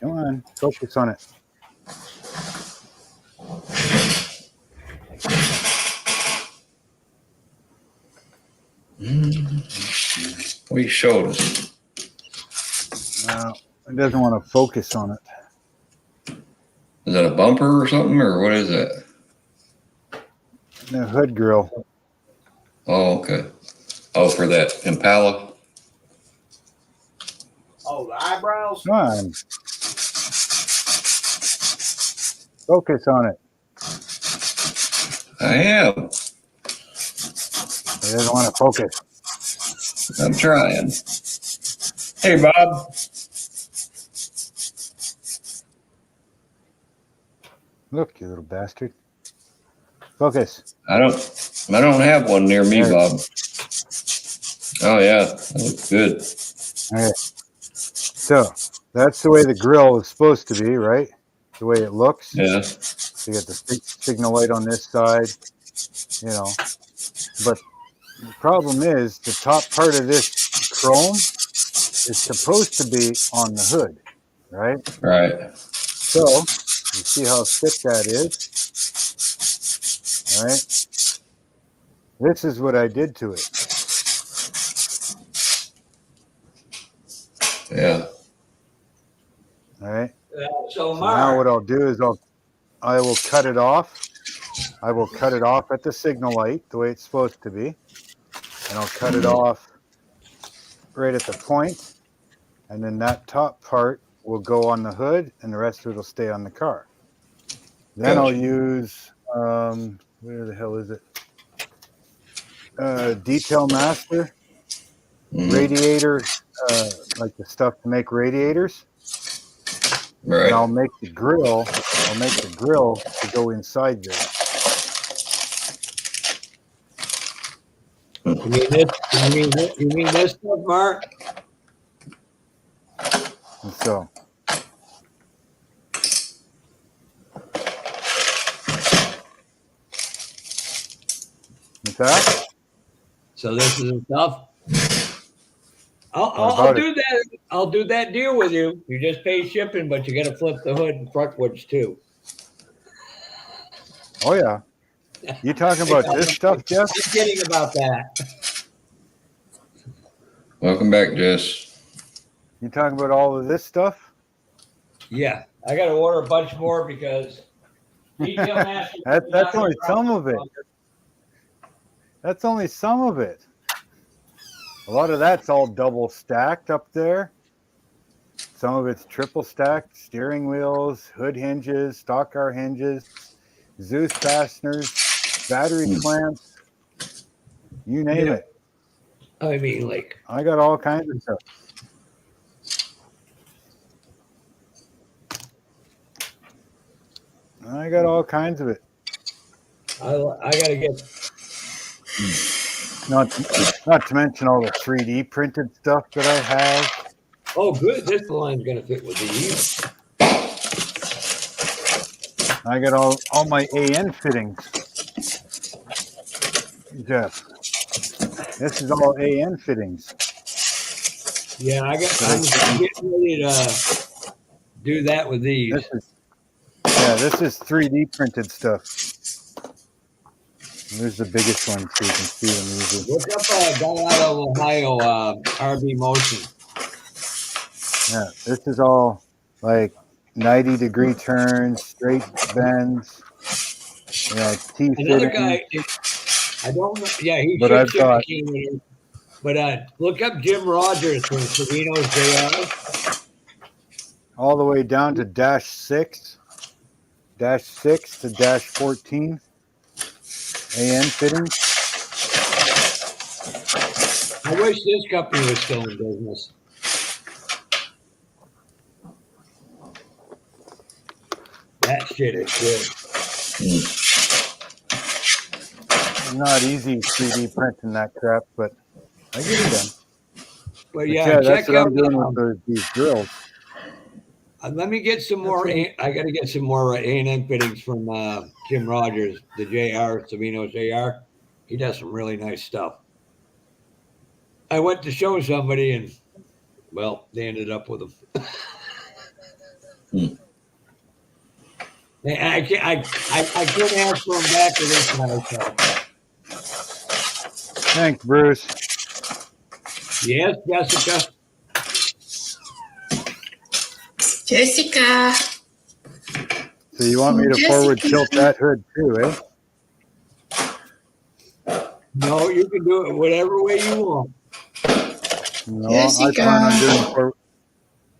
Come on, focus on it. What you showed us? No, it doesn't want to focus on it. Is that a bumper or something, or what is that? The hood grill. Oh, okay. Oh, for that Impala? Oh, the eyebrows? Come on. Focus on it. I am. He doesn't want to focus. I'm trying. Hey, Bob. Look, you little bastard. Focus. I don't have one near me, There. Bob. Oh yeah, that looks good. Okay. So that's the way the grill is supposed to be, right? The way it looks. Yeah. So you got the signal light on this side, you know. But the problem is the top part of this chrome is supposed to be on the hood, right? Right. So you see how thick that is, all right? This is what I did to it. Yeah. All right. So, So Mark, now what I'll do is I will cut it off. I will cut it off at the signal light the way it's supposed to be. And I'll cut it off right at the point. And then that top part will go on the hood and the rest of it will stay on the car. Then Gotcha. I'll use, where the hell is it? Detail Master, radiator, like the stuff to make radiators. Right. And I'll make the grill to go inside there. you mean this? You mean this stuff, Mark? And so with that, So this is the stuff. What I'll about do that. I'll do that deal with you. You just pay shipping, but you got to flip the hood and frontwards too. oh yeah. You talking about this stuff, Jeff? I'm kidding about that. Welcome back, Jess. You talking about all of this stuff? Yeah, I got to order a bunch more because Detail Master. That's only some of it. That's only some of it. A lot of that's all double stacked up there. Some of it's triple stacked, steering wheels, hood hinges, stock car hinges, Zeus fasteners, battery clamps, you name it. I mean, like, I got all kinds of stuff. I got all kinds of it. I got to get. Not to mention all the 3D printed stuff that I have. Oh, good. This line's going to fit with these. I got all my AN fittings. Jeff, this is all AN fittings. Yeah, I'm getting ready to do that with these. This is 3D printed stuff. Here's the biggest one so you can see them easily. Look up a guy out of Ohio, RB Motion. Yeah, this is all like 90-degree turns, straight bends. Yeah, T Another fitting. guy, I don't know. Yeah, he But should I've ship got- a key in. But look up Jim Rogers from Savino's JR. All the way down to -6 to -14. AN fittings. I wish this company was still in business. That shit is good. It's not easy 3D printing that crap, but I get it done. But yeah, That's check what out. I'm doing with these drills. Let me get some more. I got to get some more A&M fittings from Jim Rogers, the JR, Savino's JR. He does some really nice stuff. I went to show somebody, and well, they ended up with them. I couldn't ask for him back to this time. So. Thanks, Bruce. Yes, Jessica. Jessica. So you want me to forward tilt that hood too, eh? No, you can do it whatever way you want. No, Jessica.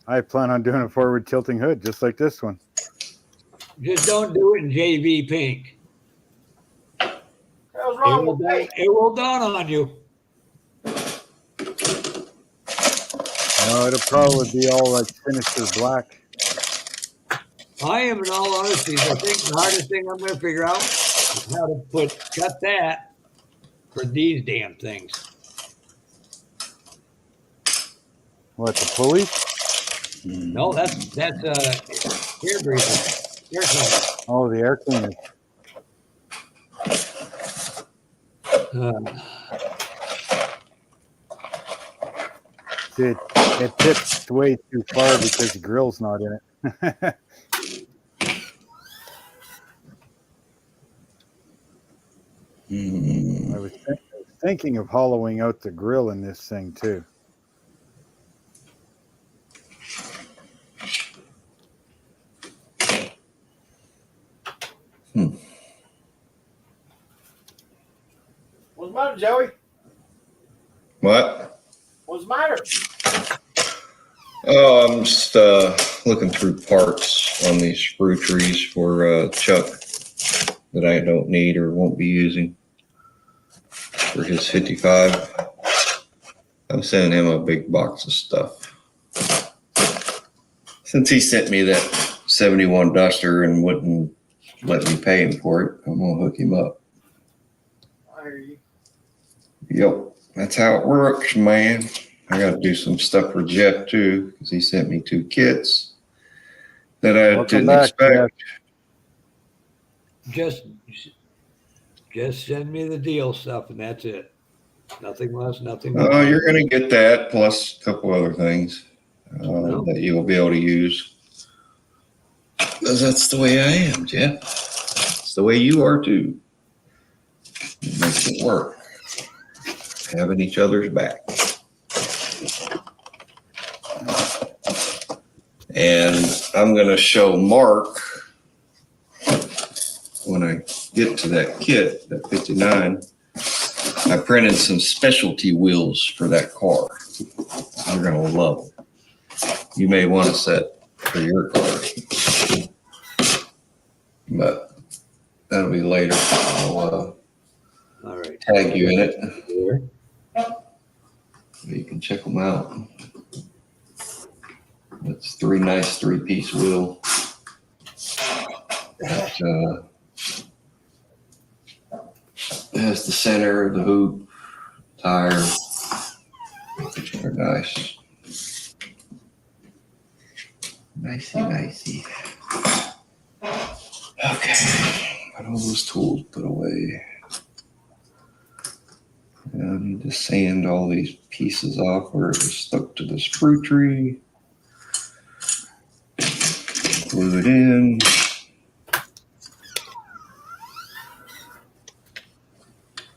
I plan on doing a forward tilting hood just like this one. Just don't do it in JV pink. What's wrong with me? It will dawn on you. No, it'll probably be all like sinister black. I am, in all honesty, I think the hardest thing I'm going to figure out is how to cut that for these damn things. What, the pulleys? No, that's air breather. Air cleaner. Oh, the air cleaner. It tips way too far because the grill's not in it. I was thinking of hollowing out the grill in this thing too. What's the matter, Joey? What? What's the matter? Oh, I'm just looking through parts on these sprue trees for Chuck that I don't need or won't be using for his 55. I'm sending him a big box of stuff. Since he sent me that 71 Duster and wouldn't let me pay him for it, I'm going to hook him up. I hear you. Yep, that's how it works, man. I got to do some stuff for Jeff too, because he sent me 2 kits that I didn't expect. Just send me the deal stuff, and that's it. Nothing less, nothing more. Oh, you're going to get that plus a couple other things that you'll be able to use. Because that's the way I am, Jeff. It's the way you are too. It makes it work. Having each other's back. And I'm going to show Mark when I get to that kit, that 59, I printed some specialty wheels for that car. You're going to love them. You may want a set for your car. But that'll be later. I'll All right. tag you in it. You can check them out. That's 3 nice 3-piece wheel. That, has the center of the hoop, tire. They're nice. Nicey. Okay. Got all those tools put away. Now I need to sand all these pieces off where it was stuck to the sprue tree. Glue it in.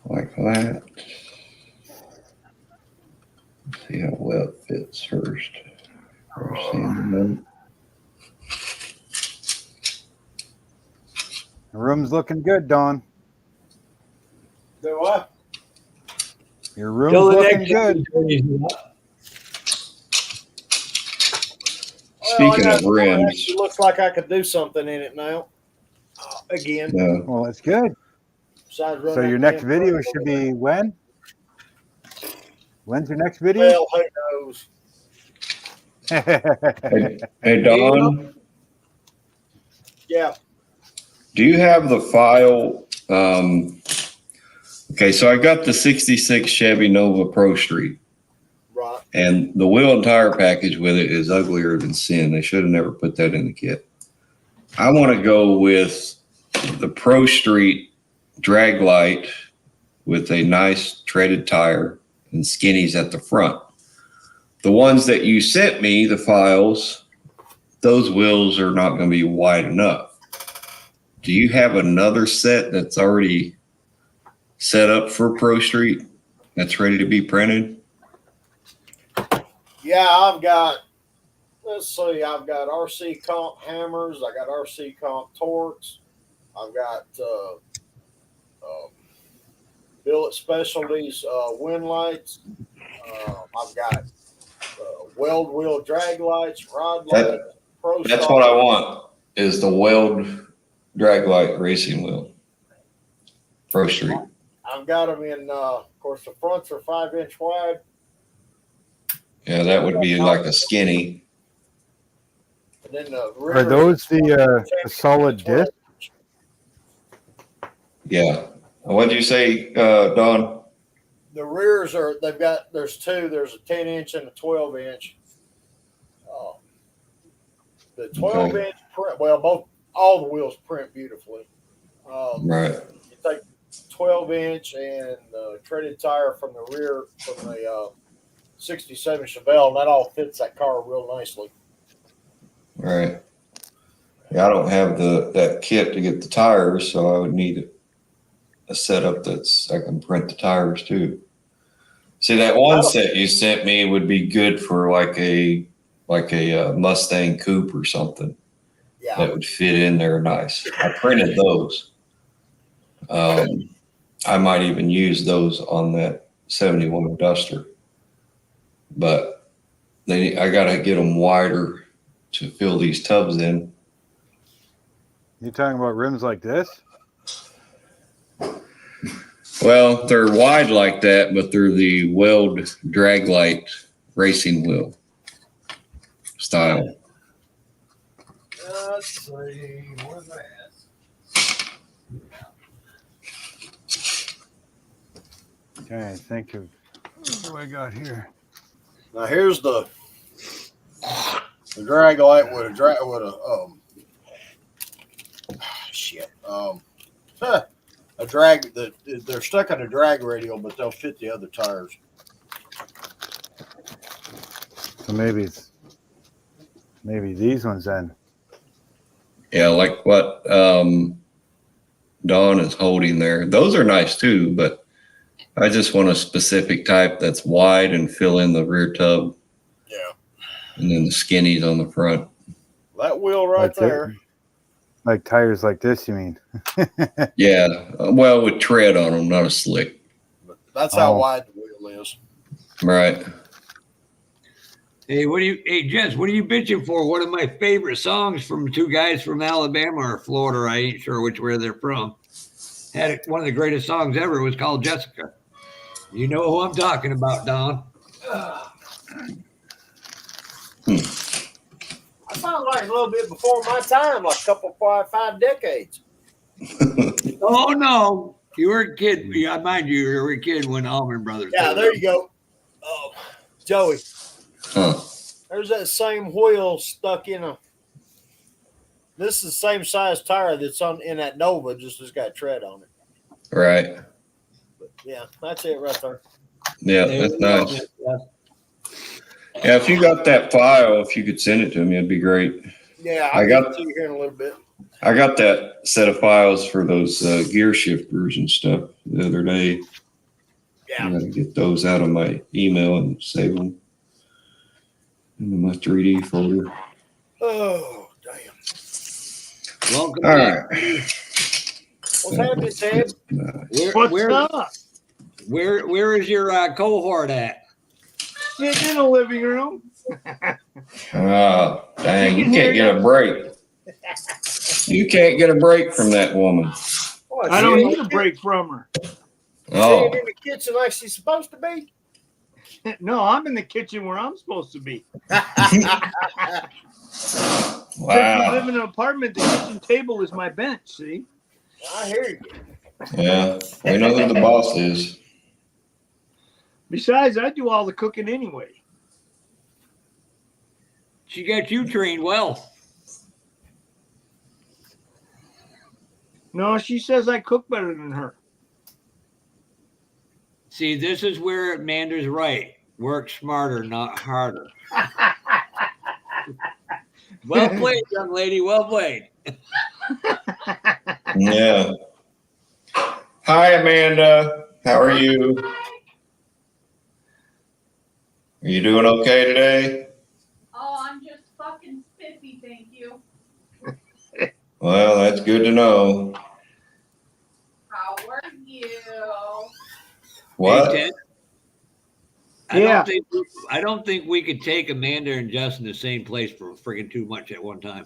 Like that. Let's see how well it fits first. The room's looking good, Don. Do what? Your room's looking good. Speaking of rims, it looks like I could do something in it now. Again. Well, it's good. So your next video should be when? When's your next video? Well, who knows? Hey, Don. Yeah. Do you have the file? Okay, so I got the 66 Chevy Nova Pro Street. Right. And the wheel and tire package with it is uglier than sin. They should have never put that in the kit. I want to go with the Pro Street drag light with a nice treaded tire and skinnies at the front. The ones that you sent me, the files, those wheels are not going to be wide enough. Do you have another set that's already set up for Pro Street that's ready to be printed? Yeah, I've got, let's see, I've got RC Comp hammers. I got RC Comp Torques. I've got Billet Specialties wind lights. I've got weld wheel drag lights, rod lights. That's what I want, is the weld drag light racing wheel. Pro Street. I've got them in, of course, the fronts are 5-inch wide. Yeah, that would be like a skinny. And then the rear Are those the 10 solid 12. disc? Yeah. What did you say, Don? The rears are, there's two. There's a 10-inch and a 12-inch. The 12-inch print, well, all the wheels print beautifully. Right. You take 12-inch and the treaded tire from the rear from the 67 Chevelle, and that all fits that car real nicely. Right. Yeah, I don't have that kit to get the tires, so I would need a setup I can print the tires too. See, that one set you sent me would be good for like a Mustang coupe or something. Yeah. That would fit in there nice. I printed those. I might even use those on that 71 Duster, but I got to get them wider to fill these tubs in. You talking about rims like this? Well, they're wide like that, but they're the Weld drag light racing wheel style. Let's see, where's that? Okay, think of what do I got here? Now here's the drag light with a drag that they're stuck on a drag radial, but they'll fit the other tires. So maybe these ones then. Yeah, like what Dawn is holding there. Those are nice too, but I just want a specific type that's wide and fill in the rear tub. Yeah. And then the skinnies on the front. That wheel right Like there. Like tires like this, you mean? Yeah, well, with tread on them, not a slick. But that's how wide the wheel is. Right. Hey, Jess, what are you bitching for? One of my favorite songs from two guys from Alabama or Florida, I ain't sure where they're from. Had one of the greatest songs ever. It was called Jessica. You know who I'm talking about, Don. I sound like a little bit before my time, like a couple, 5 decades. Oh, no. You were a kid. Yeah, mind you were a kid when Allman Brothers. Yeah, there you go. Oh, Joey. Huh. There's that same wheel stuck in a. This is the same size tire that's in that Nova, just it's got tread on it. Right. But yeah, that's it right there. Yeah, that's nice. Yeah, if you got that file, if you could send it to me, it'd be great. Yeah, I'll get it to you here in a little bit. I got that set of files for those gear shifters and stuff the other day. Yeah. I got to get those out of my email and save them in my 3D folder. Oh, damn. Welcome All back. right. What's happening, Ted? Where is your cohort at? Sitting in the living room. Oh, dang, you can't get a break. You can't get a break from that woman. What, I don't need a break from her. Oh, Sitting in the kitchen like she's supposed to be? No, I'm in the kitchen where I'm supposed to be. If you wow. live in an apartment, the kitchen table is my bench, see? I hear you. Yeah, we know who the boss is. Besides, I do all the cooking anyway. She got you trained well. No, she says I cook better than her. See, this is where Amanda's right. Work smarter, not harder. Well played, young lady. Well played. Yeah. Hi, Amanda. How are you? Are you doing okay today? Oh, I'm just fucking spiffy, thank you. Well, that's good to know. How are you? What? Hey, Ted, I don't think we could take Amanda and Justin the same place for freaking too much at one time.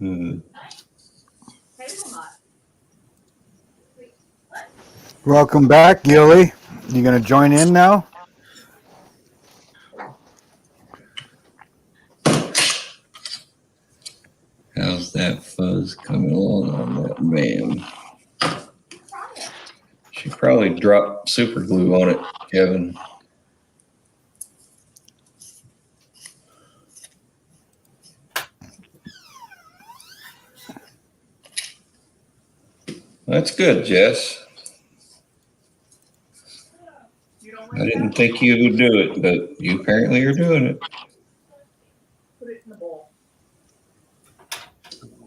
Hazelnut. Welcome back, Gilly. You gonna join in now? How's that fuzz coming along on that man? She probably dropped super glue on it, Kevin. That's good, Jess. I didn't think you would do it, but you apparently are doing it. Put it in the bowl.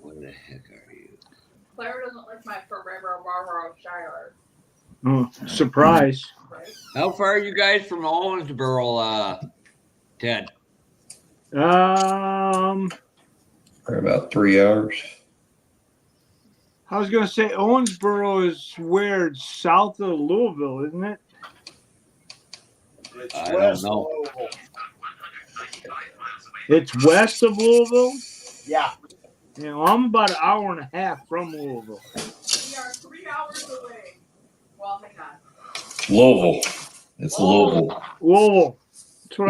What the heck are you? Claire doesn't like my Ferrero Shire. Surprise. Right? How far are you guys from Owensboro, Ted? For about 3 hours. I was gonna say Owensboro is where it's south of Louisville, isn't it? It's I don't west know. of Louisville. It's west of Louisville. Yeah. You know, I'm about an hour and a half from Louisville. We are 3 hours away. Well, hang on. Louisville. It's Louisville. Louisville. That's what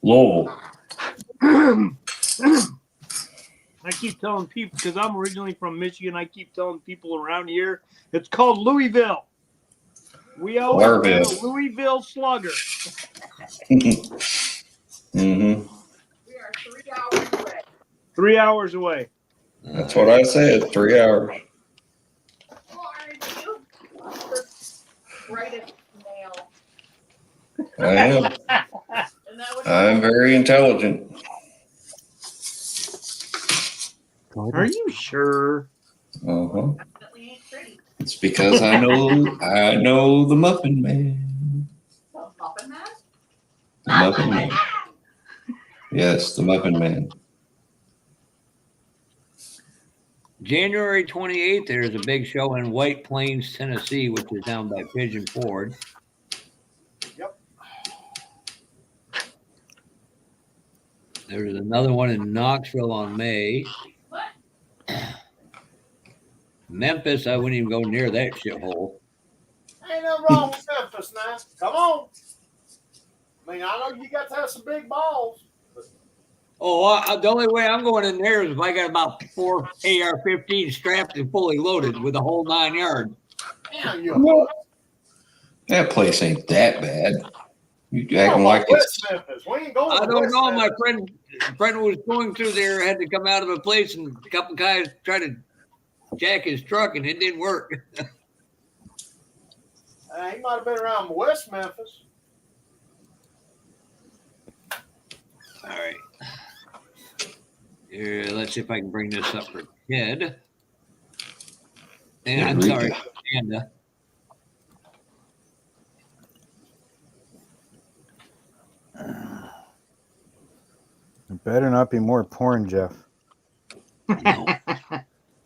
Louisville. I said. I keep telling people, because I'm originally from Michigan, I keep telling people around here, it's called Louisville. We always had a Louisville Slugger. Mm-hmm. We are 3 hours away. 3 hours away. That's what I said, 3 hours. Well, aren't you the brightest male? I am. Isn't that what I'm very intelligent. Are you sure? Uh-huh. definitely ain't pretty? It's because I know the Muffin Man. The Muffin Man? The Muffin Man. Yes, the Muffin Man. January 28th, there's a big show in White Plains, Tennessee, which is down by Pigeon Forge. Yep. There's another one in Knoxville on May. What? Memphis, I wouldn't even go near that shithole. Ain't nothing wrong with Memphis now. Come on. I mean, I know you got to have some big balls. Oh, the only way I'm going in there is if I got about 4 AR-15 strapped and fully loaded with a whole 9 yards. Damn, you. That place ain't that bad. You Oh, acting like it's. West Memphis. We ain't going I to don't West know. My Memphis. friend was going through there, had to come out of a place, and a couple guys tried to jack his truck, and it didn't work. He might have been around West Memphis. All right. Here, let's see if I can bring this up for Ted. And I'm sorry, Amanda. It better not be more porn, Jeff. No,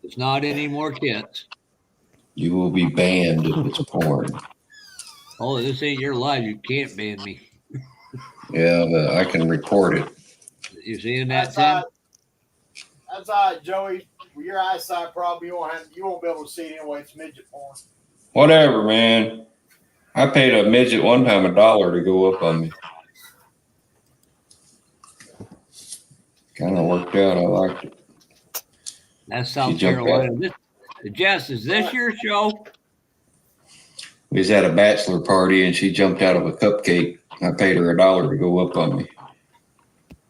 it's not any more kids. You will be banned if it's porn. Oh, this ain't your live. You can't ban me. Yeah, but I can report it. You seeing that, That's Ted? all right. That's all right, Joey. With your eyesight, probably you won't be able to see it anyway. It's midget porn. Whatever, man. I paid a midget one time $1 to go up on me. Kind of worked out. I liked it. That's South She jumped Carolina. Jess, is this your show? We was at a bachelor party and she jumped out of a cupcake. I paid her $1 to go up on me.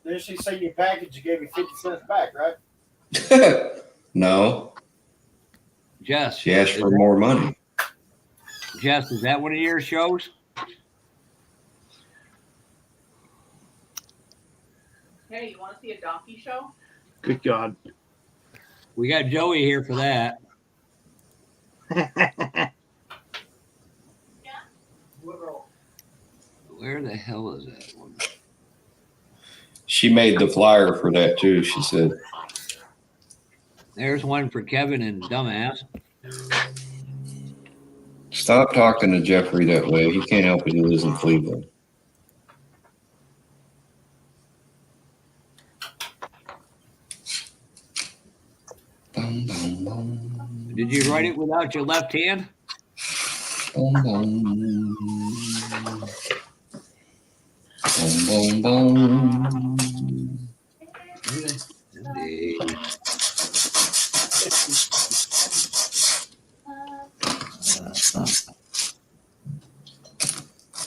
Then she seen your package. You gave me 50 cents back, right? No, Jess. she asked for more money. Jess, is that one of your shows? Hey, you want to see a donkey show? Good God. We got Joey here for that. Where the hell is that one? She made the flyer for that too, she said. There's one for Kevin and Dumbass. Stop talking to Jeffrey that way. He can't help it. He lives in Cleveland. Did you write it without your left hand? Boom, boom. Boom, boom, boom. Indeed.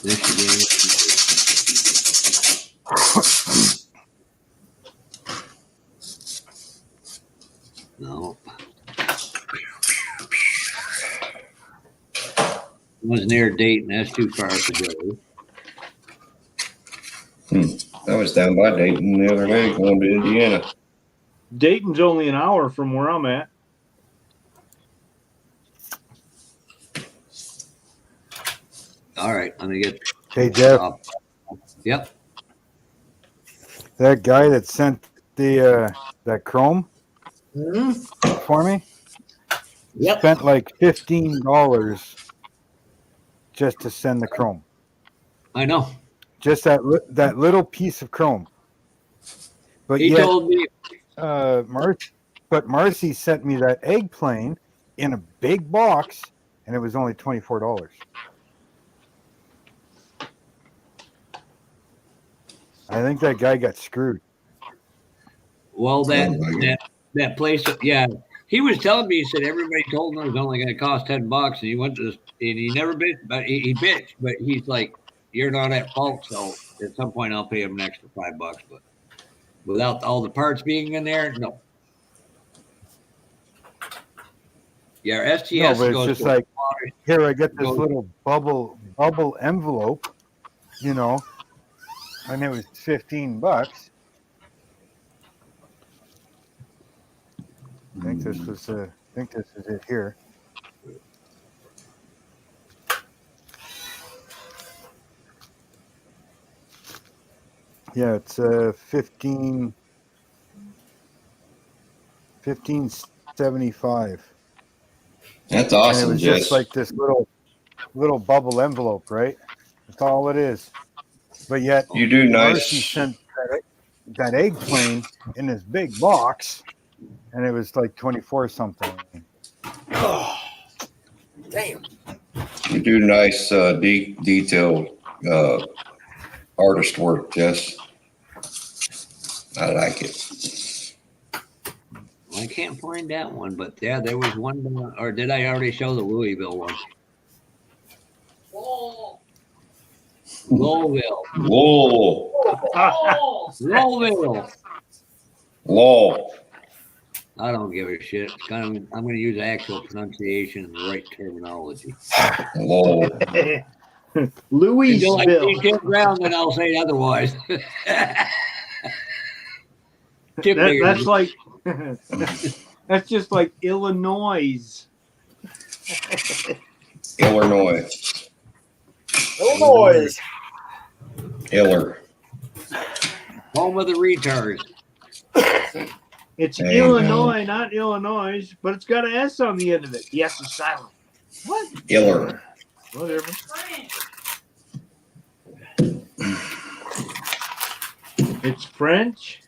Michigan. No. It was near Dayton. That's too far to go. I was down by Dayton the other day going to Indiana. Dayton's only an hour from where I'm at. All right, let me get. Hey, Jeff, Yep. that guy that sent the that Chrome for me Yep. spent like $15 just to send the Chrome. I know. Just that little piece of Chrome. But He yet, told me. Marcy sent me that egg plane in a big box, and it was only $24. I think that guy got screwed. Well, that place, yeah. He was telling me, he said everybody told him it was only going to cost $10, and he went to this, and he never bitched, but he bitched, but he's like, "You're not at fault, so at some point I'll pay him an extra $5." But without all the parts being in there, no. Yeah, our STS No, but it's goes just to like, water. here I get this little bubble envelope, you know, and it was $15. I think this is it here. Yeah, it's $15.75. That's And it awesome, was Jess. just like this little bubble envelope, right? That's all it is. But yet You do Marcy nice. sent that egg plane in this big box, and it was like 24 something. Oh, damn. You do nice detailed artist work, Jess. I like it. I can't find that one, but yeah, there was one. Or did I already show the Louisville one? Louisville. Lol. Louisville. Lol. I don't give a shit. It's kind of, I'm going to use actual pronunciation and the right terminology. Lol. Until I see Louisville. Tim Brown, then I'll say otherwise. That's like that's just like Illinois. Illinois. Illinois. Iller. Home of the retards. It's There you Illinois, not Illinois, but it's got an S on the end of it. The S is silent. What? Iller. Whatever. It's French.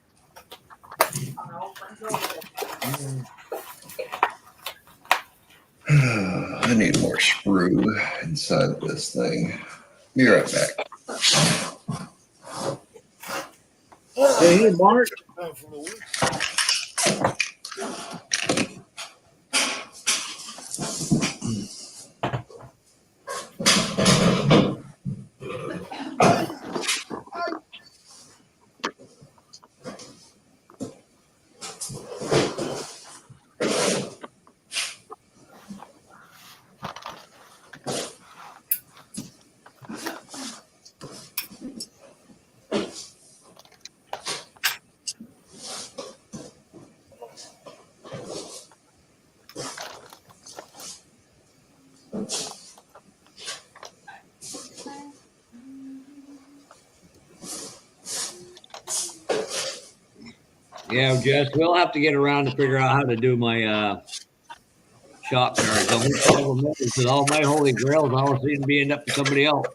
I need more screw inside this thing. Be right back. Hey, Mark. Yeah, Jess, we'll have to get around to figure out how to do my shop cards. I went several minutes with all my holy grails. I always seem to be ending up with somebody else.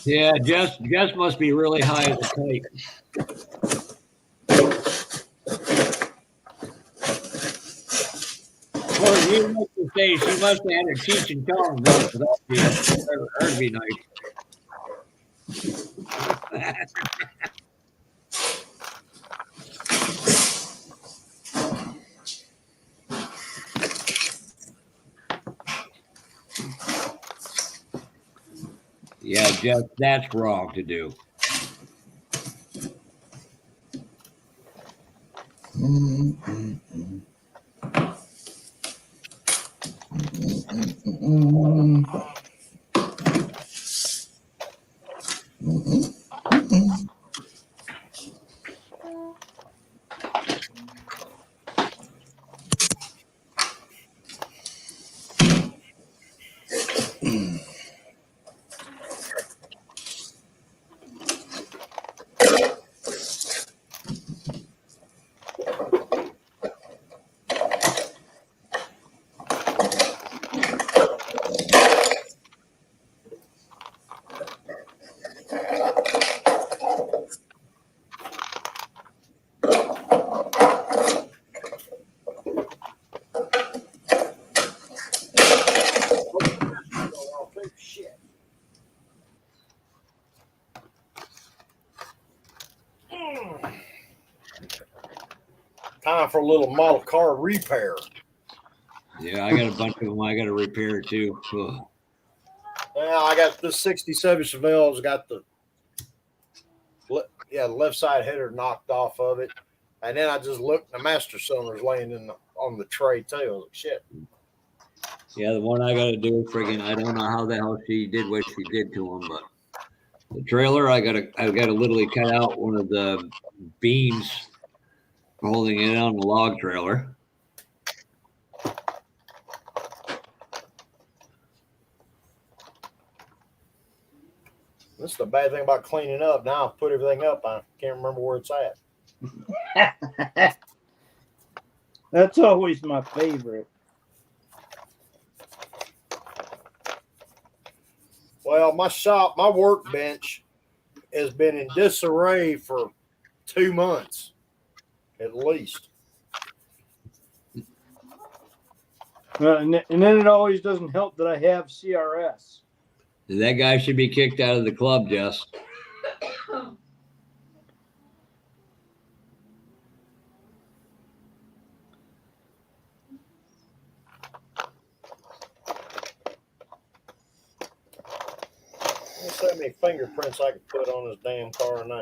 Yeah, Jess must be really high as a kite. Well, you must have say she must have had her Cheech and Chong going for that. That'd be nice. Yeah, Jeff, that's wrong to do. Time for a little model car repair. Yeah, I got a bunch of them I got to repair too. Ugh. Well, I got this 67 Chevelle's got the left side header knocked off of it. And then I just looked, the master cylinder's laying on the tray too. I was like, shit. Yeah, the one I got to do, friggin', I don't know how the hell she did what she did to him, but the trailer, I got to literally cut out one of the beams holding it on the log trailer. This is the bad thing about cleaning up. Now I've put everything up. I can't remember where it's at. That's always my favorite. Well, my workbench has been in disarray for 2 months, at least. And then it always doesn't help that I have CRS. That guy should be kicked out of the club, Jess. Let's see how many fingerprints I can put on this damn car now.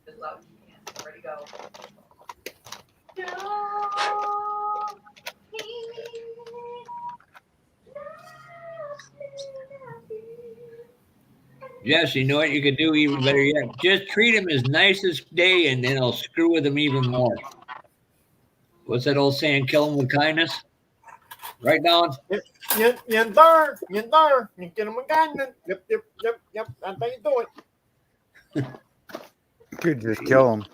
As loud as you can. Ready to go. Jess, you know what you could do even better yet? Just treat him as nice as day, and then I'll screw with him even more. What's that old saying? Kill him with kindness? Right, Don? You there. You get him with kindness. Yep. That's how you do it. You could just kill him.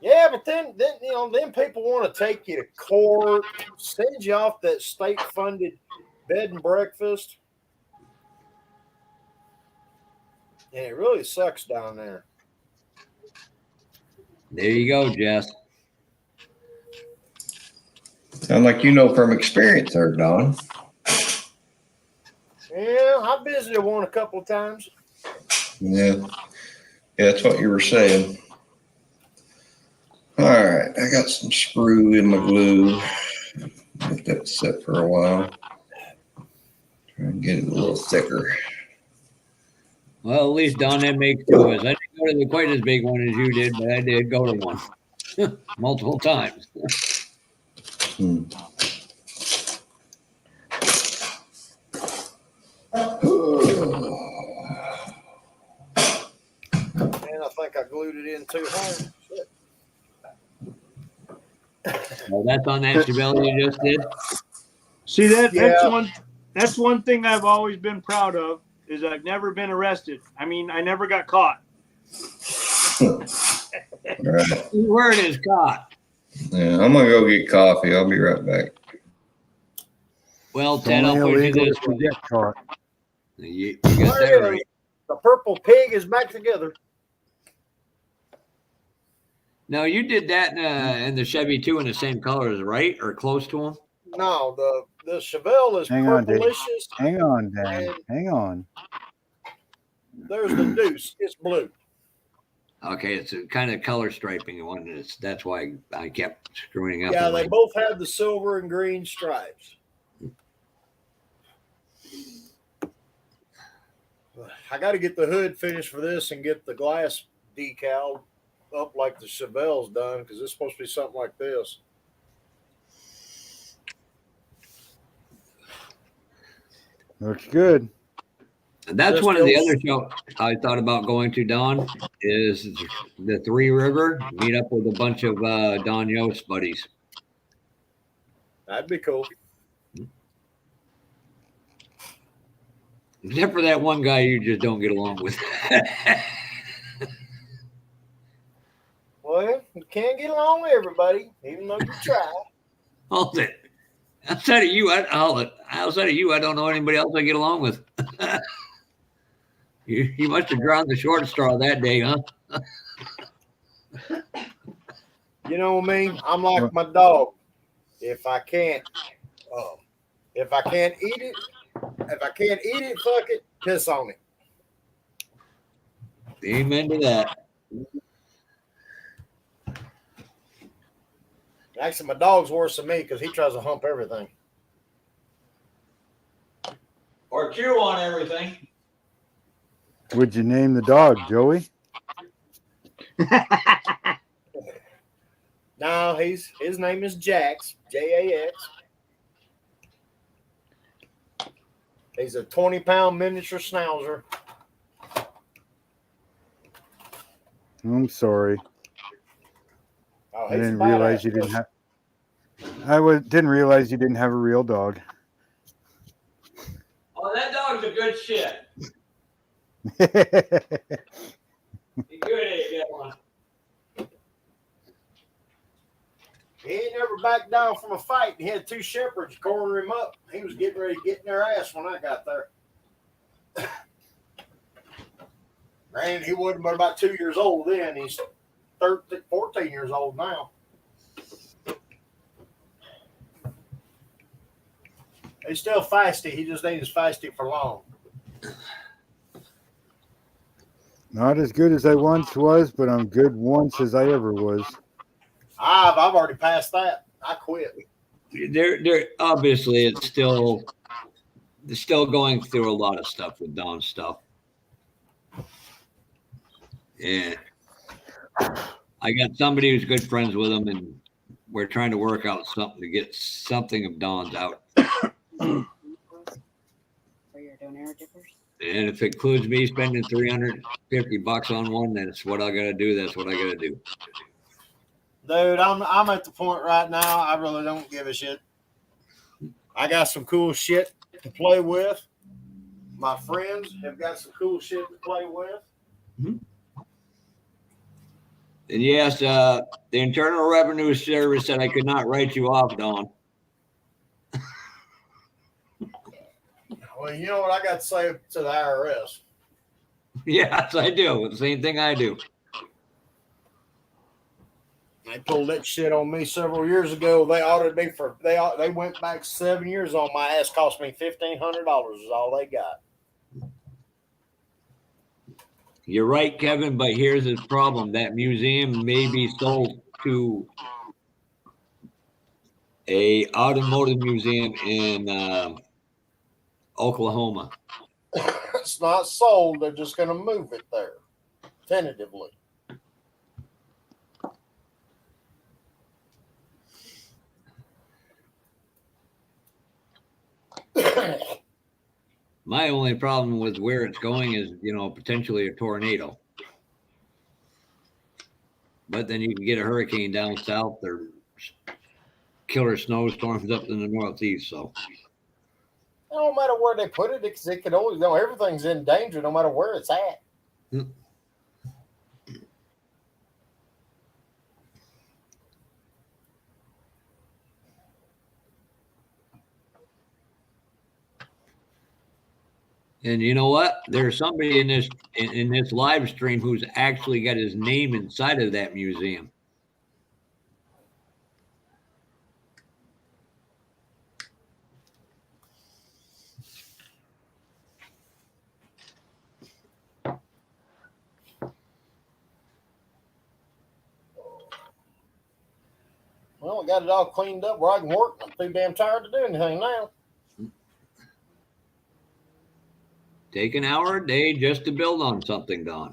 Yeah, but then then people want to take you to court, send you off that state-funded bed and breakfast, and it really sucks down there. There you go, Jess. Sound like you know from experience there, Don. Yeah, I visited one a couple of times. Yeah, that's what you were saying. All right, I got some sprue in my glue. Let that sit for a while. Try and get it a little thicker. Well, at least Don that makes two of us. I didn't go to quite as big one as you did, but I did go to one multiple times. And I think I glued it in too hard. Shit. Well, that's on that Chevelle you just did. See that's one thing I've always been proud of is I've never been arrested. I mean, I never got caught. right. The word is caught. Yeah, I'm gonna go get coffee. I'll be right back. Well, It's Ted, only I'll put you illegal this if you way. get caught. You got There that it right. is. The purple pig is back together. Now you did that in the Chevy too, in the same colors, right, or close to them? No, the Chevelle is Hang on, Dave. purplicious, Hang on, Dan. and Hang on. there's the Deuce. It's blue. Okay, it's a kind of color striping one. That's why I kept screwing up. Yeah, on they my- both have the silver and green stripes. I got to get the hood finished for this and get the glass decal up like the Chevelle's done because it's supposed to be something like this. Looks good. And that's Just one of the those- other shows I thought about going to, Don, is the Three River. Meet up with a bunch of Don Yost buddies. That'd be cool. Except for that one guy you just don't get along with. Well, you can't get along with everybody, even though you try. Hold it. Outside of you, I don't know anybody else I get along with. you must have drawn the short straw that day, huh? You know me, I'm like my dog. If I can't eat it, fuck it, piss on it. Amen to that. Actually, my dog's worse than me because he tries to hump everything. Or chew on everything. Would you name the dog, Joey? No, his name is Jax, Jax. He's a 20-pound miniature schnauzer. I'm sorry. Oh, I didn't realize you didn't have. Didn't realize you didn't have a real dog. Oh, that dog's a good shit. You good at that one. He ain't never backed down from a fight. He had two shepherds corner him up. He was getting ready to get in their ass when I got there. Man, he wasn't but about 2 years old then. He's 13, 14 years old now. He's still feisty. He just ain't as feisty for long. Not as good as I once was, but I'm good once as I ever was. I've already passed that. I quit. They're obviously it's still going through a lot of stuff with Don's stuff. Yeah. I got somebody who's good friends with him, and we're trying to work out something to get something of Don's out. For your donair dippers? And if it includes me spending $350 on one, then it's what I gotta do. That's what I gotta do. Dude, I'm at the point right now. I really don't give a shit. I got some cool shit to play with. My friends have got some cool shit to play with. And yes, the Internal Revenue Service said I could not write you off, Don. Well, you know what I got to say to the IRS? Yes, I do. The same thing I do. They pulled that shit on me several years ago. They audited me for they went back 7 years on my ass. Cost me $1,500 is all they got. You're right, Kevin, but here's the problem. That museum may be sold to a automotive museum in Oklahoma. It's not sold. They're just going to move it there, tentatively. My only problem with where it's going is, potentially a tornado. But then you can get a hurricane down south or killer snowstorms up in the northeast. So No matter where they put it, because it could always everything's in danger no matter where it's at. And you know what? There's somebody in this live stream who's actually got his name inside of that museum. Well, I got it all cleaned up where I can work. I'm too damn tired to do anything now. Take an hour a day just to build on something, Don.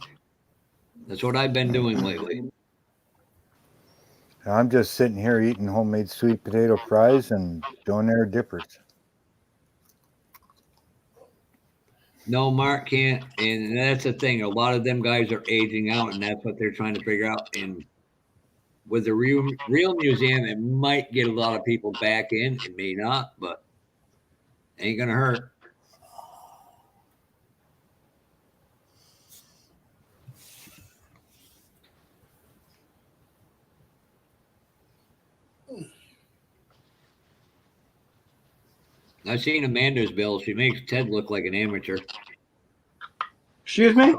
That's what I've been doing lately. I'm just sitting here eating homemade sweet potato fries and donair dippers. No, Mark can't. And that's the thing. A lot of them guys are aging out, and that's what they're trying to figure out. And with the real museum, it might get a lot of people back in. It may not, but ain't going to hurt. I've seen Amanda's bill. She makes Ted look like an amateur. Excuse me?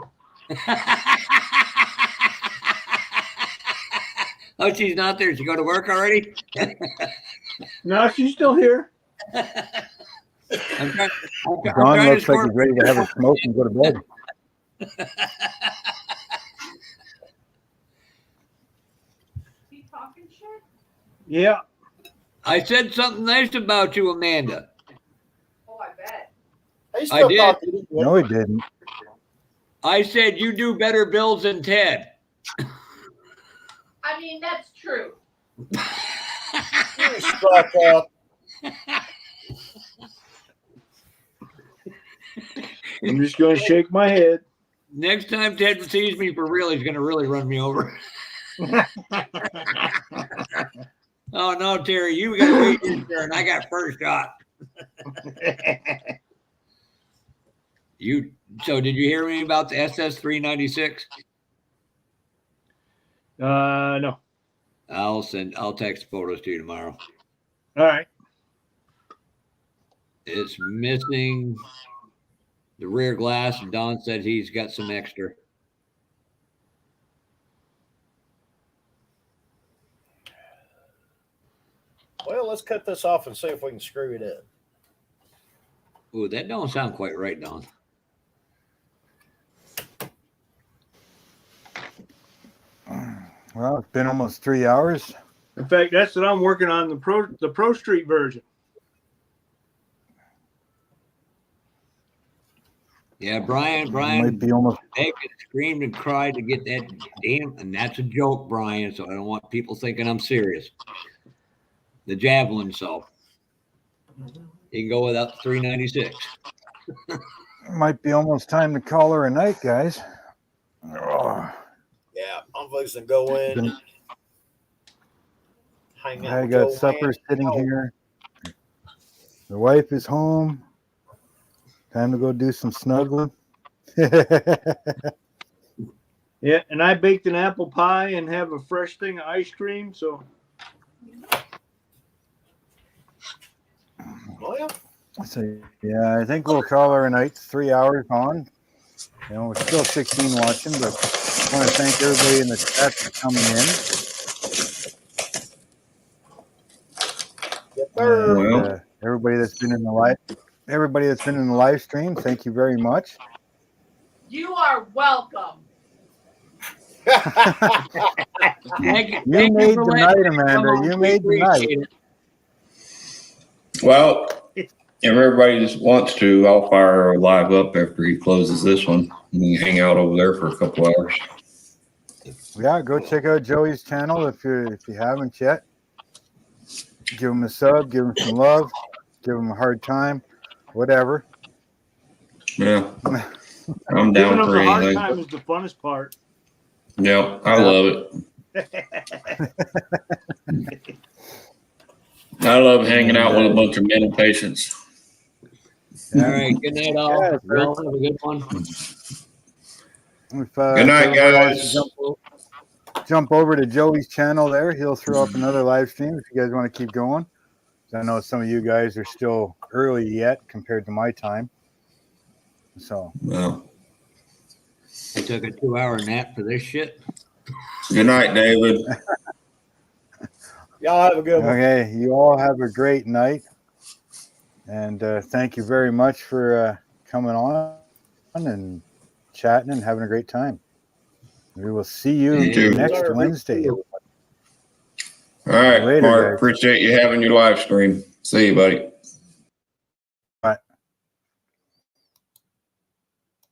Oh, she's not there. She go to work already? No, she's still here. I'm trying Don to looks like he's ready to have a smoke and go to bed. He talking shit? Yeah. I said something nice about you, Amanda. Oh, I bet. He's I still did. talking. No, he didn't. I said you do better bills than Ted. I mean, that's true. You struck up. I'm just going to shake my head. Next time Ted sees me for real, he's going to really run me over. Oh, no, Terry, you got to wait your turn. I got first shot. So did you hear me about the SS-396? No. I'll text photos to you tomorrow. All right. It's missing the rear glass, and Don said he's got some extra. Well, let's cut this off and see if we can screw it up. Ooh, that don't sound quite right, Don. Well, it's been almost 3 hours. In fact, that's what I'm working on, the Pro Street version. Yeah, Brian Might be almost. begged and screamed and cried to get that damn, and that's a joke, Brian, so I don't want people thinking I'm serious. The javelin, so you can go without the 396. Might be almost time to call her a night, guys. Oh, Yeah, I'm fixing to go in. Hang out I with got Joe supper Mann. sitting here. The wife is home. Time to go do some snuggling. Yeah, and I baked an apple pie and have a fresh thing of ice cream. So, Well, So yeah, I think we'll call her a night. It's 3 hours on. You know, we're still 16 watching, but I want to thank everybody in the chat for coming in. yes, sir. And, Well. everybody that's been in the live stream, thank you very much. You are welcome. Thank you. You Thank made for the letting night, me come Amanda. on. You We made the night. appreciate it. Well, if everybody just wants to, I'll fire her live up after he closes this one. We can hang out over there for a couple hours. Yeah, go check out Joey's channel if you haven't yet. Give him a sub, give him some love, give him a hard time, whatever. Yeah, I'm giving down them for the hard anything. time is the funnest part. Yeah, I love it. I love hanging out with a bunch of mental patients. All right. Good night, all. Yeah, Y'all have a good one. If, Good night, if everybody wants to guys. jump over to Joey's channel there. He'll throw up another live stream if you guys want to keep going. I know some of you guys are still early yet compared to my time. So Well, I took a 2-hour nap for this shit. good night, David. Y'all have a good one. okay, you all have a great night, and thank you very much for coming on and chatting and having a great time. We will see you You too. next Sir. Wednesday. All right, Later, Mark. guys. Appreciate you having your live stream. See you, buddy.